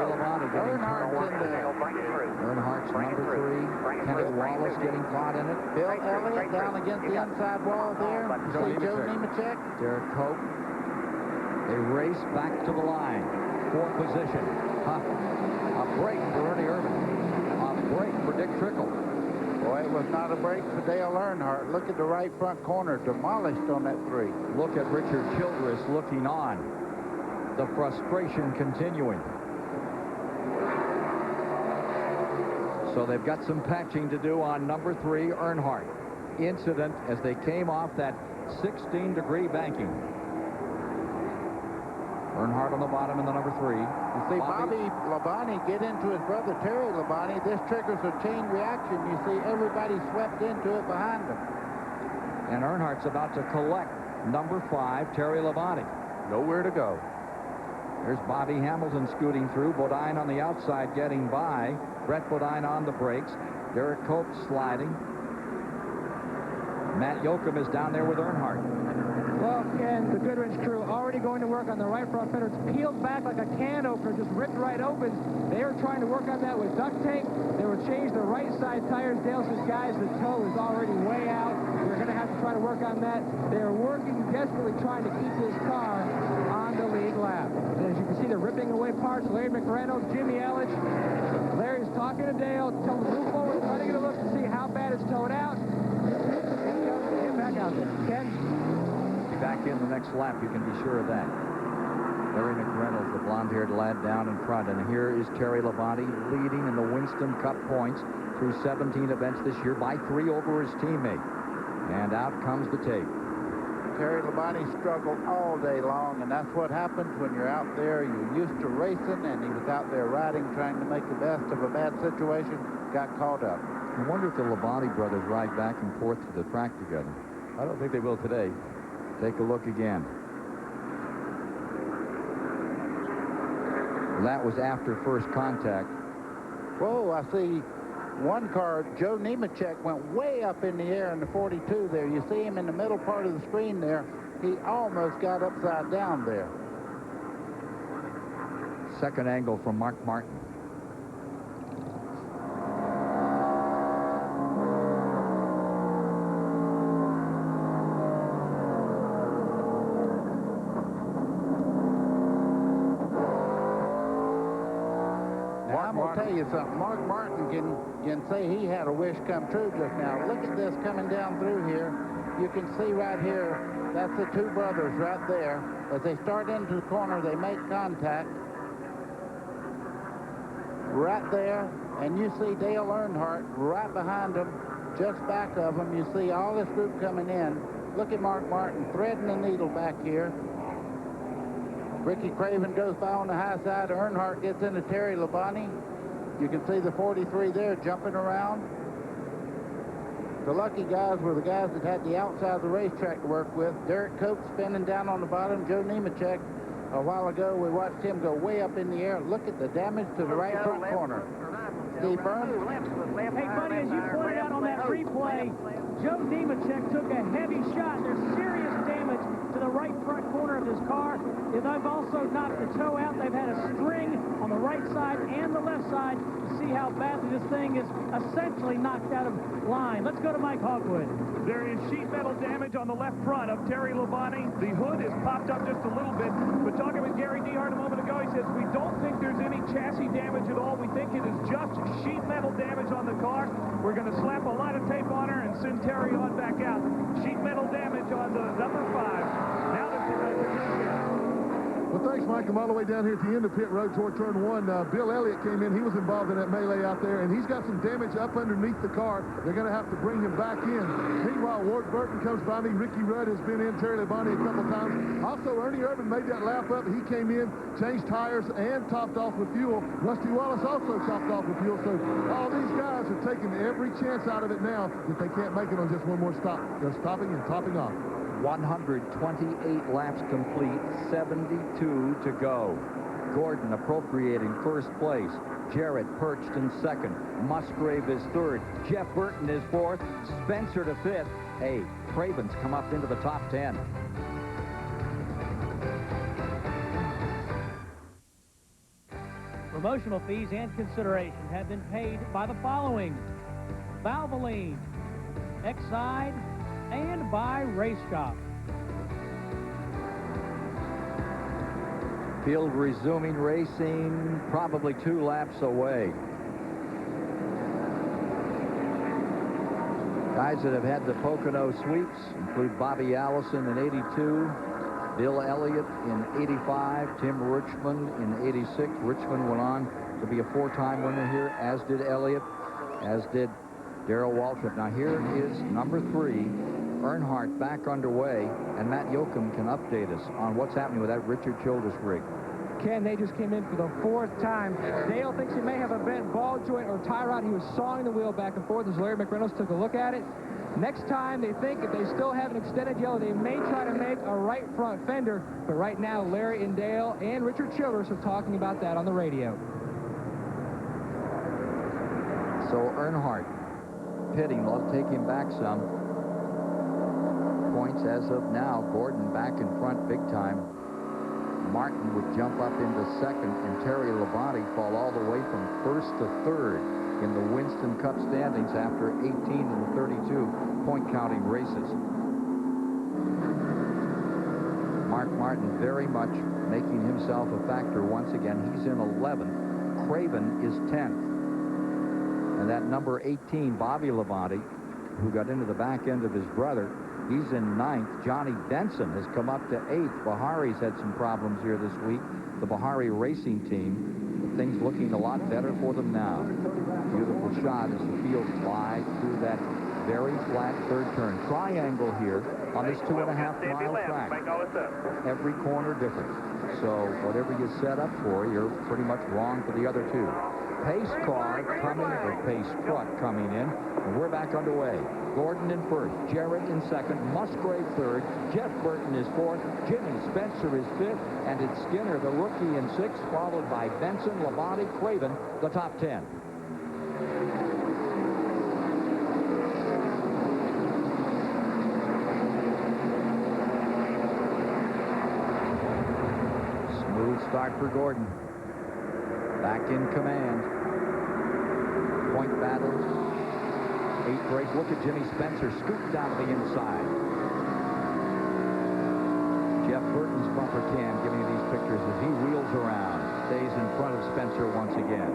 Labonte getting caught in there. Earnhardt's number 3. Kenny Wallace getting caught in it. Bill Elliott down against the inside wall there. See Joe Nemechek. Derek Cope. They race back to the line. 4th position. A break for Ernie Irvin. A break for Dick Trickle. Boy, it was not a break for Dale Earnhardt. Look at the right front corner, demolished on that 3. Look at Richard Childress looking on. The frustration continuing. So they've got some patching to do on number 3, Earnhardt. Incident as they came off that 16-degree banking. Earnhardt on the bottom in the number 3. You see Bobby Labonte get into his brother Terry Labonte. This triggers a chain reaction. You see everybody swept into it behind him. And Earnhardt's about to collect number 5, Terry Labonte. Nowhere to go. There's Bobby Hamilton scooting through. Bodine on the outside getting by. Brett Bodine on the brakes. Derek Cope sliding. Matt Yoakum is down there with Earnhardt. Well, Ken, the Goodrich crew already going to work on the right front fender. It's peeled back like a can opener, just ripped right open. They were trying to work on that with duct tape. They were changing the right side tires. Dale says, guys, the toe is already way out. We're going to have to try to work on that. They are working desperately trying to keep this car on the lead lap. And as you can see, they're ripping away parts. Larry McReynolds, Jimmy Ellich. Larry's talking to Dale, telling him to move forward, trying to get a look to see how bad it's towed out. Get back out there. Ken? Back in the next lap, you can be sure of that. Larry McReynolds, the blonde-haired lad down in front, and here is Terry Labonte leading in the Winston Cup points through 17 events this year by 3 over his teammate. And out comes the tape. Terry Labonte struggled all day long, and that's what happens when you're out there. You're used to racing, and he was out there riding, trying to make the best of a bad situation, got caught up. I wonder if the Labonte brothers ride back and forth to the track together. I don't think they will today. Take a look again. That was after first contact. Whoa, I see one car, Joe Nemechek, went way up in the air in the 42 there. You see him in the middle part of the screen there. He almost got upside down there. Second angle from Mark Martin. Tell you something, Mark Martin can say he had a wish come true just now. Look at this coming down through here. You can see right here, that's the two brothers right there. As they start into the corner, they make contact. Right there, and you see Dale Earnhardt right behind them, just back of them. You see all this group coming in. Look at Mark Martin threading the needle back here. Ricky Craven goes by on the high side. Earnhardt gets into Terry Labonte. You can see the 43 there jumping around. The lucky guys were the guys that had the outside of the racetrack to work with. Derek Coates spinning down on the bottom. Joe Nemechek, a while ago, we watched him go way up in the air. Look at the damage to the right front corner. Steve Burns. Hey, buddy, as you pointed out on that replay, Joe Nemechek took a heavy shot. There's serious damage to the right front corner of his car. They've also knocked the toe out. They've had a string on the right side and the left side to see how badly this thing is essentially knocked out of line. Let's go to Mike Hogwood. There is sheet metal damage on the left front of Terry Labonte. The hood is popped up just a little bit. But talking with Gary Dehart a moment ago, he says, we don't think there's any chassis damage at all. We think it is just sheet metal damage on the car. We're going to slap a lot of tape on her and send Terry on back out. Sheet metal damage on the number 5. Now the well, thanks, Mike. I'm all the way down here at the end of pit road toward turn 1. Bill Elliott came in. He was involved in that melee out there, and he's got some damage up underneath the car. They're going to have to bring him back in. Meanwhile, Ward Burton comes by me. Ricky Rudd has been in. Terry Labonte a couple times. Also, Ernie Irvin made that lap up. He came in, changed tires, and topped off with fuel. Rusty Wallace also topped off with fuel. So all these guys are taking every chance out of it now that they can't make it on just one more stop. They're stopping and topping off. 128 laps complete, 72 to go. Gordon appropriating first place. Jarrett perched in second. Musgrave is third. Jeff Burton is fourth. Spencer to fifth. Hey, Craven's come up into the top 10. Promotional fees and consideration have been paid by the following: Valvoline, Exide, and by Race Shop. Field resuming racing, probably 2 laps away. Guys that have had the Pocono sweeps include Bobby Allison in 82, Bill Elliott in 85, Tim Richmond in 86. Richmond went on to be a 4-time winner here, as did Elliott, as did Darrell Waltrip. Now here is number 3, Earnhardt, back underway, and Matt Yoakum can update us on what's happening with that Richard Childress rig. Ken, they just came in for the 4th time. Dale thinks he may have a bent ball joint or tie rod. He was sawing the wheel back and forth as Larry McReynolds took a look at it. Next time, they think if they still have an extended yellow, they may try to make a right front fender. But right now, Larry and Dale and Richard Childress are talking about that on the radio. So Earnhardt pitting, will take him back some points as of now. Gordon back in front big time. Martin would jump up into second, and Terry Labonte fall all the way from first to third in the Winston Cup standings after 18 and 32 point-counting races. Mark Martin very much making himself a factor once again. He's in 11th. Craven is 10th. And that number 18, Bobby Labonte, who got into the back end of his brother, he's in 9th. Johnny Benson has come up to 8th. Bahari's had some problems here this week. The Bahari racing team, but things looking a lot better for them now. Beautiful shot as the field glides through that very flat third turn. Triangle here on this 2.5-mile track. Every corner different. So whatever you set up for, you're pretty much wrong for the other two. pace car coming, or pace truck coming in, and we're back underway. Gordon in first, Jarrett in second, Musgrave third, Jeff Burton is fourth, Jimmy Spencer is fifth, and it's Skinner, the rookie, in sixth, followed by Benson, Labonte, Craven, the top 10. Smooth start for Gordon. Back in command. Point battle. 8th race. Look at Jimmy Spencer scoop down to the inside. Jeff Burton's bumper cam giving you these pictures as he wheels around. Stays in front of Spencer once again.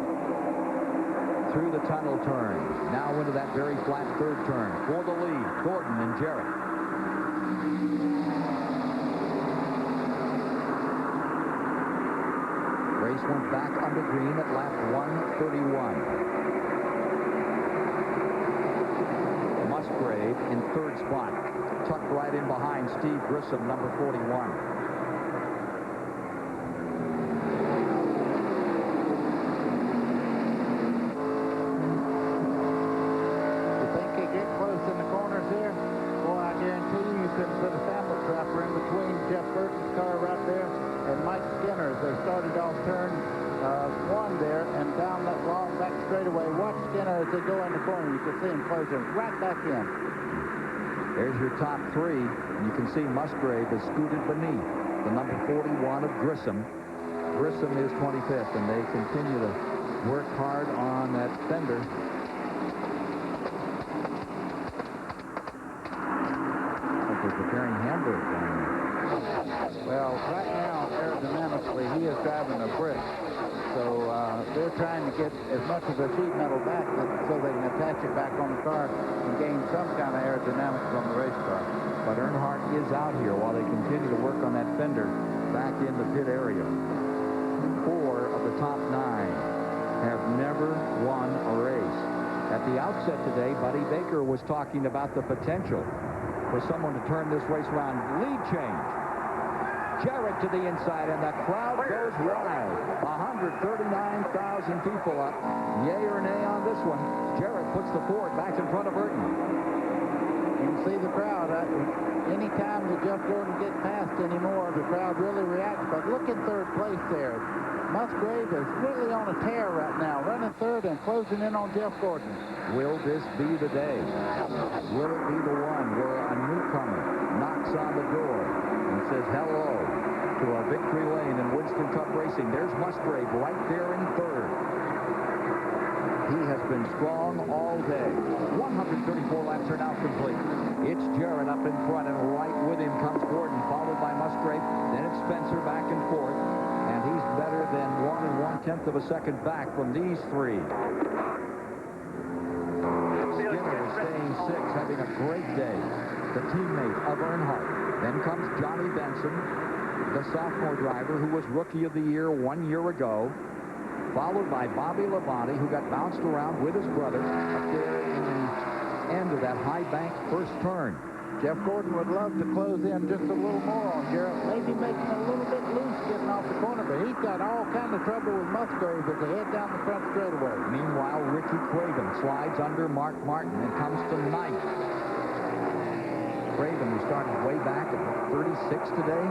Through the tunnel turn. Now into that very flat third turn. For the lead, Gordon and Jarrett. Race went back under green at lap 131. Musgrave in third spot, tucked right in behind Steve Grissom, number 41. You think they get close in the corners here? Boy, I guarantee you couldn't put a sample trapper in between Jeff Burton's car right there and Mike Skinner as they started off turn one there and down that long back straightaway. Watch Skinner as they go in the corner. You can see him closing right back in. There's your top three. And you can see Musgrave is scooted beneath the number 41 of Grissom. Grissom is 25th, and they continue to work hard on that fender. I think they're preparing Hamburg down there. Well, right now, aerodynamically, he is driving a brick. So they're trying to get as much of the sheet metal back so they can attach it back on the car and gain some kind of aerodynamics on the race car. But Earnhardt is out here while they continue to work on that fender back in the pit area. 4 of the top 9 have never won a race. At the outset today, Buddy Baker was talking about the potential for someone to turn this race around. Lead change. Jarrett to the inside, and the crowd goes wild. 139,000 people up. Yay or nay on this one. Jarrett puts the Ford back in front of Burton. You can see the crowd. Anytime that Jeff Gordon gets passed anymore, the crowd really reacts. But look at third place there. Musgrave is really on a tear right now, running third and closing in on Jeff Gordon. Will this be the day? Will it be the one where a newcomer knocks on the door and says hello to a victory lane in Winston Cup racing? There's Musgrave right there in third. He has been strong all day. 134 laps are now complete. It's Jarrett up in front, and right with him comes Gordon, followed by Musgrave. Then it's Spencer back and forth, and he's better than 1 1/10 of a second back from these three. Skinner is staying 6th, having a great day. The teammate of Earnhardt. Then comes Johnny Benson, the sophomore driver who was Rookie of the Year 1 year ago, followed by Bobby Labonte, who got bounced around with his brother up there in the end of that high bank first turn. Jeff Gordon would love to close in just a little more on Jarrett, maybe making a little bit loose getting off the corner, but he's got all kind of trouble with Musgrave as they head down the front straightaway. Meanwhile, Ricky Craven slides under Mark Martin and comes to 9th. Craven, who started way back at 36 today,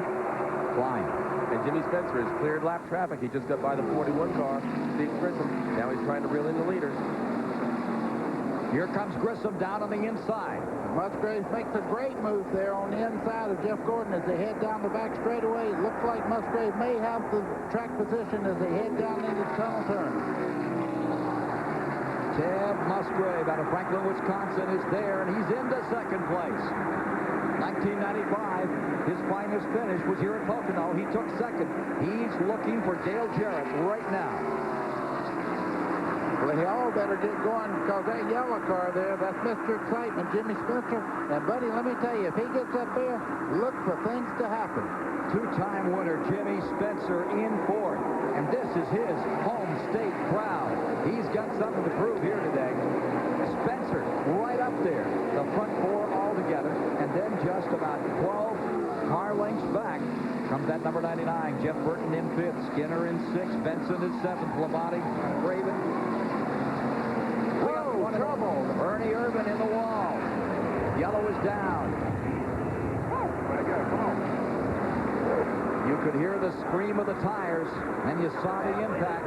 flying. And Jimmy Spencer has cleared lap traffic. He just got by the 41 car, Steve Grissom. Now he's trying to reel in the leader. Here comes Grissom down on the inside. Musgrave makes a great move there on the inside of Jeff Gordon as they head down the back straightaway. It looks like Musgrave may have the track position as they head down into the tunnel turn. Ted Musgrave out of Franklin, Wisconsin is there, and he's into second place. 1995, his finest finish was here at Pocono. He took second. He's looking for Dale Jarrett right now. Well, they all better get going because that yellow car there, that's Mr. Excitement, Jimmy Spencer. And, buddy, let me tell you, if he gets up there, look for things to happen. Two-time winner Jimmy Spencer in fourth. And this is his home state crowd. He's got something to prove here today. Spencer right up there, the front four all together, and then just about 12 car lengths back comes comes that number 99. Jeff Burton in 5th. Skinner in 6th. Benson is 7th. Labonte, Raven. Whoa, trouble. Ernie Irvan in the wall. Yellow is down. You could hear the scream of the tires, and you saw the impact.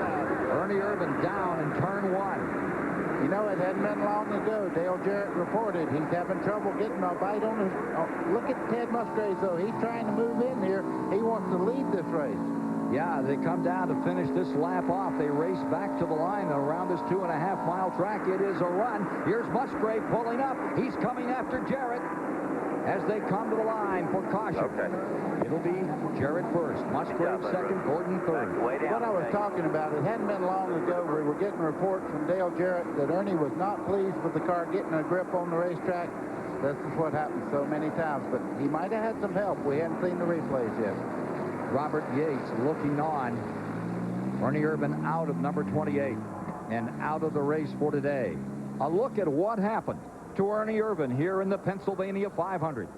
Ernie Irvan down in turn 1. You know, it hadn't been long ago. Dale Jarrett reported he's having trouble getting a bite on his... look at Ted Musgrave, though. He's trying to move in here. He wants to lead this race. Yeah, they come down to finish this lap off. They race back to the line around this 2.5-mile track. It is a run. Here's Musgrave pulling up. He's coming after Jarrett as they come to the line for caution. Okay. It'll be Jarrett first, Musgrave second, Gordon third. What I was talking about, it hadn't been long ago we were getting reports from Dale Jarrett that Ernie was not pleased with the car getting a grip on the racetrack. This is what happens so many times, but he might have had some help. We hadn't seen the replays yet. Robert Yates looking on. Ernie Irvan out of number 28 and out of the race for today. A look at what happened to Ernie Irvan here in the Pennsylvania 500.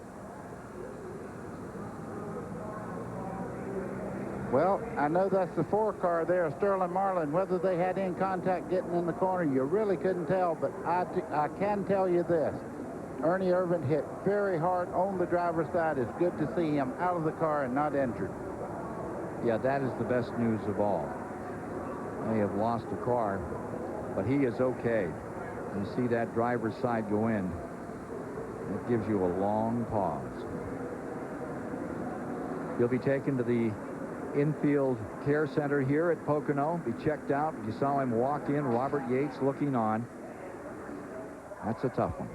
Well, I know that's the 4 car there, Sterling Marlin. Whether they had any contact getting in the corner, you really couldn't tell, but I can tell you this. Ernie Irvan hit very hard on the driver's side. It's good to see him out of the car and not injured. Yeah, that is the best news of all. They have lost a car, but he is okay. You see that driver's side go in. It gives you a long pause. He'll be taken to the infield care center here at Pocono. Be checked out. You saw him walk in. Robert Yates looking on. That's a tough one.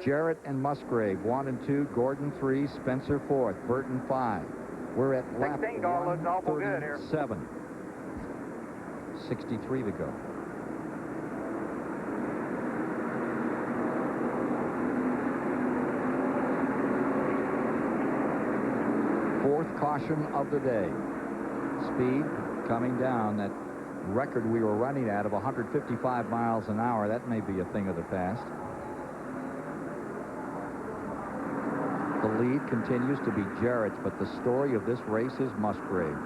Jarrett and Musgrave 1 and 2, Gordon 3, Spencer 4th, Burton 5. We're at lap 137. 63 to go. Fourth caution of the day. Speed coming down. That record we were running at of 155 miles an hour, that may be a thing of the past. The lead continues to be Jarrett's, but the story of this race is Musgrave,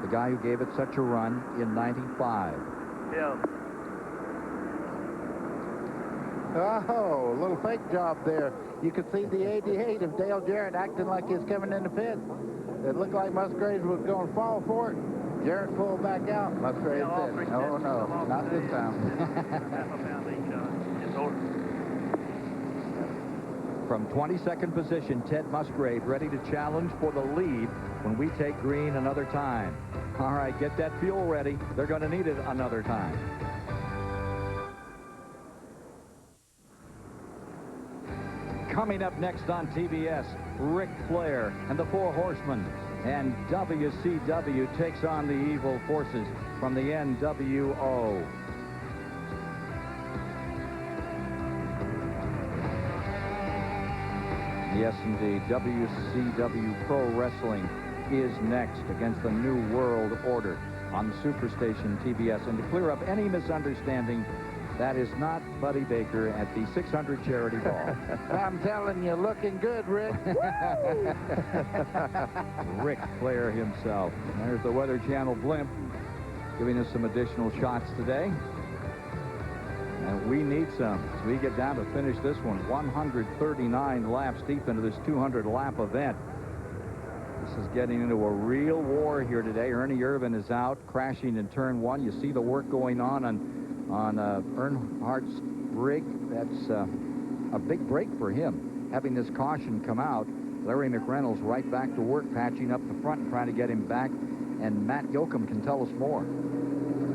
the guy who gave it such a run in '95. Yeah. Oh, a little fake job there. You could see the 88 of Dale Jarrett acting like he's coming in the pit. It looked like Musgrave was going to fall for it. Jarrett pulled back out. Musgrave said, "Oh, no, not this time." From 22nd position, Ted Musgrave ready to challenge for the lead when we take green another time. All right, get that fuel ready. They're going to need it another time. Coming up next on TBS, Ric Flair and the Four Horsemen. And WCW takes on the evil forces from the NWO. Yes, indeed. WCW Pro Wrestling is next against the New World Order on the Superstation TBS. And to clear up any misunderstanding, that is not Buddy Baker at the 600 charity ball. I'm telling you, looking good, Rick. Ric Flair himself. There's the Weather Channel blimp giving us some additional shots today. And we need some as we get down to finish this one. 139 laps deep into this 200-lap event. This is getting into a real war here today. Ernie Irvan is out, crashing in turn 1. You see the work going on Earnhardt's rig. That's a big break for him, having this caution come out. Larry McReynolds right back to work, patching up the front and trying to get him back. And Matt Yoakum can tell us more.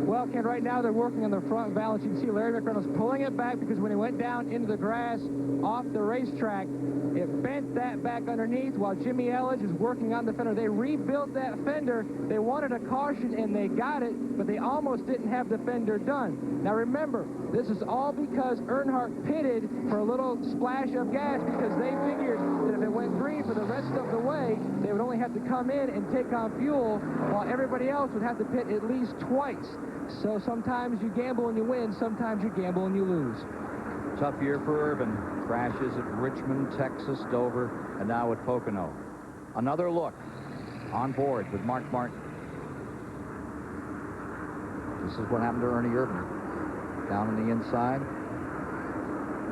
Well, Ken, right now they're working on the front balance. You can see Larry McReynolds pulling it back because when he went down into the grass off the racetrack, it bent that back underneath while Jimmy Elledge is working on the fender. They rebuilt that fender. They wanted a caution, and they got it, but they almost didn't have the fender done. Now, remember, this is all because Earnhardt pitted for a little splash of gas because they figured that if it went green for the rest of the way, they would only have to come in and take on fuel while everybody else would have to pit at least twice. So sometimes you gamble and you win, sometimes you gamble and you lose. Tough year for Irvan. Crashes at Richmond, Texas, Dover, and now at Pocono. Another look on board with Mark Martin. This is what happened to Ernie Irvin. Down on the inside.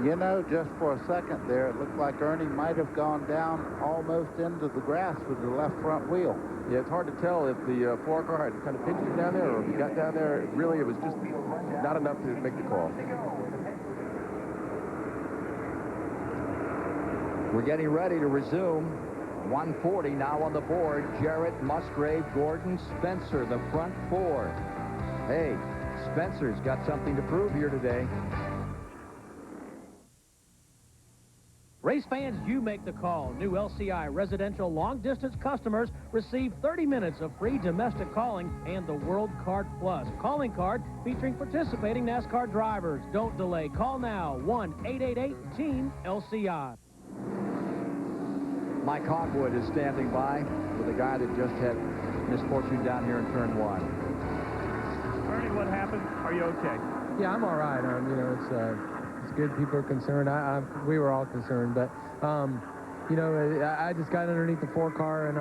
You know, just for a second there, it looked like Ernie might have gone down almost into the grass with the left front wheel. Yeah, it's hard to tell if the 4-car had kind of pinched it down there or if he got down there. Really, it was just not enough to make the call. We're getting ready to resume. 140 now on the board. Jarrett, Musgrave, Gordon, Spencer, the front four. Hey, Spencer's got something to prove here today. Race fans, you make the call. New LCI residential long-distance customers receive 30 minutes of free domestic calling and the World Card Plus calling card featuring participating NASCAR drivers. Don't delay. Call now. 1-888-TEAM-LCI. Mike Hogwood is standing by with a guy that just had misfortune down here in turn 1. Ernie, what happened? Are you okay? Yeah, I'm all right. You know, it's good people are concerned. We were all concerned, but you know, I just got underneath the 4-car, and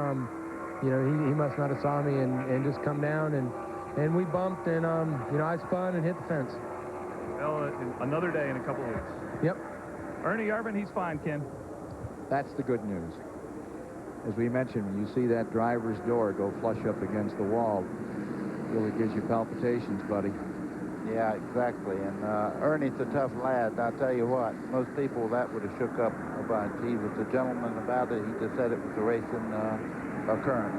you know, he must not have saw me and just come down, and we bumped, and you know, I spun and hit the fence. Well, another day in a couple of weeks. Yep. Ernie Irvin, he's fine, Ken. That's the good news. As we mentioned, when you see that driver's door go flush up against the wall, it really gives you palpitations, buddy. Yeah, exactly. And Ernie's a tough lad. I'll tell you what, most people that would have shook up about. He was a gentleman about it. He just said it was a racing occurrence.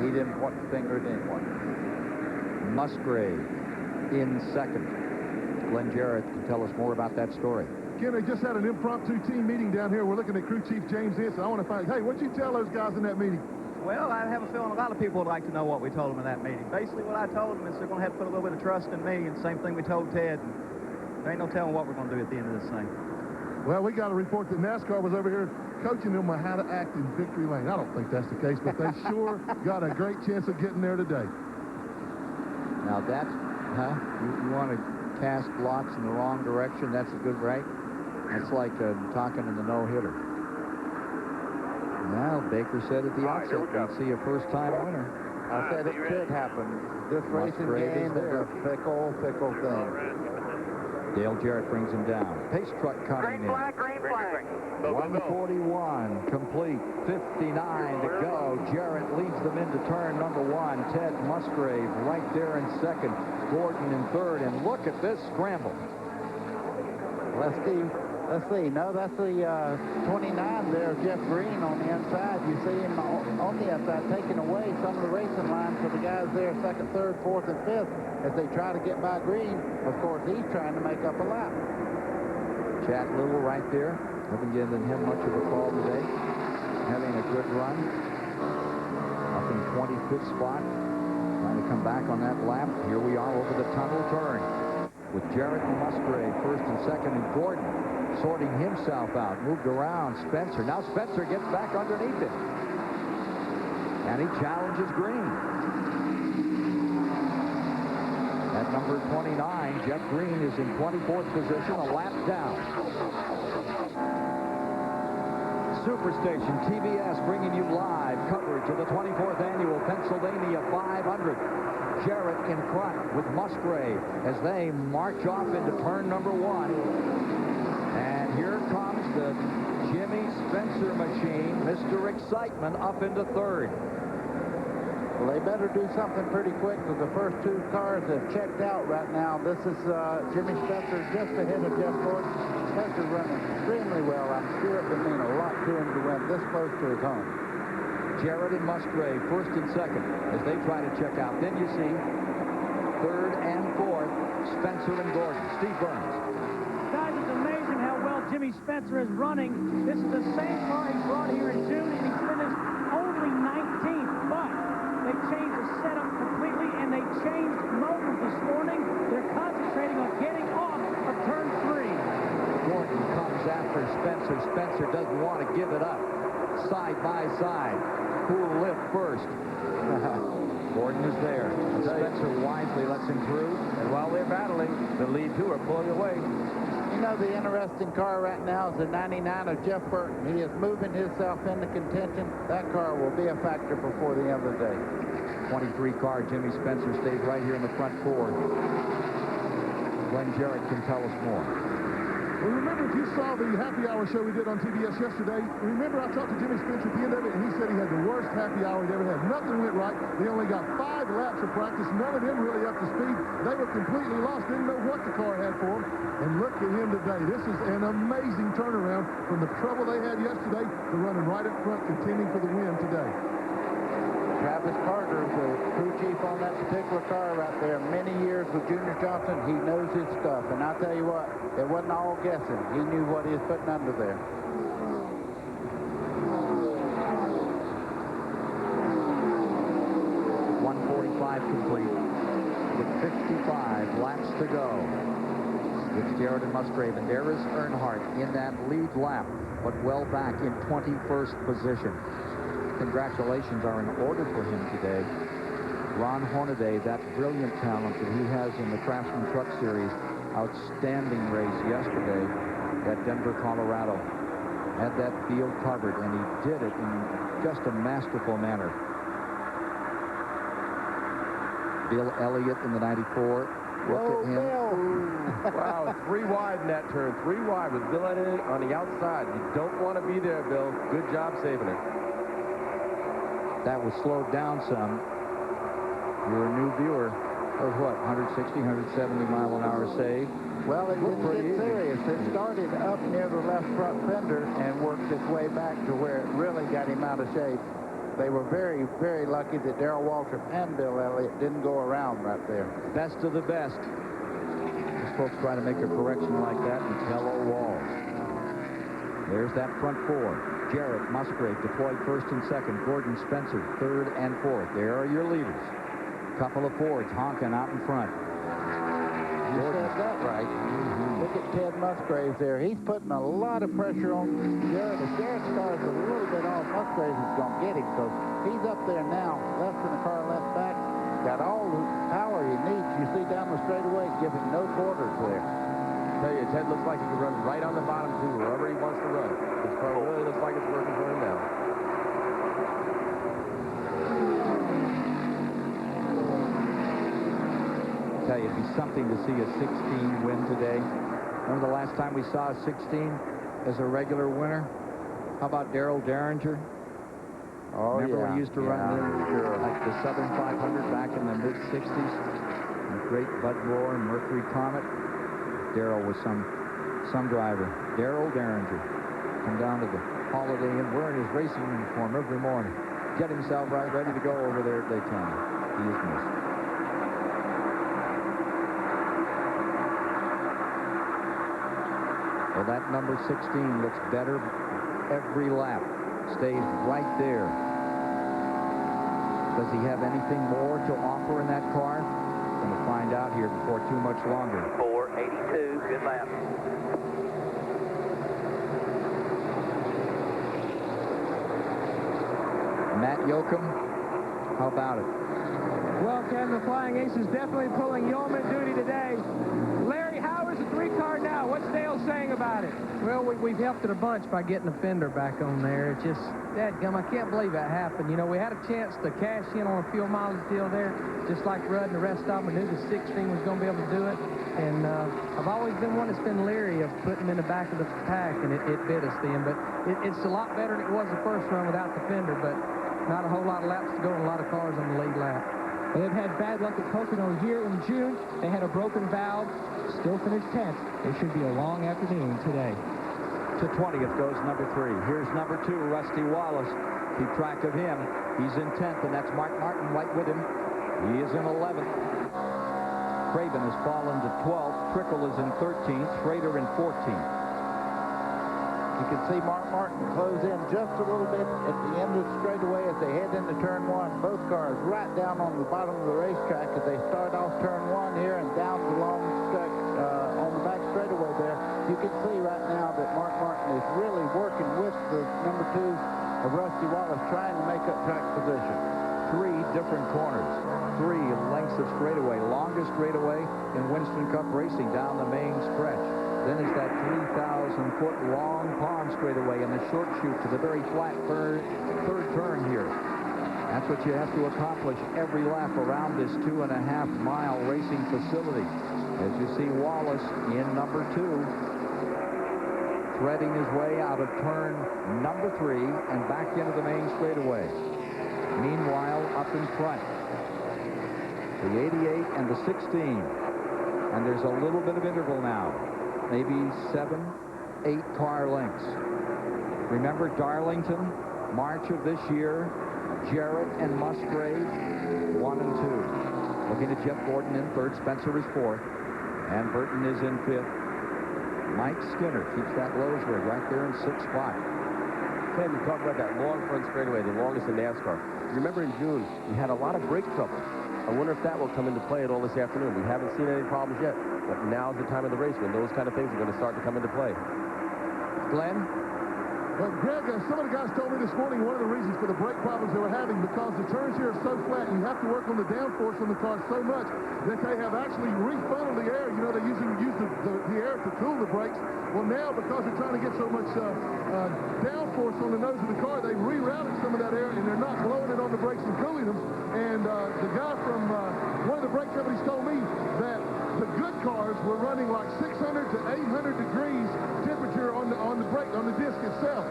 He didn't point the finger at anyone. Musgrave in second. Glenn Jarrett can tell us more about that story. Ken, they just had an impromptu team meeting down here. We're looking at Crew Chief James Ince. I want to find, hey, what'd you tell those guys in that meeting? Well, I have a feeling a lot of people would like to know what we told them in that meeting. Basically, what I told them is they're going to have to put a little bit of trust in me, and same thing we told Ted. And there ain't no telling what we're going to do at the end of this thing. Well, we got a report that NASCAR was over here coaching them on how to act in victory lane. I don't think that's the case, but they sure got a great chance of getting there today. Now that's, you want to cast lots in the wrong direction, that's a good right? That's like talking in the no-hitter. Well, Baker said at the outset we'd see a first-time winner. I said it could happen. This racing game is a fickle thing. Dale Jarrett brings him down. Pace truck coming in. Green flag. 141 complete. 59 to go. Jarrett leads them into turn number 1. Ted Musgrave right there in second. Gordon in third. And look at this scramble. Let's see. No, that's the 29 there, Jeff Green on the inside. You see him on the outside taking away some of the racing lines for the guys there, second, third, fourth, and fifth, as they try to get by Green. Of course, he's trying to make up a lap. Chad Little right there. Haven't given him much of a call today. Having a good run. Up in 25th spot. Trying to come back on that lap. Here we are over the tunnel turn with Jarrett and Musgrave first and second, and Gordon sorting himself out. Moved around Spencer. Now Spencer gets back underneath it. And he challenges Green. At number 29, Jeff Green is in 24th position, a lap down. Superstation TBS bringing you live coverage of the 24th annual Pennsylvania 500. Jarrett in front with Musgrave as they march off into turn number 1. And here comes the Jimmy Spencer machine, Mr. Excitement, up into third. Well, they better do something pretty quick because the first 2 cars have checked out right now. This is Jimmy Spencer just ahead of Jeff Gordon. Spencer running extremely well. I'm sure it would mean a lot to him to win this close to his home. Jarrett and Musgrave first and second as they try to check out. Then you see third and fourth, Spencer and Gordon. Steve Burns. Guys, it's amazing how well Jimmy Spencer is running. This is the same car he brought here in June, and he finished only 19th. But they changed the setup completely, and they changed motors this morning. They're concentrating on getting off of turn 3. Gordon comes after Spencer. Spencer doesn't want to give it up. Side by side. Who will lift first? Gordon is there. Spencer wisely lets him through. And while they're battling, the lead two are pulling away. You know, the interesting car right now is the 99 of Jeff Burton. He is moving himself into contention. That car will be a factor before the end of the day. 23 car, Jimmy Spencer stays right here in the front four. Glenn Jarrett can tell us more. Well, remember, if you saw the happy hour show we did on TBS yesterday, remember I talked to Jimmy Spencer at the end of it, and he said he had the worst happy hour he ever had. Nothing went right. They only got 5 laps of practice. None of them really up to speed. They were completely lost, didn't know what the car had for them. And look at him today. This is an amazing turnaround from the trouble they had yesterday to running right up front, contending for the win today. Travis Carter, the crew chief on that particular car right there, many years with Junior Johnson, he knows his stuff. And I'll tell you what, it wasn't all guessing. He knew what he was putting under there. Complete with 55 laps to go. It's Jarrett and Musgrave, and there is Earnhardt in that lead lap, but well back in 21st position. Congratulations are in order for him today. Ron Hornaday, that brilliant talent that he has in the Craftsman Truck Series, outstanding race yesterday at Denver, Colorado. Had that field covered, and he did it in just a masterful manner. Bill Elliott in the 94. Look at him. Wow, 3 wide in that turn. 3 wide with Bill Elliott on the outside. You don't want to be there, Bill. Good job saving it. That was slowed down some. You're a new viewer. That was what, 160, 170 mile an hour save? Well, it didn't get serious. It started up near the left front fender and worked its way back to where it really got him out of shape. They were very, very lucky that Darrell Waltrip and Bill Elliott didn't go around right there. Best of the best. These folks trying to make a correction like that and tell all walls. There's that front four. Jarrett, Musgrave deployed first and second. Gordon, Spencer, third and fourth. There are your leaders. Couple of Fords honking out in front. You said that right. Look at Ted Musgrave there. He's putting a lot of pressure on Jarrett. If Jarrett's car is a little bit off, Musgrave is going to get him. So he's up there now, left in the car, left back. Got all the power he needs. You see down the straightaway, give him no quarters there. I tell you, Ted looks like he can run right on the bottom, too, wherever he wants to run. His car really looks like it's working for him now. I tell you, it'd be something to see a 16 win today. Remember the last time we saw a 16 as a regular winner? How about Darrell Derringer? Oh, remember we used to run like the Southern 500 back in the mid-60s? The great Bud Moore and Mercury Comet. Darrell was some driver. Darrell Derringer come down to the Holiday Inn wearing his racing uniform every morning. Get himself right ready to go over there at Daytona. He is missed. Well, that number 16 looks better every lap. Stays right there. Does he have anything more to offer in that car? Going to find out here before too much longer. 482, good lap. Matt Yoakum, how about it? Well, Ken, the Flying Ace is definitely pulling yeoman duty today. Larry, how is the 3-car now? What's Dale saying about it? Well, we've helped it a bunch by getting the fender back on there. It's just, dadgum, I can't believe that happened. You know, we had a chance to cash in on a fuel mileage deal there, just like Rudd and the rest of them. I knew the 16 was going to be able to do it. And I've always been one that's been leery of putting them in the back of the pack, and it bit us then. But it's a lot better than it was the first run without the fender, but not a whole lot of laps to go and a lot of cars on the lead lap. They've had bad luck at Pocono here in June. They had a broken valve, still finished 10th. It should be a long afternoon today. To 20th goes number 3. Here's number 2, Rusty Wallace. Keep track of him. He's in 10th, and that's Mark Martin right with him. He is in 11th. Craven has fallen to 12th. Trickle is in 13th. Schrader in 14th. You can see Mark Martin close in just a little bit at the end of the straightaway as they head into turn 1. Both cars right down on the bottom of the racetrack as they start off turn 1 here and down the long stretch on the back straightaway there. You can see right now that Mark Martin is really working with the number 2 of Rusty Wallace, trying to make up track position. 3 different corners, 3 lengths of straightaway, longest straightaway in Winston Cup racing down the main stretch. Then is that 3,000-foot long pond straightaway and the short chute to the very flat third turn here. That's what you have to accomplish every lap around this 2.5-mile racing facility. As you see Wallace in number 2, threading his way out of turn number 3 and back into the main straightaway. Meanwhile, up in front, the 88 and the 16. And there's a little bit of interval now. Maybe 7, 8 car lengths. Remember Darlington, March of this year, Jarrett and Musgrave, 1 and 2. Looking at Jeff Gordon in 3rd, Spencer is 4th, and Burton is in 5th. Mike Skinner keeps that Lowe'sburg right there in 6th spot. Ken, you talk about that long front straightaway, the longest in NASCAR. Remember in June, we had a lot of brake trouble. I wonder if that will come into play at all this afternoon. We haven't seen any problems yet, but now's the time of the race when those kind of things are going to start to come into play. Glenn? Well, Greg, some of the guys told me this morning one of the reasons for the brake problems they were having because the turns here are so flat and you have to work on the downforce on the car so much that they have actually refunneled the air. You know, they use the air to cool the brakes. Well, now because they're trying to get so much downforce on the nose of the car, they've rerouted some of that air and they're not blowing it on the brakes and cooling them. And the guy from one of the brake companies told me that the good cars were running like 600 to 800 degrees temperature on the brake, on the disc itself.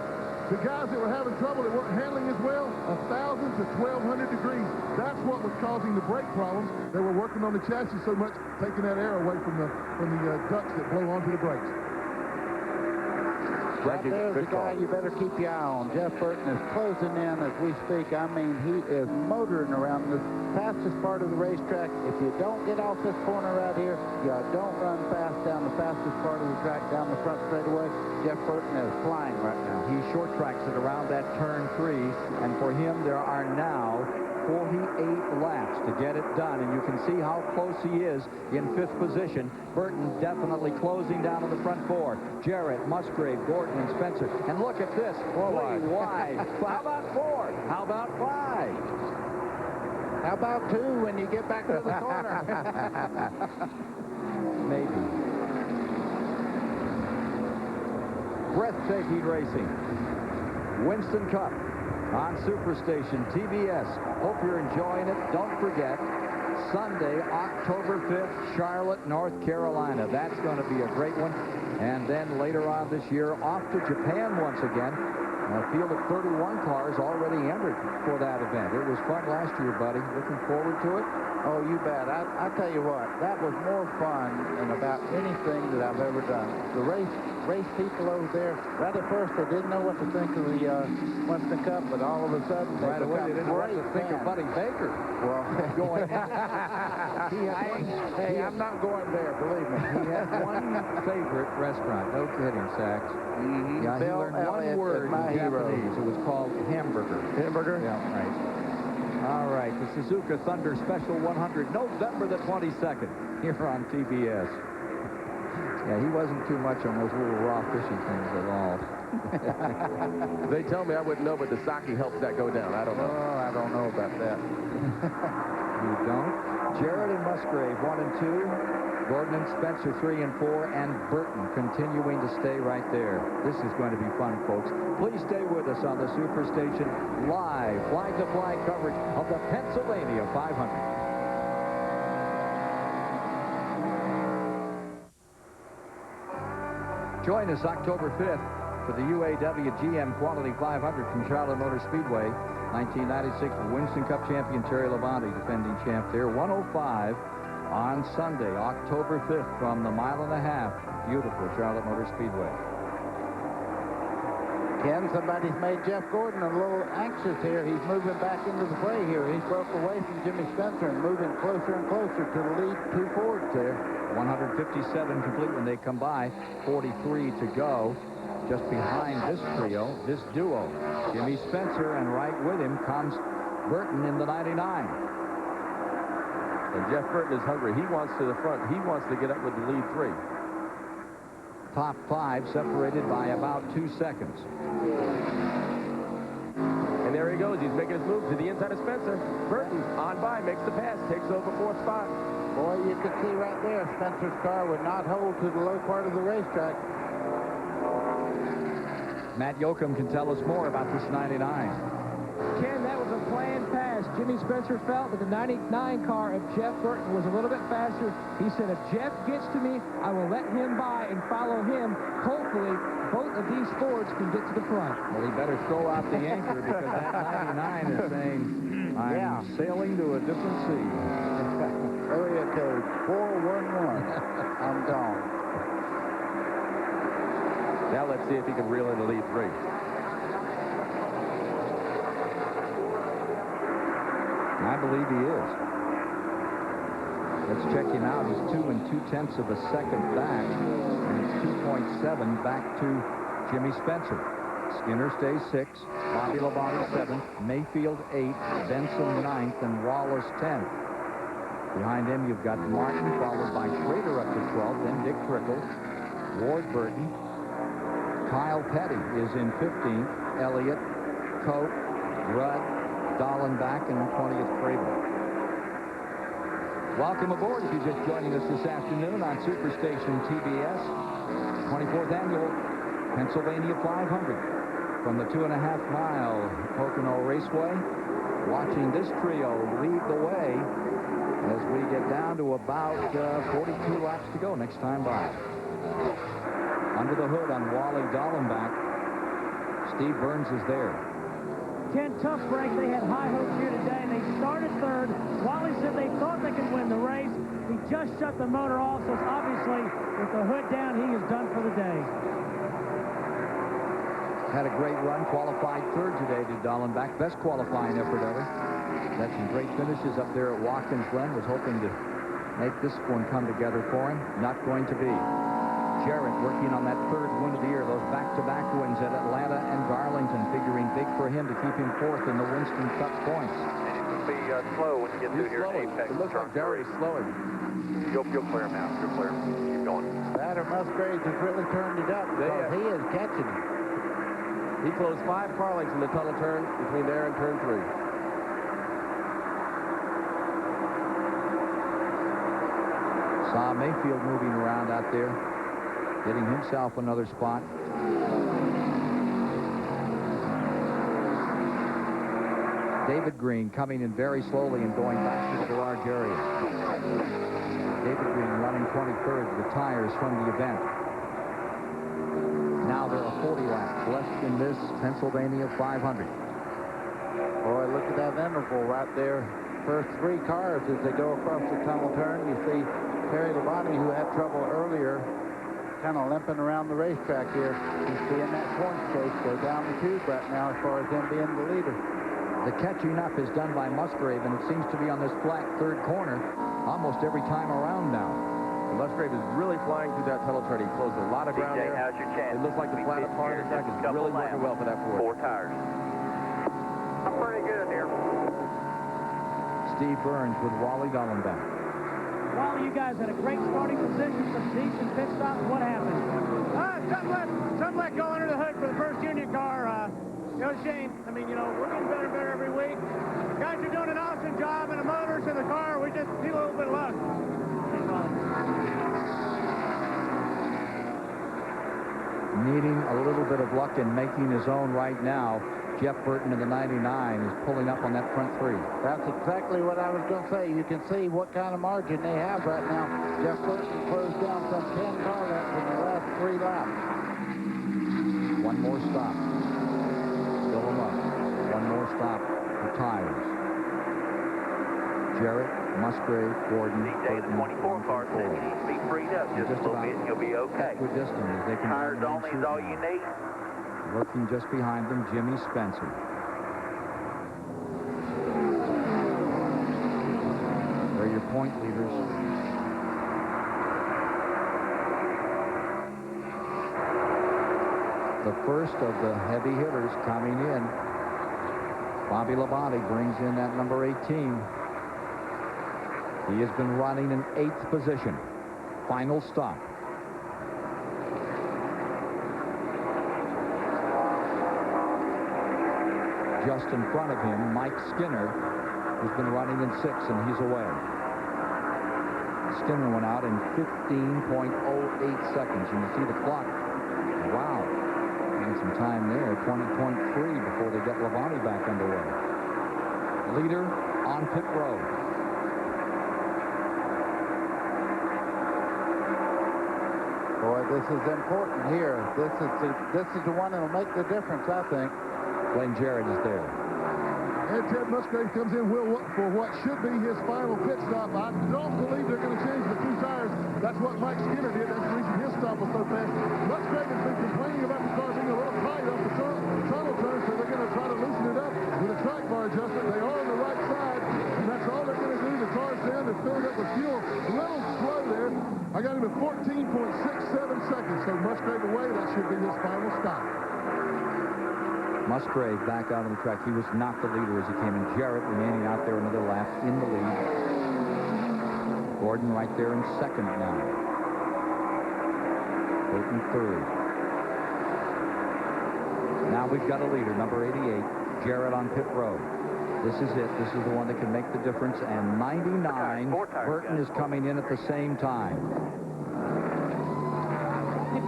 The guys that were having trouble, that weren't handling as well, 1,000 to 1,200 degrees. That's what was causing the brake problems. They were working on the chassis so much, taking that air away from the ducts that blow onto the brakes. Right there's the guy you better keep your eye on. Jeff Burton is closing in as we speak. I mean, he is motoring around the fastest part of the racetrack. If you don't get off this corner right here, you don't run fast down the fastest part of the track, down the front straightaway. Jeff Burton is flying right now. He short tracks it around that turn 3, and for him there are now 48 laps to get it done, and you can see how close he is in 5th position. Burton definitely closing down on the front 4. Jarrett, Musgrave, Gordon, and Spencer. And look at this, way wide. How about 4? How about 5? How about 2 when you get back to the corner? Maybe. Breathtaking racing. Winston Cup on Superstation TBS. Hope you're enjoying it. Don't forget, Sunday, October 5th, Charlotte, North Carolina. That's going to be a great one. And then later on this year, off to Japan once again. A field of 31 cars already entered for that event. It was fun last year, buddy. Looking forward to it? Oh, you bet. I tell you what, that was more fun than about anything that I've ever done. The race people over there, right at first they didn't know what to think of the Winston Cup, but all of a sudden right away they didn't know what to think of Buddy Baker. Well, going. Hey, I'm not going there, believe me. He had one favorite restaurant. No kidding, Sachs. Mm-hmm. Yeah, he learned one word in Japanese. It was called hamburger. Hamburger? Yeah, right. All right, the Suzuka Thunder Special 100, November the 22nd, here on TBS. Yeah, he wasn't too much on those little raw fishing things at all. They tell me I wouldn't know, but the sake helps that go down. I don't know. Oh, I don't know about that. You don't? Jarrett and Musgrave, 1 and 2. Gordon and Spencer, 3 and 4. And Burton continuing to stay right there. This is going to be fun, folks. Please stay with us on the Superstation live, flag-to-flag coverage of the Pennsylvania 500. Join us October 5th for the UAW GM Quality 500 from Charlotte Motor Speedway. 1996 Winston Cup champion Terry Labonte, defending champ there. 105 on Sunday, October 5th from the mile and a half. Beautiful Charlotte Motor Speedway. Ken, somebody's made Jeff Gordon a little anxious here. He's moving back into the fray here. He's broke away from Jimmy Spencer and moving closer and closer to the lead 2 Fords there. 157 complete when they come by. 43 to go. Just behind this trio, this duo. Jimmy Spencer, and right with him comes Burton in the 99. And Jeff Burton is hungry. He wants to the front. He wants to get up with the lead 3. Top 5 separated by about 2 seconds. And there he goes. He's making his move to the inside. out of Spencer. Burton on by, makes the pass, takes over fourth spot. Boy, you can see right there, Spencer's car would not hold to the low part of the racetrack. Matt Yoakum can tell us more about this 99. Ken, that was a planned pass. Jimmy Spencer felt that the 99 car of Jeff Burton was a little bit faster. He said, if Jeff gets to me, I will let him by and follow him. Hopefully, both of these Fords can get to the front. Well, he better throw out the anchor because that 99 is saying, I'm sailing to a different sea. Area code 411. I'm gone. Now let's see if he can reel in the lead three. I believe he is. Let's check him out. He's 2 2/10 of a second back, and it's 2.7 back to Jimmy Spencer. Skinner stays 6th, Bobby Labonte 7th, Mayfield 8th, Benson 9th, and Wallace 10th. Behind him, you've got Martin, followed by Schrader up to 12th, then Dick Trickle, Ward Burton, Kyle Petty is in 15th, Elliott, Cope, Rudd, Dallenbach, and 20th Craven. Welcome aboard if you're just joining us this afternoon on Superstation TBS, 24th Annual Pennsylvania 500. From the 2.5-mile Pocono Raceway, watching this trio lead the way as we get down to about 42 laps to go next time by. Under the hood on Wally Dallenbach, Steve Burns is there. Ken, tough break. They had high hopes here today, and they started third. Wally said they thought they could win the race. He just shut the motor off, so obviously, with the hood down, he is done for the day. Had a great run, qualified third today to Dallenbach. Best qualifying effort ever. Had some great finishes up there at Watkins Glen. Was hoping to make this one come together for him. Not going to be. Jarrett working on that third win of the year. Those back-to-back wins at Atlanta and Darlington, figuring big for him to keep him fourth in the Winston Cup points. And it will be slow when you get through here in Apex. It looks like Jarrett is slowing. You'll clear him out. You'll clear him. Keep going. That or Musgrave has really turned it up because he is catching him. He closed 5 car lengths in the tunnel turn between there and turn 3. Saw Mayfield moving around out there, getting himself another spot. David Green coming in very slowly and going back to the garage area. David Green running 23rd, retires from the event. Now there are 40 laps left in this Pennsylvania 500. Boy, look at that interval right there. First 3 cars as they go across the tunnel turn. You see Terry Labonte, who had trouble earlier, kind of limping around the racetrack here. He's seeing that point chase go down the tube right now as far as him being the leader. The catching up is done by Musgrave, and it seems to be on this flat third corner almost every time around now. Musgrave is really flying through that tunnel turn. He closed a lot of ground there. How's your chance? It looks like the flat part of the track is really working well for that Ford. 4 tires. I'm pretty good here. Steve Burns with Wally Dallenbach. Wally, you guys had a great starting position, some decent pit stops. What happened? Something let go under the hood for the first union car. Shame. I mean, we're getting better and better every week. Guys are doing an awesome job, and the motors and the car, we just need a little bit of luck. Needing a little bit of luck and making his own right now. Jeff Burton in the 99 is pulling up on that front 3. That's exactly what I was going to say. You can see what kind of margin they have right now. Jeff Burton closed down some 10 car lengths in the last 3 laps. One more stop. Fill them up. One more stop for tires. Jarrett, Musgrave, Gordon, DJ, the 24 car said you need to be freed up just a little bit and you'll be okay. Equidistant as they can Tires only is all you need. Working just behind them, Jimmy Spencer. They're your point leaders. The first of the heavy hitters coming in. Bobby Labonte brings in that number 18. He has been running in 8th position. Final stop. just in front of him, Mike Skinner, who's been running in 6th, and he's away. Skinner went out in 15.08 seconds. You can see the clock. Wow. And some time there, 20.3 before they get Labonte back underway. Leader on pit road. Boy, this is important here. This is the one that'll make the difference, I think. Glenn Jarrett is there. And Ted Musgrave comes in for what should be his final pit stop. I don't believe they're going to change the 2 tires. That's what Mike Skinner did. That's the reason his stop was so fast. Musgrave has been complaining about the car being a little tight off the tunnel turn, so they're going to try to loosen it up with a track bar adjustment. They are on the right side, and that's all they're going to do. The car's down. They're filling up with fuel. A little slow there. I got him at 14.67 seconds, so Musgrave away. That should be his final stop. Musgrave back out on the track. He was not the leader as he came in. Jarrett remaining out there another lap in the lead. Gordon right there in 2nd now. Burton 3rd. Now we've got a leader, number 88, Jarrett on pit road. This is it. This is the one that can make the difference. And 99, Burton is coming in at the same time.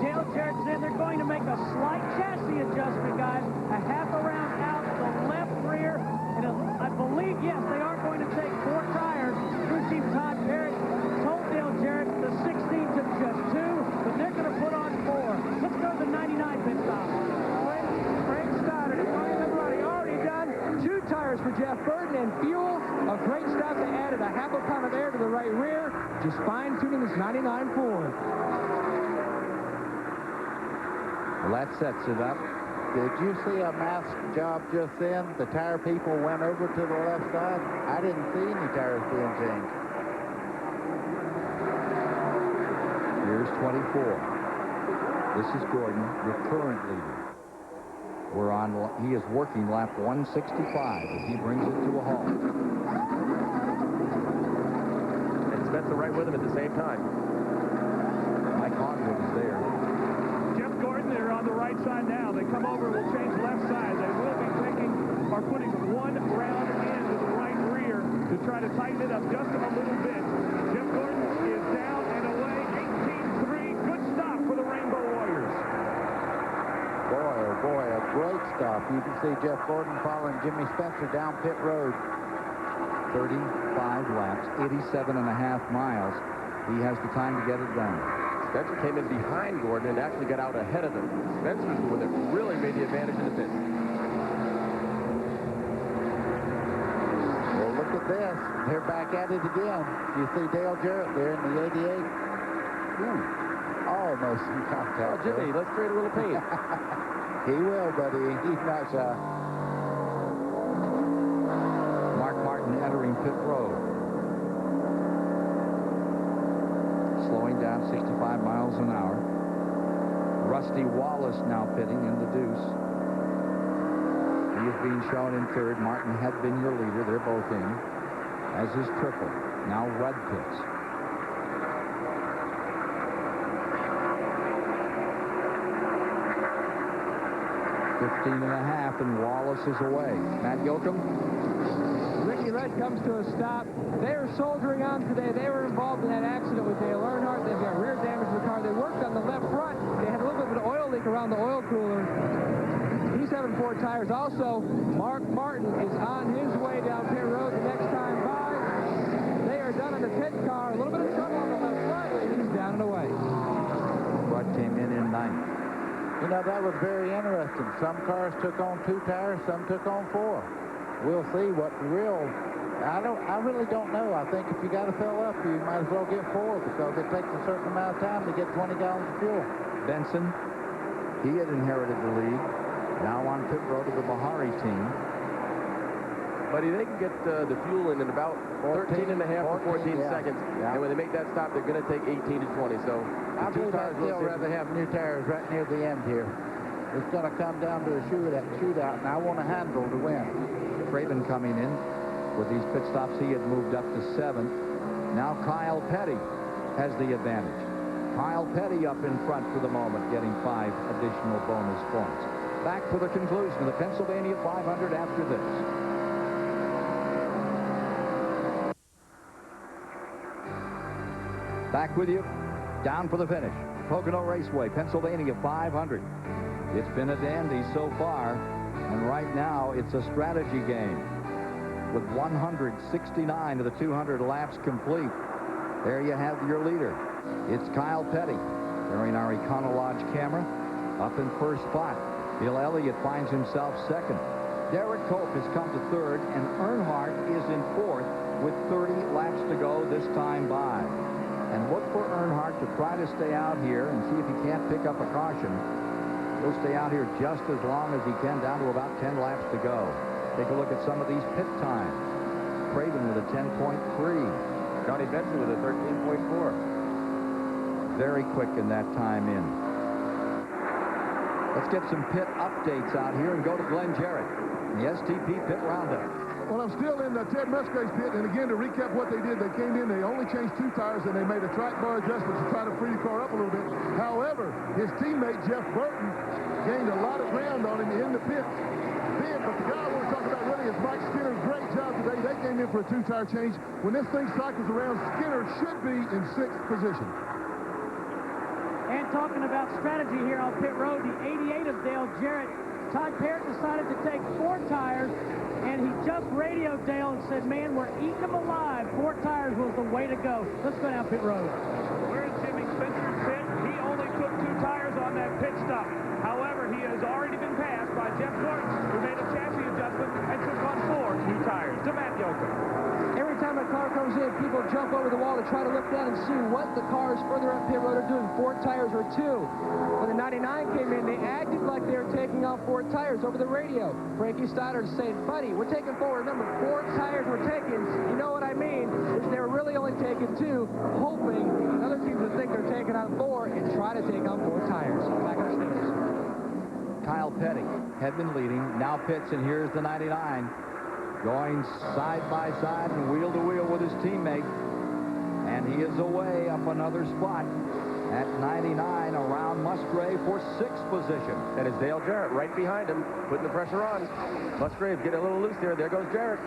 Dale Jarrett said they're going to make a slight chassis adjustment, guys. A half a round out the left rear. And I believe, yes, they are going to take 4 tires. Crew Chief Todd Barrett told Dale Jarrett the 16 took just 2, but they're going to put on 4. Let's go to the 99 pit stop. Frank Stoddard has already done 2 tires for Jeff Burton and fuel. A great stop. They added a half a pound of air to the right rear, just fine-tuning this 99 Ford. Well, that sets it up. Did you see a mask job just then? The tire people went over to the left side. I didn't see any tires being changed. Here's 24. This is Gordon, your current leader. He is working lap 165 as he brings it to a halt. And Spencer right with him at the same time. Mike Hogwood is there. They're on the right side now. They come over and will change left side. They will be putting 1 round into the right rear to try to tighten it up just a little bit. Jeff Gordon is down and away. 18-3. Good stop for the Rainbow Warriors. Boy, oh boy, a great stop. You can see Jeff Gordon following Jimmy Spencer down pit road. 35 laps, 87.5 miles. He has the time to get it done. Spencer came in behind Gordon and actually got out ahead of him. Spencer's the one that really made the advantage in the pit. Well, look at this. They're back at it again. You see Dale Jarrett there in the 88. Almost in contact. Oh, Jimmy, let's trade a little paint. He will, buddy. He's not shy. Mark Martin entering pit road. Slowing down 65 miles an hour. Rusty Wallace now pitting in the deuce. He is being shown in 3rd. Martin had been your leader. They're both in. As is Triple. Now Rudd pits. .15.5 and Wallace is away. Matt Yoakum. Ricky Rudd comes to a stop. They are soldiering on today. They were involved in that accident with Dale Earnhardt. They've got rear damage to the car. They worked on the left front. They had a little bit of an oil leak around the oil cooler. He's having 4 tires. Also, Mark Martin is on his way down pit road the next time by. They are done on the pit car. A little bit of trouble on the left front, and he's down and away. Rudd came in 9th. You know, that was very interesting. Some cars took on 2 tires, some took on 4. We'll see what the real... I really don't know. I think if you got to fill up, you might as well get 4 because it takes a certain amount of time to get 20 gallons of fuel. Benson, he had inherited the lead. Now on pit road of the Bahari team. Buddy, they can get the fuel in about 13.5 to 14 seconds. Yeah. And when they make that stop, they're going to take 18 to 20. So I believe I'd still rather have new tires right near the end here. It's going to come down to a shootout, and I want a handle to win. Craven coming in. With these pit stops, he had moved up to 7th. Now Kyle Petty has the advantage. Kyle Petty up in front for the moment, getting 5 additional bonus points. back for the conclusion of the Pennsylvania 500 after this. Back with you, down for the finish. Pocono Raceway, Pennsylvania 500. It's been a dandy so far, and right now it's a strategy game. With 169 of the 200 laps complete, there you have your leader. It's Kyle Petty, carrying our Econolodge camera, up in first spot. Bill Elliott finds himself second. Derek Cope has come to third, and Earnhardt is in fourth with 30 laps to go this time by. And look for Earnhardt to try to stay out here and see if he can't pick up a caution. He'll stay out here just as long as he can, down to about 10 laps to go. Take a look at some of these pit times. Craven with a 10.3. Johnny Benson with a 13.4. Very quick in that time in. Let's get some pit updates out here and go to Glenn Jarrett, the STP Pit Roundup. Well, I'm still in Ted Musgrave's pit, and again, to recap what they did, they came in, they only changed 2 tires, and they made a track bar adjustment to try to free the car up a little bit. However, his teammate, Jeff Burton, gained a lot of ground on him in the pits. But the guy I want to talk about really is Mike Skinner. Great job today. They came in for a 2-tire change. When this thing cycles around, Skinner should be in 6th position. And talking about strategy here on pit road, the 88 of Dale Jarrett, Todd Parrott decided to take 4 tires, and he just radioed Dale and said, man, we're eating them alive. 4 tires was the way to go. Let's go down pit road. We're in Jimmy Spencer's pit. He only took 2 tires on that pit stop. However, he has already been passed by Jeff Gordon, who made a chassis adjustment and took on 4 new tires. To Matt Yoakum. Every time a car comes in, people jump over the wall to try to look down and see what the cars further up pit road are doing, 4 tires or 2. When the 99 came in, they acted like they were taking off 4 tires over the radio. Frankie Stoddard's saying, buddy, we're taking 4. Remember, 4 tires we're taking. You know what I mean? Is they're really only taking 2, hoping other teams would think they're taking on 4 and try to take on 4 tires. Back on the stage. Kyle Petty had been leading, now pits, and here's the 99. Going side by side and wheel to wheel with his teammate. And he is away up another spot at 99 around Musgrave for 6th position. And it's Dale Jarrett right behind him, putting the pressure on. Musgrave getting a little loose there. There goes Jarrett.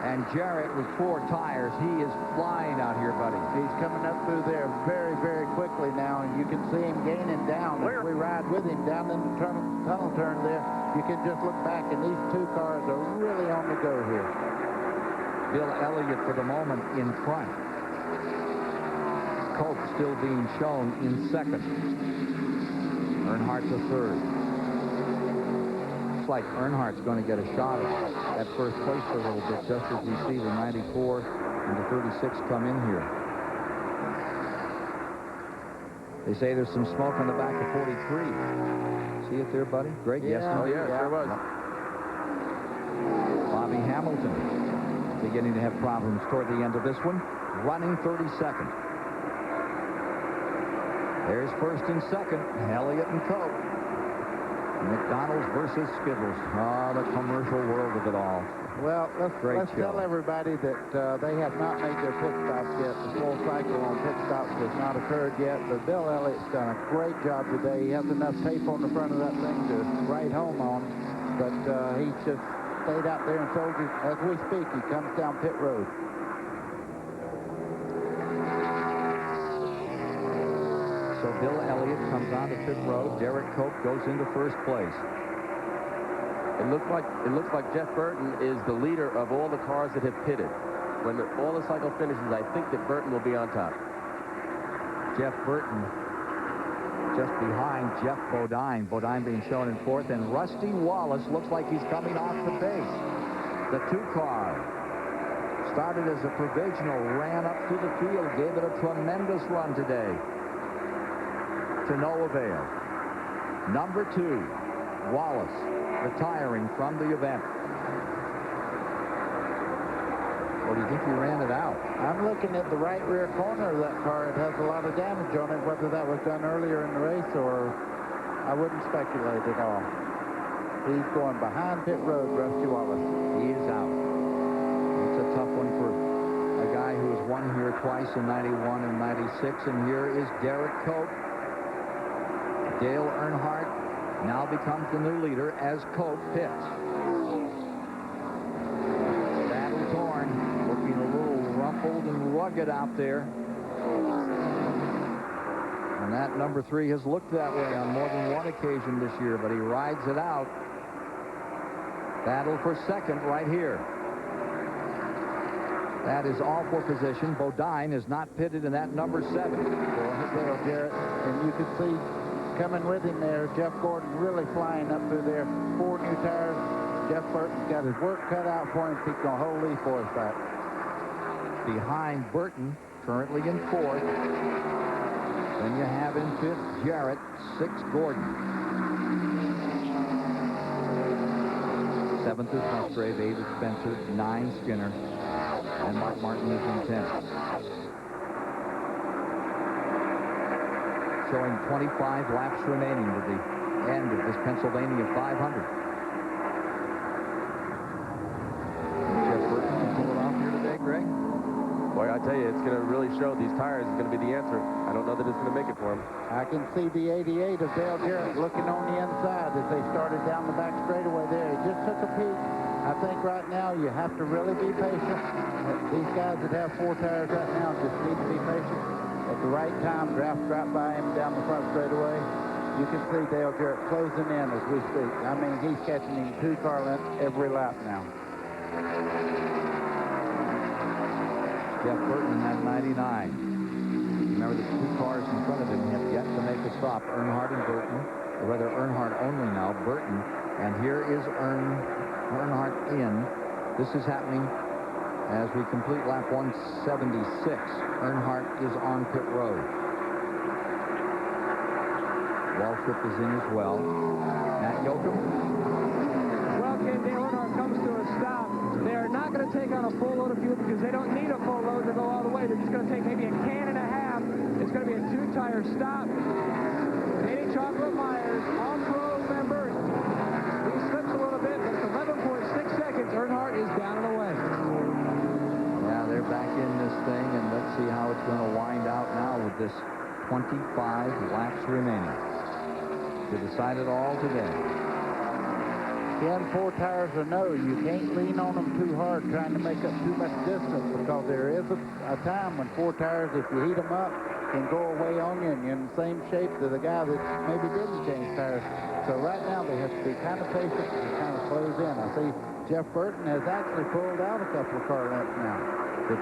And Jarrett with 4 tires. He is flying out here, buddy. He's coming up through there very, very quickly now, and you can see him gaining down. As we ride with him down in the tunnel turn there, you can just look back, and these 2 cars are really on the go here. Bill Elliott for the moment in front. Cope still being shown in 2nd. Earnhardt to 3rd. Looks like Earnhardt's going to get a shot at first place for a little bit, just as we see the 94 and the 36 come in here. They say there's some smoke on the back of 43. See it there, buddy? Greg? Yeah, yes, no? Yeah, there was. Bobby Hamilton beginning to have problems toward the end of this one, running 32nd. There's 1st and 2nd, Elliott and Cope. McDonald's versus Skittles. Ah, the commercial world of it all. Well, let's tell everybody that they have not made their pit stops yet. The full cycle on pit stops has not occurred yet, but Bill Elliott's done a great job today. He has enough tape on the front of that thing to write home on, but he's just stayed out there and told you, as we speak, he comes down pit road. So Bill Elliott comes onto pit road. Derek Cope goes into 1st place. It looks like Jeff Burton is the leader of all the cars that have pitted. When all the cycle finishes, I think that Burton will be on top. Jeff Burton just behind Jeff Bodine. Bodine being shown in 4th, and Rusty Wallace looks like he's coming off the base. The 2-car started as a provisional, ran up to the field, gave it a tremendous run today. To no avail. Number 2, Wallace, retiring from the event. Or do you think he ran it out? I'm looking at the right rear corner of that car. It has a lot of damage on it. Whether that was done earlier in the race or I wouldn't speculate at all. He's going behind pit road, Rusty Wallace. He is out. It's a tough one for a guy who has won here twice in 91 and 96. And here is Derek Cope, Dale Earnhardt, now becomes the new leader as Cope pits. Battle torn, looking a little rumpled and rugged out there. And that number 3 has looked that way on more than one occasion this year, but he rides it out. Battle for second right here. That is all for position. Bodine is not pitted in that number 7. Dale Jarrett, and you could see coming with him there, Jeff Gordon really flying up through there. 4 new tires. Jeff Burton's got his work cut out for him. He's going to hold these boys back. Behind Burton, currently in 4th. Then you have in 5th Jarrett, 6th Gordon. 7th is Musgrave, 8th is Spencer, 9 Skinner, and Mark Martin is in 10th. Showing 25 laps remaining to the end of this Pennsylvania 500. Jeff Burton can pull it off here today, Greg? Boy, I tell you, it's going to really show. These tires is going to be the answer. I don't know that it's going to make it for him. I can see the 88 of Dale Jarrett looking on the inside as they started down the back straightaway there. He just took a peek. I think right now you have to really be patient. These guys that have 4 tires right now just need to be patient. At the right time, draft right by him down the front straightaway. You can see Dale Jarrett closing in as we speak. I mean, he's catching him 2 car lengths every lap now. Jeff Burton in that 99. Remember, the 2 cars in front of him have yet to make a stop. Earnhardt and Burton, or rather Earnhardt only now, Burton. And here is Earnhardt in. This is happening as we complete lap 176. Earnhardt is on pit road. Waltrip is in as well. Matt Yoakum. Well, Ken, Dale Earnhardt comes to a stop. They are not going to take on a full load of fuel because they don't need a full load to go all the way. They're just going to take maybe a can and a half. It's going to be a 2-tire stop. Danny Chocolate Myers, all-pro member. He slips a little bit, but it's 11.6 seconds. Earnhardt is down and away. Yeah, they're back in this thing, and let's see how it's going to wind out now with this 25 laps remaining to decide it all today. Again, 4 tires or no, you can't lean on them too hard trying to make up too much distance because there is a time when 4 tires, if you heat them up, can go away on you and you're in the same shape to the guy that maybe didn't change tires. So right now they have to be kind of patient and kind of close in. I see Jeff Burton has actually pulled out a couple of car lengths now.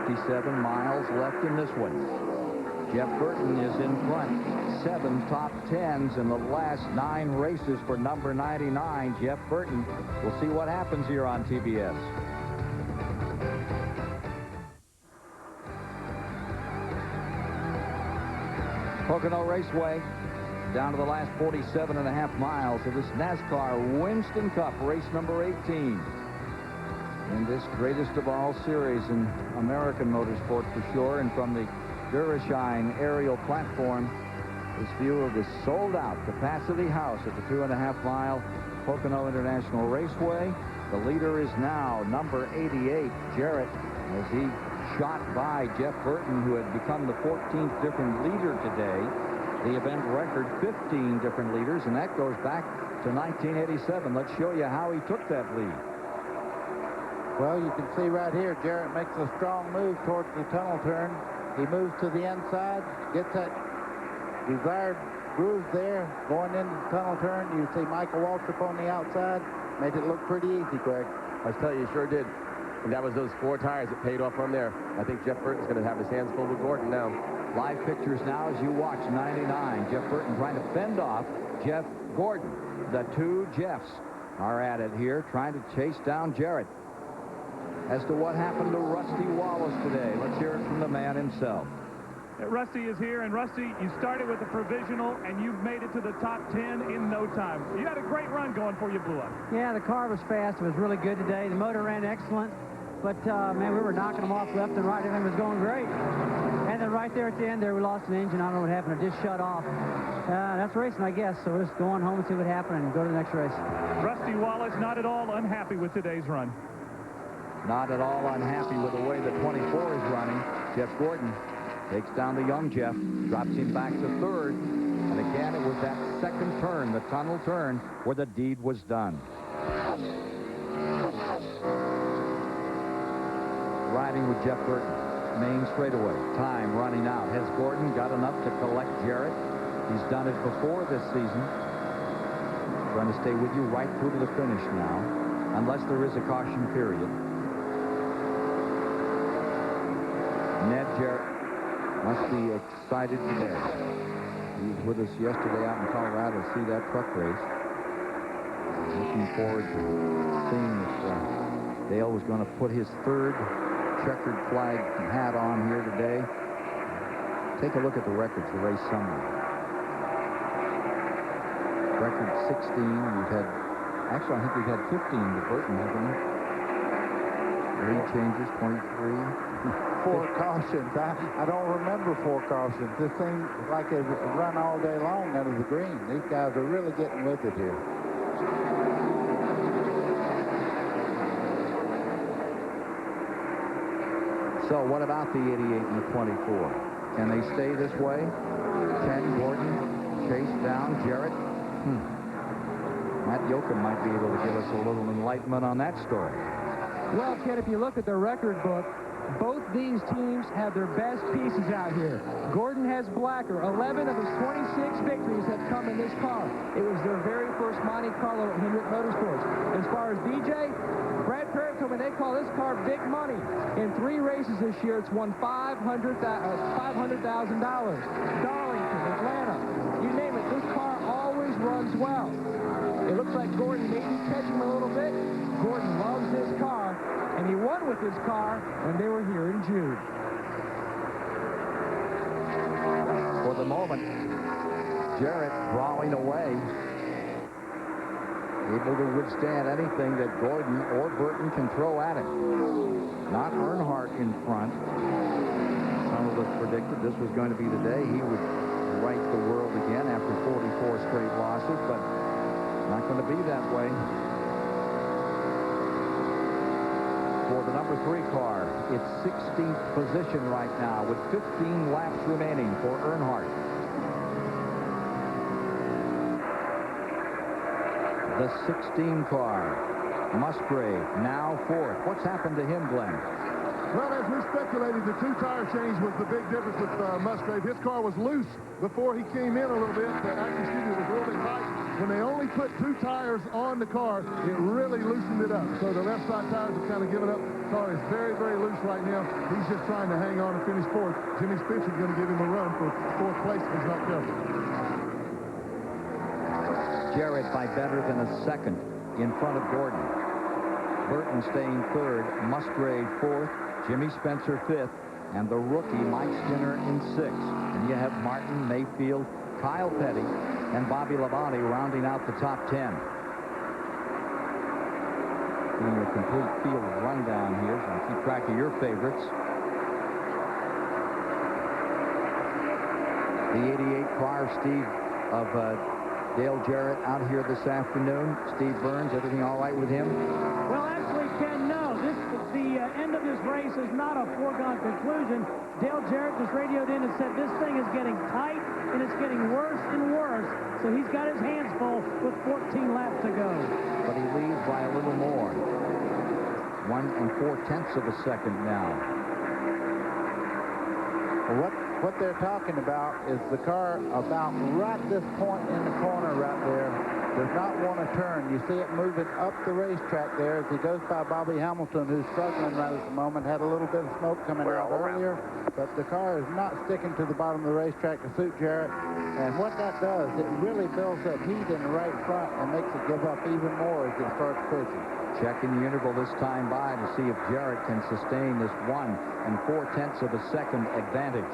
57 miles left in this one. Jeff Burton is in front. 7 top 10s in the last 9 races for number 99, Jeff Burton. We'll see what happens here on TBS. Pocono Raceway, down to the last 47.5 miles of this NASCAR Winston Cup, race number 18. In this greatest of all series in American motorsport for sure, and from the Durashine aerial platform, this view of the sold-out capacity house at the 2.5-mile Pocono International Raceway. The leader is now number 88, Jarrett, as he shot by Jeff Burton, who had become the 14th different leader today. The event record, 15 different leaders, and that goes back to 1987. Let's show you how he took that lead. Well, you can see right here, Jarrett makes a strong move towards the tunnel turn. He moves to the inside, gets that desired groove there, going into the tunnel turn. You see Michael Waltrip on the outside. Made it look pretty easy, Greg. I tell you, sure did. And that was those 4 tires that paid off from there. I think Jeff Burton's going to have his hands full with Gordon now. Live pictures now as you watch 99. Jeff Burton trying to fend off Jeff Gordon. The 2 Jeffs are at it here, trying to chase down Jarrett. As to what happened to Rusty Wallace today, let's hear it from the man himself. Rusty is here, and Rusty, you started with a provisional, and you've made it to the top 10 in no time. You had a great run going for you, Blue Up. Yeah, the car was fast. It was really good today. The motor ran excellent. But, man, we were knocking them off left and right. Everything was going great. And then right there at the end there, we lost an engine. I don't know what happened. It just shut off. That's racing, I guess. So we'll just go on home and see what happened and go to the next race. Rusty Wallace not at all unhappy with today's run. Not at all unhappy with the way the 24 is running. Jeff Gordon takes down the young Jeff, drops him back to 3rd. And again, it was that second turn, the tunnel turn, where the deed was done. Riding with Jeff Burton. Main straightaway. Time running out. Has Gordon got enough to collect Jarrett? He's done it before this season. Trying to stay with you right through to the finish now, unless there is a caution period. Ned Jarrett must be excited today. He was with us yesterday out in Colorado to see that truck race. Looking forward to seeing if Dale was going to put his third checkered flag hat on here today. Take a look at the records, the race summary. Record 16. We've had, actually, I think we've had 15 to Burton, haven't we? Lead changes, 23. 4 cautions. I don't remember 4 cautions. This thing like it run all day long under the green. These guys are really getting with it here. So what about the 88 and the 24? Can they stay this way? Ken Gordon chase down Jarrett. Matt Yoakum might be able to give us a little enlightenment on that story. Well, Ken, if you look at the record book, both these teams have their best pieces out here. Gordon has Blacker. 11 of his 26 victories have come in this car. It was their very first Monte Carlo at Hendrick Motorsports. As far as BJ, Brad Perry told me they call this car big money. In 3 races this year, it's won $500,000. Darlington, Atlanta, you name it, this car always runs well. It looks like Gordon may be catching a little bit. Gordon loves his car, and he won with his car when they were here in June. For the moment, Jarrett crawling away, able to withstand anything that Gordon or Burton can throw at him. Not Earnhardt in front. Some of us predicted this was going to be the day he would right the world again after 44 straight losses, but not going to be that way. For the number 3 car, it's 16th position right now with 15 laps remaining for Earnhardt. The 16 car, Musgrave, now 4th. What's happened to him, Glenn? Well, as we speculated, the 2 tire change was the big difference with Musgrave. His car was loose before he came in a little bit. Actually, excuse me, it was really tight. When they only put 2 tires on the car, it really loosened it up. So the left side tires have kind of given up. The car is very, very loose right now. He's just trying to hang on and finish 4th. Jimmy Spencer's going to give him a run for 4th place if he's not careful. Jarrett by better than a second in front of Gordon. Burton staying 3rd, Musgrave 4th, Jimmy Spencer 5th, and the rookie Mike Skinner in 6th. And you have Martin, Mayfield, Kyle Petty, and Bobby Labonte rounding out the top 10. Doing a complete field rundown here, so I'll keep track of your favorites. The 88 car, Steve, of Dale Jarrett out here this afternoon. Steve Burns, everything all right with him? Well, actually, Ken, no. The end of this race is not a foregone conclusion. Dale Jarrett just radioed in and said this thing is getting tight and it's getting worse and worse. So he's got his hands full with 14 laps to go. But he leads by a little more. 1 4/10 of a second now. What they're talking about is the car about right this point in the corner right there does not want to turn. You see it moving up the racetrack there as he goes by Bobby Hamilton, who's struggling right at the moment. Had a little bit of smoke coming out earlier, but the car is not sticking to the bottom of the racetrack to suit Jarrett. And what that does, it really builds up heat in the right front and makes it give up even more as it starts pushing. Checking the interval this time by to see if Jarrett can sustain this 1 4/10 of a second advantage.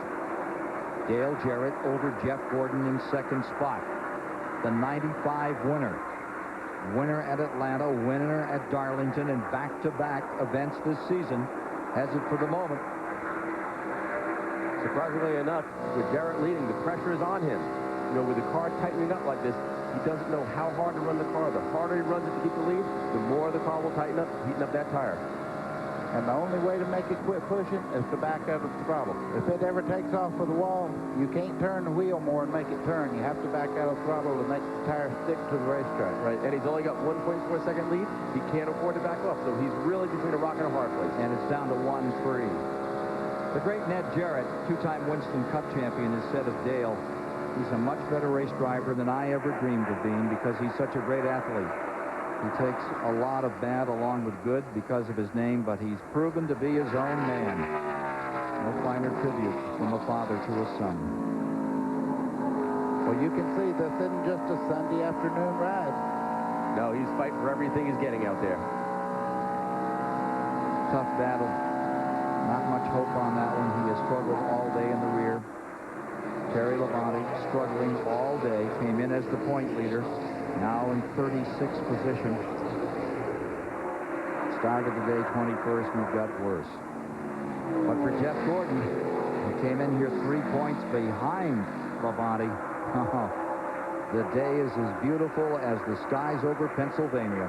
Dale Jarrett over Jeff Gordon in 2nd spot. The 95 winner. Winner at Atlanta, winner at Darlington, and back-to-back events this season has it for the moment. Surprisingly enough, with Jarrett leading, the pressure is on him. You know, with the car tightening up like this, he doesn't know how hard to run the car. The harder he runs it to keep the lead, the more the car will tighten up, heating up that tire. And the only way to make it quit pushing is to back out of the throttle. If it ever takes off with the wall, you can't turn the wheel more and make it turn. You have to back out of the throttle to make the tire stick to the racetrack. Right, and he's only got 1.4-second lead. He can't afford to back off, so he's really between a rock and a hard place. And it's down to 1-3. The great Ned Jarrett, two-time Winston Cup champion, has said of Dale, he's a much better race driver than I ever dreamed of being because he's such a great athlete. He takes a lot of bad along with good because of his name, but he's proven to be his own man. No finer tribute from a father to a son. Well, you can see this isn't just a Sunday afternoon ride. No, he's fighting for everything he's getting out there. Tough battle. Not much hope on that one. He has struggled all day in the rear. Terry Labonte struggling all day. Came in as the point leader. Now in 36th position. Started the day 21st and it got worse. But for Jeff Gordon, he came in here 3 points behind Labonte. The day is as beautiful as the skies over Pennsylvania.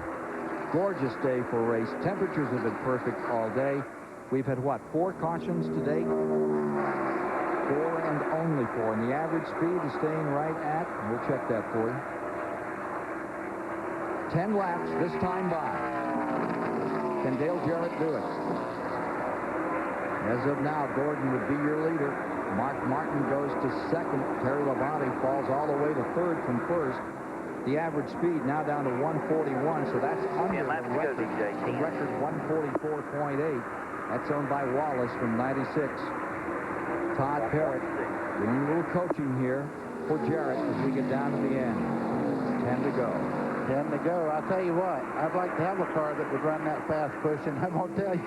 Gorgeous day for a race. Temperatures have been perfect all day. We've had, what, 4 cautions today? 4 and only 4. And the average speed is staying right at, we'll check that for you, 10 laps this time by. Can Dale Jarrett do it? As of now, Gordon would be your leader. Mark Martin goes to second. Terry Labonte falls all the way to third from first. The average speed now down to 141, so that's under the record 144.8. That's owned by Wallace from 96. Todd Parrott doing a little coaching here for Jarrett as we get down to the end. 10 to go. 10 to go. I'll tell you what, I'd like to have a car that would run that fast pushing. I'm going to tell you,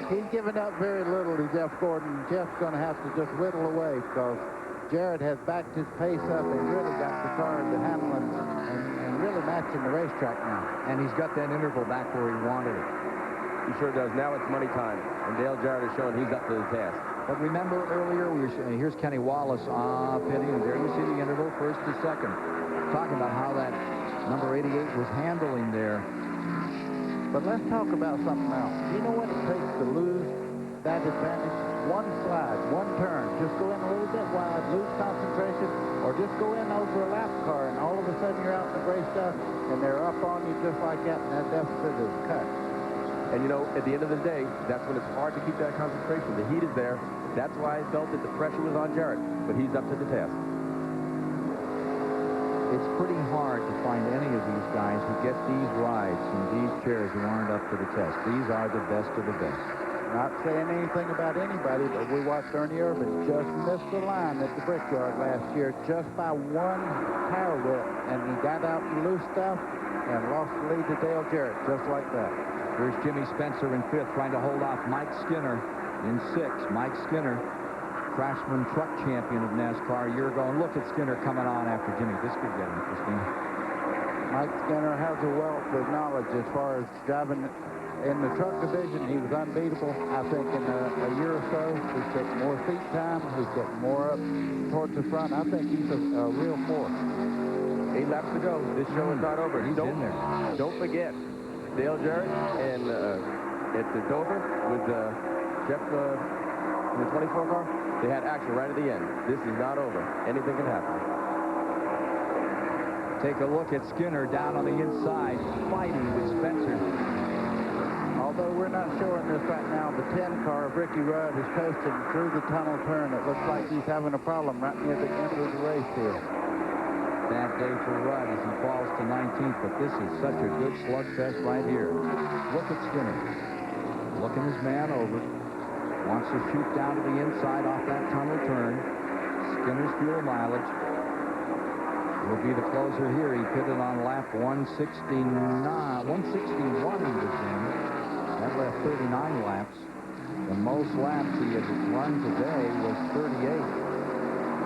he's given up very little to Jeff Gordon. Jeff's going to have to just whittle away because Jarrett has backed his pace up and really got the car to handling and really matching the racetrack now. And he's got that interval back where he wanted it. He sure does. Now it's money time, and Dale Jarrett has shown he's up to the task. But remember earlier, here's Kenny Wallace pitting, and there you see the interval, first to second. Talking about how that number 88 was handling there. But let's talk about something else. You know what it takes to lose that advantage? One slide, one turn. Just go in a little bit wide, lose concentration, or just go in over a lap car, and all of a sudden you're out in the gray stuff, and they're up on you just like that, and that deficit is cut. And, you know, at the end of the day, that's when it's hard to keep that concentration. The heat is there. That's why I felt that the pressure was on Jarrett, but he's up to the task. It's pretty hard to find any of these guys who get these rides in these chairs who aren't up to the test. These are the best of the best. Not saying anything about anybody, but we watched Ernie Irvin just miss the line at the Brickyard last year just by one tire whip, and he got out the loose stuff and lost the lead to Dale Jarrett just like that. Here's Jimmy Spencer in 5th, trying to hold off Mike Skinner in 6th. Mike Skinner, Craftsman truck champion of NASCAR a year ago. And look at Skinner coming on after Jimmy. This could get interesting. Mike Skinner has a wealth of knowledge as far as driving in the truck division. He was unbeatable. I think in a year or so, he's getting more seat time. He's getting more up towards the front. I think he's a real force. 8 laps to go. This show is not over. He's in there. Don't forget, Dale Jarrett and at the Dover with Jeff in the 24 car, they had action right at the end. This is not over. Anything can happen. Take a look at Skinner down on the inside, fighting with Spencer. Although we're not showing this right now, the 10 car of Ricky Rudd is coasting through the tunnel turn. It looks like he's having a problem right near the end of the race here. Bad day for Rudd as he falls to 19th, but this is such a good slugfest right here. Look at Skinner. Looking his man over. Wants to shoot down to the inside off that tunnel turn. Skinner's fuel mileage will be the closer here. He pitted on lap 161 he was in. That left 39 laps. The most laps he had run today was 38.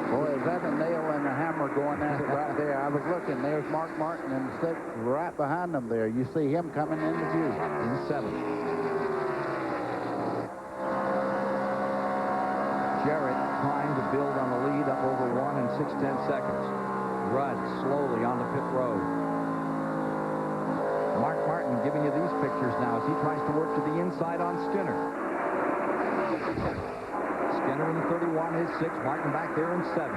Boy, is that a nail and a hammer going at it right there. I was looking. There's Mark Martin in 6th, right behind them there. You see him coming into view. In 7th. Jarrett trying to build on the lead up over 1 and 6/10 seconds. Rudd slowly on the pit road. Mark Martin giving you these pictures now as he tries to work to the inside on Skinner. Skinner in 31 is 6. Martin back there in 7.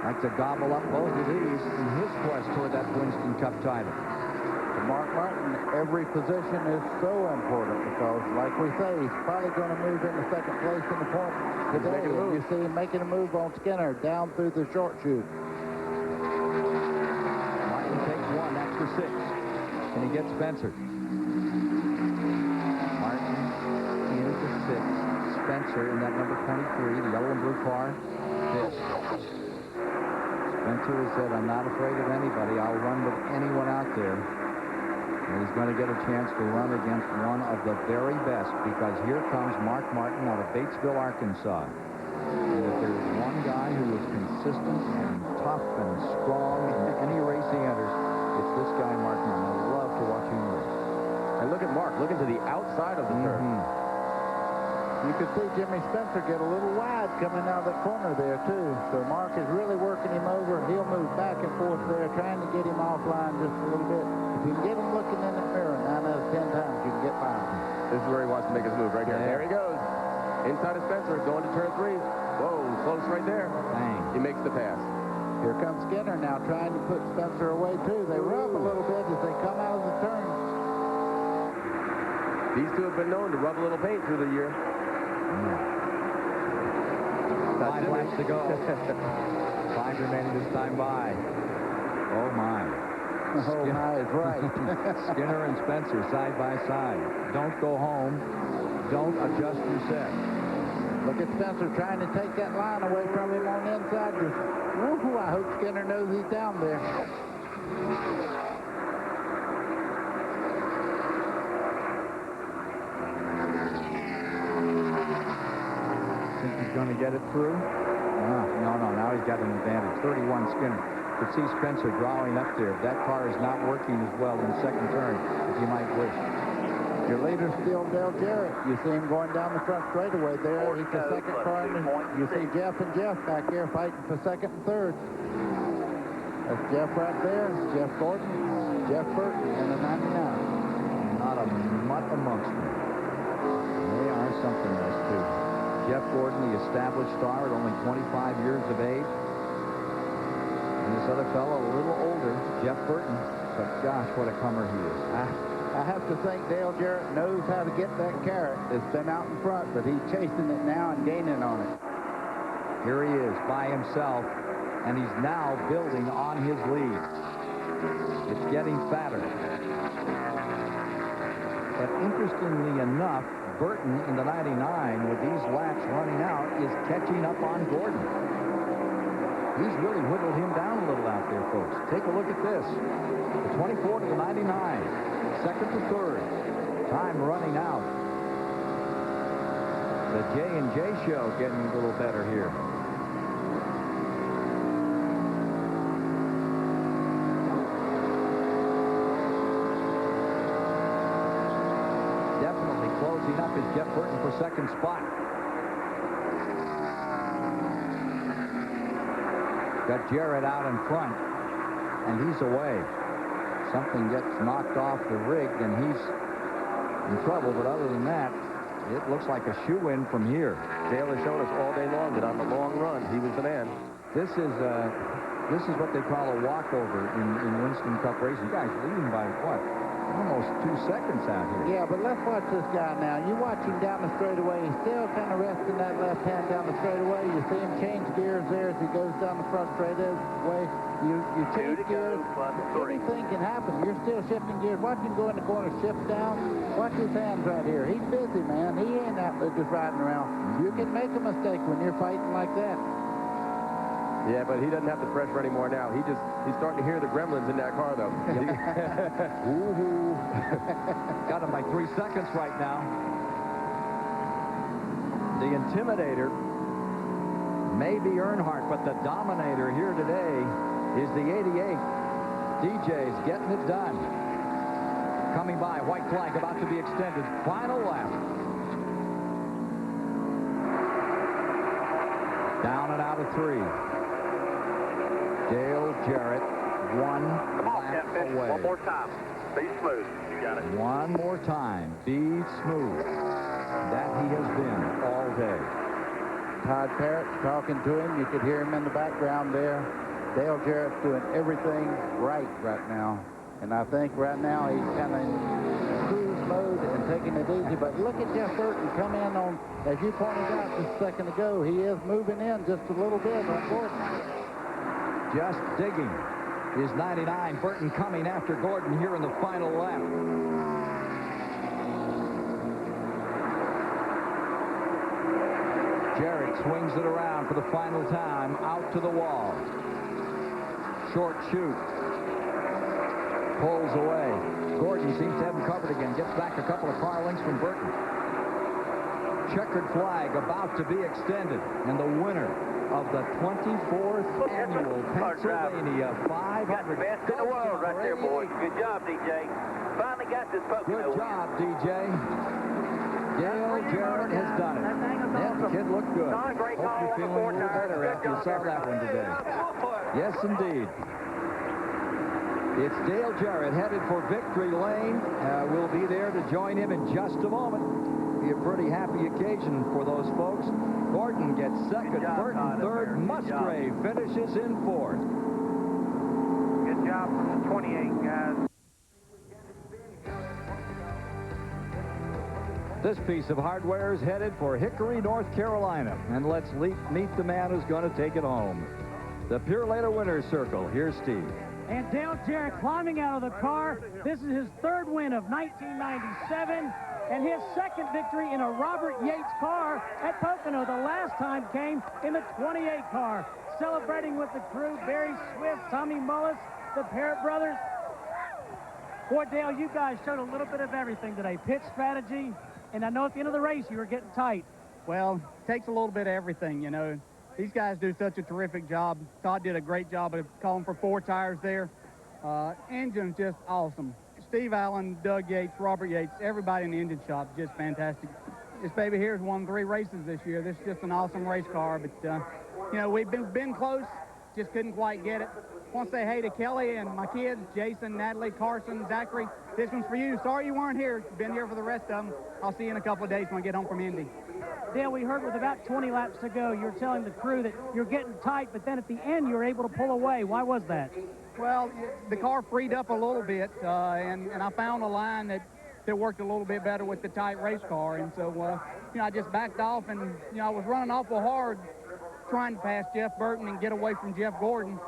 Like to gobble up both of these in his quest toward that Winston Cup title. For Mark Martin, every position is so important because, like we say, he's probably going to move into second place in the point today. And you see him making a move on Skinner down through the short chute. Martin takes 1. That's for 6. And he gets Spencer. Martin into 6. Spencer in that number 23, the yellow and blue car. This. Spencer has said, I'm not afraid of anybody. I'll run with anyone out there. And he's going to get a chance to run against one of the very best because here comes Mark Martin out of Batesville, Arkansas. And if there's one guy who is consistent and tough and strong in any race he enters, it's this guy, Mark Martin. I love to watch him race. And look at Mark, looking to the outside of the turn. You could see Jimmy Spencer get a little wide coming out of the corner there, too. So Mark is really working him over. He'll move back and forth there, trying to get him offline just a little bit. If you can get him looking in the mirror 9 out of 10 times, you can get by him. This is where he wants to make his move right here. Yeah. There he goes. Inside of Spencer, going to turn 3. Whoa, close right there. Bang. He makes the pass. Here comes Skinner now trying to put Spencer away, too. They rub a little bit as they come out of the turn. These two have been known to rub a little paint through the year. 5 laps to go. 5 remaining this time by. Oh, my. Oh, my is right. Skinner and Spencer side by side. Don't go home. Don't adjust your set. Look at Spencer trying to take that line away from him on the inside. Just, woohoo, I hope Skinner knows he's down there. Think he's going to get it through? No, now he's got an advantage. 31 Skinner. Could see Spencer drawing up there. That car is not working as well in the second turn as you might wish. Your leader still Dale Jarrett. You see him going down the front straightaway there. He's the second car. You see Jeff and Jeff back here fighting for second and third. That's Jeff right there. Jeff Gordon, Jeff Burton, and the 99. Not a mutt amongst them. They are something, those two. Jeff Gordon, the established star at only 25 years of age. And this other fellow, a little older, Jeff Burton. But gosh, what a comer he is. I have to think Dale Jarrett knows how to get that carrot. It's been out in front, but he's chasing it now and gaining on it. Here he is by himself, and he's now building on his lead. It's getting fatter. But interestingly enough, Burton in the 99, with these laps running out, is catching up on Gordon. He's really whittled him down a little out there, folks. Take a look at this. The 24 to the 99. Second to third. Time running out. The J&J show getting a little better here. Definitely closing up is Jeff Burton for second spot. Got Jarrett out in front, and he's away. Something gets knocked off the rig, and he's in trouble. But other than that, it looks like a shoe-in from here. Dale has shown us all day long that on the long run, he was the man. This is what they call a walkover in Winston Cup racing. You guys leading by what? Almost 2 seconds out here. Yeah, but let's watch this guy now. You watch him down the straightaway. He's still kind of resting that left hand down the straightaway. You see him change gears there as he goes down the front straightaway. You change gears. Anything can happen. You're still shifting gears. Watch him go in the corner, shift down. Watch his hands right here. He's busy, man. He ain't out there just riding around. You can make a mistake when you're fighting like that. Yeah, but he doesn't have the pressure anymore now. He's starting to hear the gremlins in that car, though. Woohoo. Got him by 3 seconds right now. The Intimidator may be Earnhardt, but the Dominator here today is the 88. DJ's getting it done. Coming by, white flag about to be extended. Final lap. Down and out of 3. Dale Jarrett, 1 lap away. One more time. Be smooth. You got it. One more time. Be smooth. That he has been all day. Todd Parrott talking to him. You could hear him in the background there. Dale Jarrett's doing everything right now. And I think right now he's kind of in cruise mode and taking it easy. But look at Jeff Burton come in on, as you pointed out just a second ago, he is moving in just a little bit on Gordon. Just digging. Is 99. Burton coming after Gordon here in the final lap. Jarrett swings it around for the final time, out to the wall. Short shoot. Pulls away. Gordon seems to have him covered again. Gets back a couple of car lengths from Burton. Checkered flag about to be extended. And the winner of the 24th annual Pennsylvania 500. Got the best in the world right there, boys. Good job, DJ. Finally got this Pocono. Good job, DJ. Dale Jarrett has done it. Yeah, the kid looked good. Hope you're feeling a little better after you saw that one today. Yes, indeed. It's Dale Jarrett headed for victory lane. We'll be there to join him in just a moment. Be a pretty happy occasion for those folks. Gordon gets second, Burton third, Musgrave finishes in fourth. Good job from the 28, guys. This piece of hardware is headed for Hickory, North Carolina. And let's meet the man who's going to take it home. The Pure Later Winner's Circle. Here's Steve. And Dale Jarrett climbing out of the car. This is his third win of 1997 and his second victory in a Robert Yates car at Pocono. The last time came in the 28 car. Celebrating with the crew, Barry Swift, Tommy Mullis, the Parrott brothers. Boy, Dale, you guys showed a little bit of everything today. Pit strategy, and I know at the end of the race you were getting tight. Well, it takes a little bit of everything, you know. These guys do such a terrific job. Todd did a great job of calling for 4 tires there. Engine's just awesome. Steve Allen, Doug Yates, Robert Yates, everybody in the engine shop, just fantastic. This baby here has won 3 races this year. This is just an awesome race car. But, you know, we've been close, just couldn't quite get it. I want to say hey to Kelly and my kids, Jason, Natalie, Carson, Zachary. This one's for you. Sorry you weren't here. Been here for the rest of them. I'll see you in a couple of days when I get home from Indy. Dale, we heard with about 20 laps to go, you were telling the crew that you're getting tight, but then at the end you were able to pull away. Why was that? Well, the car freed up a little bit, and I found a line that worked a little bit better with the tight race car. And so, you know, I just backed off, and, you know, I was running awful hard trying to pass Jeff Burton and get away from Jeff Gordon.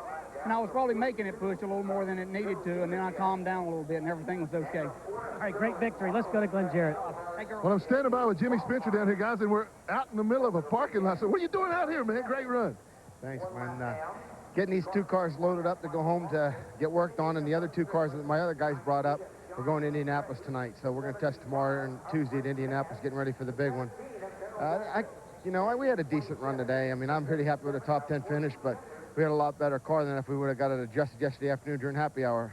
And I was probably making it push a little more than it needed to, and then I calmed down a little bit, and everything was okay. All right, great victory. Let's go to Glenn Jarrett. Well, I'm standing by with Jimmy Spencer down here, guys, and we're out in the middle of a parking lot. So what are you doing out here, man? Great run. Thanks, man. Getting these 2 cars loaded up to go home to get worked on, and the other 2 cars that my other guys brought up, we're going to Indianapolis tonight. So we're going to test tomorrow and Tuesday at Indianapolis, getting ready for the big one. We had a decent run today. I mean, I'm pretty happy with a top 10 finish, but we had a lot better car than if we would have got it adjusted yesterday afternoon during happy hour.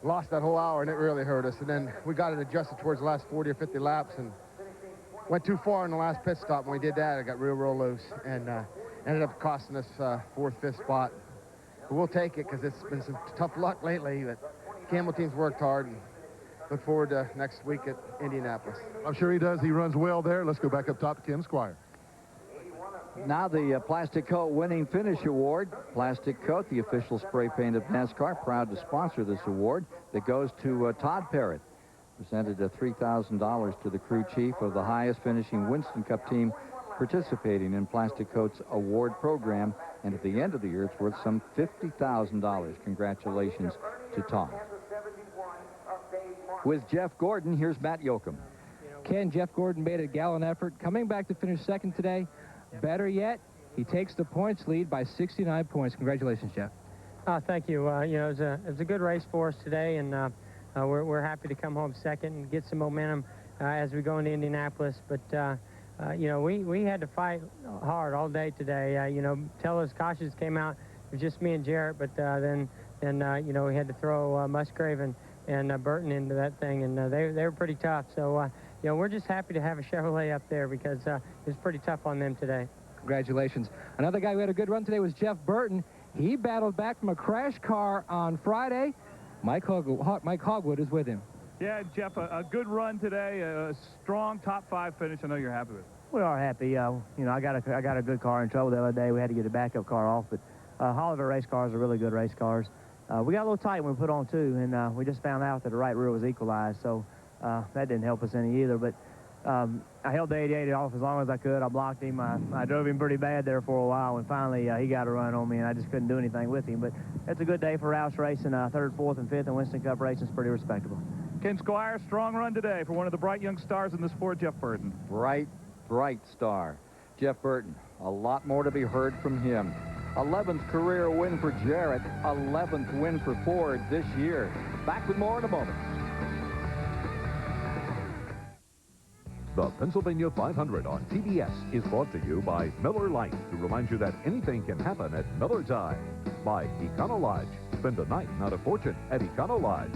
Lost that whole hour, and it really hurt us. And then we got it adjusted towards the last 40 or 50 laps and went too far in the last pit stop. When we did that, it got real loose and ended up costing us 4th, 5th spot. But we'll take it because it's been some tough luck lately. But Campbell team's worked hard, and look forward to next week at Indianapolis. I'm sure he does. He runs well there. Let's go back up top to Ken Squire. Now the Plastic Coat Winning Finish Award. Plastic Coat, the official spray paint of NASCAR, proud to sponsor this award that goes to Todd Parrott. Presented $3,000 to the crew chief of the highest finishing Winston Cup team participating in Plastic Coat's award program. And at the end of the year, it's worth some $50,000. Congratulations to Todd. With Jeff Gordon, here's Matt Yoakum. Ken, Jeff Gordon made a gallant effort, coming back to finish second today. Better yet, he takes the points lead by 69 points. Congratulations, Jeff. Thank you. You know, it was a good race for us today, and we're happy to come home second and get some momentum as we go into Indianapolis. But you know, we had to fight hard all day today. You know, till those cautions came out, it was just me and Jarrett. But then you know, we had to throw Musgrave and Burton into that thing, and they were pretty tough. So you know, we're just happy to have a Chevrolet up there because it was pretty tough on them today. Congratulations. Another guy who had a good run today was Jeff Burton. He battled back from a crash car on Friday, Mike Hogwood is with him. Yeah, Jeff, a good run today, a strong top 5 finish. I know you're happy with it. We are happy. You know, I got a good car in trouble the other day. We had to get a backup car off, but Holliver race cars are really good race cars. We got a little tight when we put on 2, and we just found out that the right rear was equalized, so that didn't help us any either. But I held the 88 off as long as I could. I blocked him. I drove him pretty bad there for a while, and finally he got a run on me, and I just couldn't do anything with him. But it's a good day for Roush racing. 3rd, 4th, and 5th, and Winston Cup racing is pretty respectable. Ken Squire, strong run today for one of the bright young stars in the sport, Jeff Burton. Bright star. Jeff Burton, a lot more to be heard from him. 11th career win for Jarrett, 11th win for Ford this year. Back with more in a moment. The Pennsylvania 500 on TBS is brought to you by Miller Lite, to remind you that anything can happen at Miller Time. By Econo Lodge. Spend a night, not a fortune, at Econo Lodge.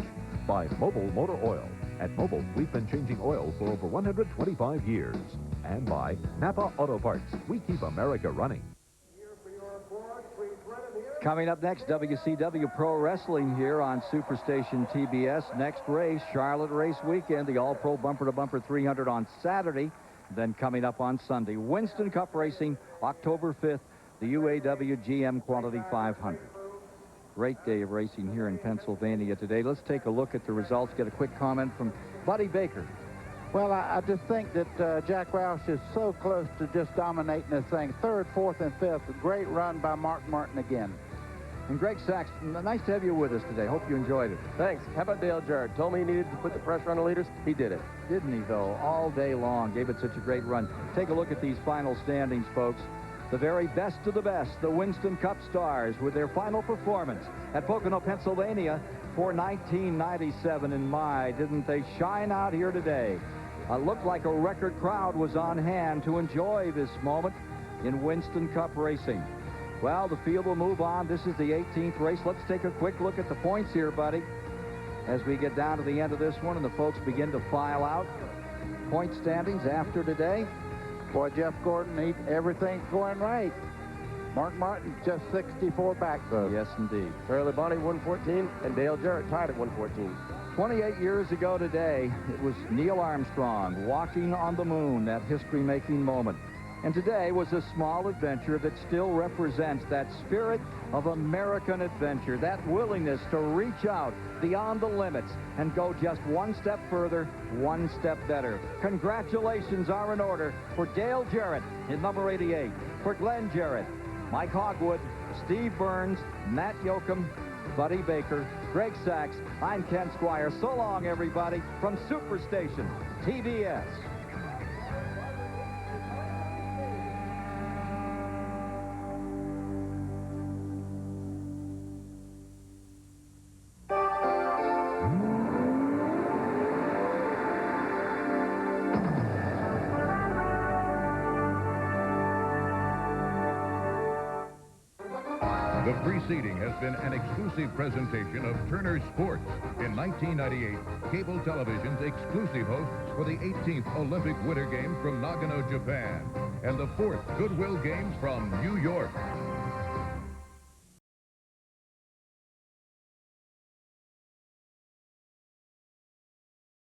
By Mobile Motor Oil. At Mobile, we've been changing oil for over 125 years. And by Napa Auto Parts. We keep America running. Coming up next, WCW Pro Wrestling here on Superstation TBS. Next race, Charlotte Race Weekend, the All-Pro Bumper-to-Bumper 300 on Saturday. Then coming up on Sunday, Winston Cup Racing, October 5th, the UAW GM Quality 500. Great day of racing here in Pennsylvania today. Let's take a look at the results, get a quick comment from Buddy Baker. Well, I just think that Jack Roush is so close to just dominating this thing. 3rd, 4th, and 5th. Great run by Mark Martin again. And Greg Sachs, nice to have you with us today. Hope you enjoyed it. Thanks. How about Dale Jarrett? Told me he needed to put the pressure on the leaders. He did it. Didn't he, though? All day long. Gave it such a great run. Take a look at these final standings, folks. The very best of the best, the Winston Cup stars, with their final performance at Pocono, Pennsylvania for 1997. And my, didn't they shine out here today. Looked like a record crowd was on hand to enjoy this moment in Winston Cup racing. Well, the field will move on. This is the 18th race. Let's take a quick look at the points here, buddy, as we get down to the end of this one and the folks begin to file out. Point standings after today. Boy, Jeff Gordon, everything's going right. Mark Martin just 64 back, though. Yes, indeed. Charlie Bonnie, 114, and Dale Jarrett tied at 114. 28 years ago today, it was Neil Armstrong walking on the moon, that history-making moment. And today was a small adventure that still represents that spirit of American adventure, that willingness to reach out beyond the limits and go just one step further, one step better. Congratulations are in order for Dale Jarrett in number 88, for Glenn Jarrett, Mike Hogwood, Steve Burns, Matt Yoakum, Buddy Baker, Greg Sachs. I'm Ken Squire. So long, everybody, from Superstation TBS. The preceding has been an exclusive presentation of Turner Sports. In 1998, cable television's exclusive hosts for the 18th Olympic Winter Games from Nagano, Japan, and the 4th Goodwill Games from New York.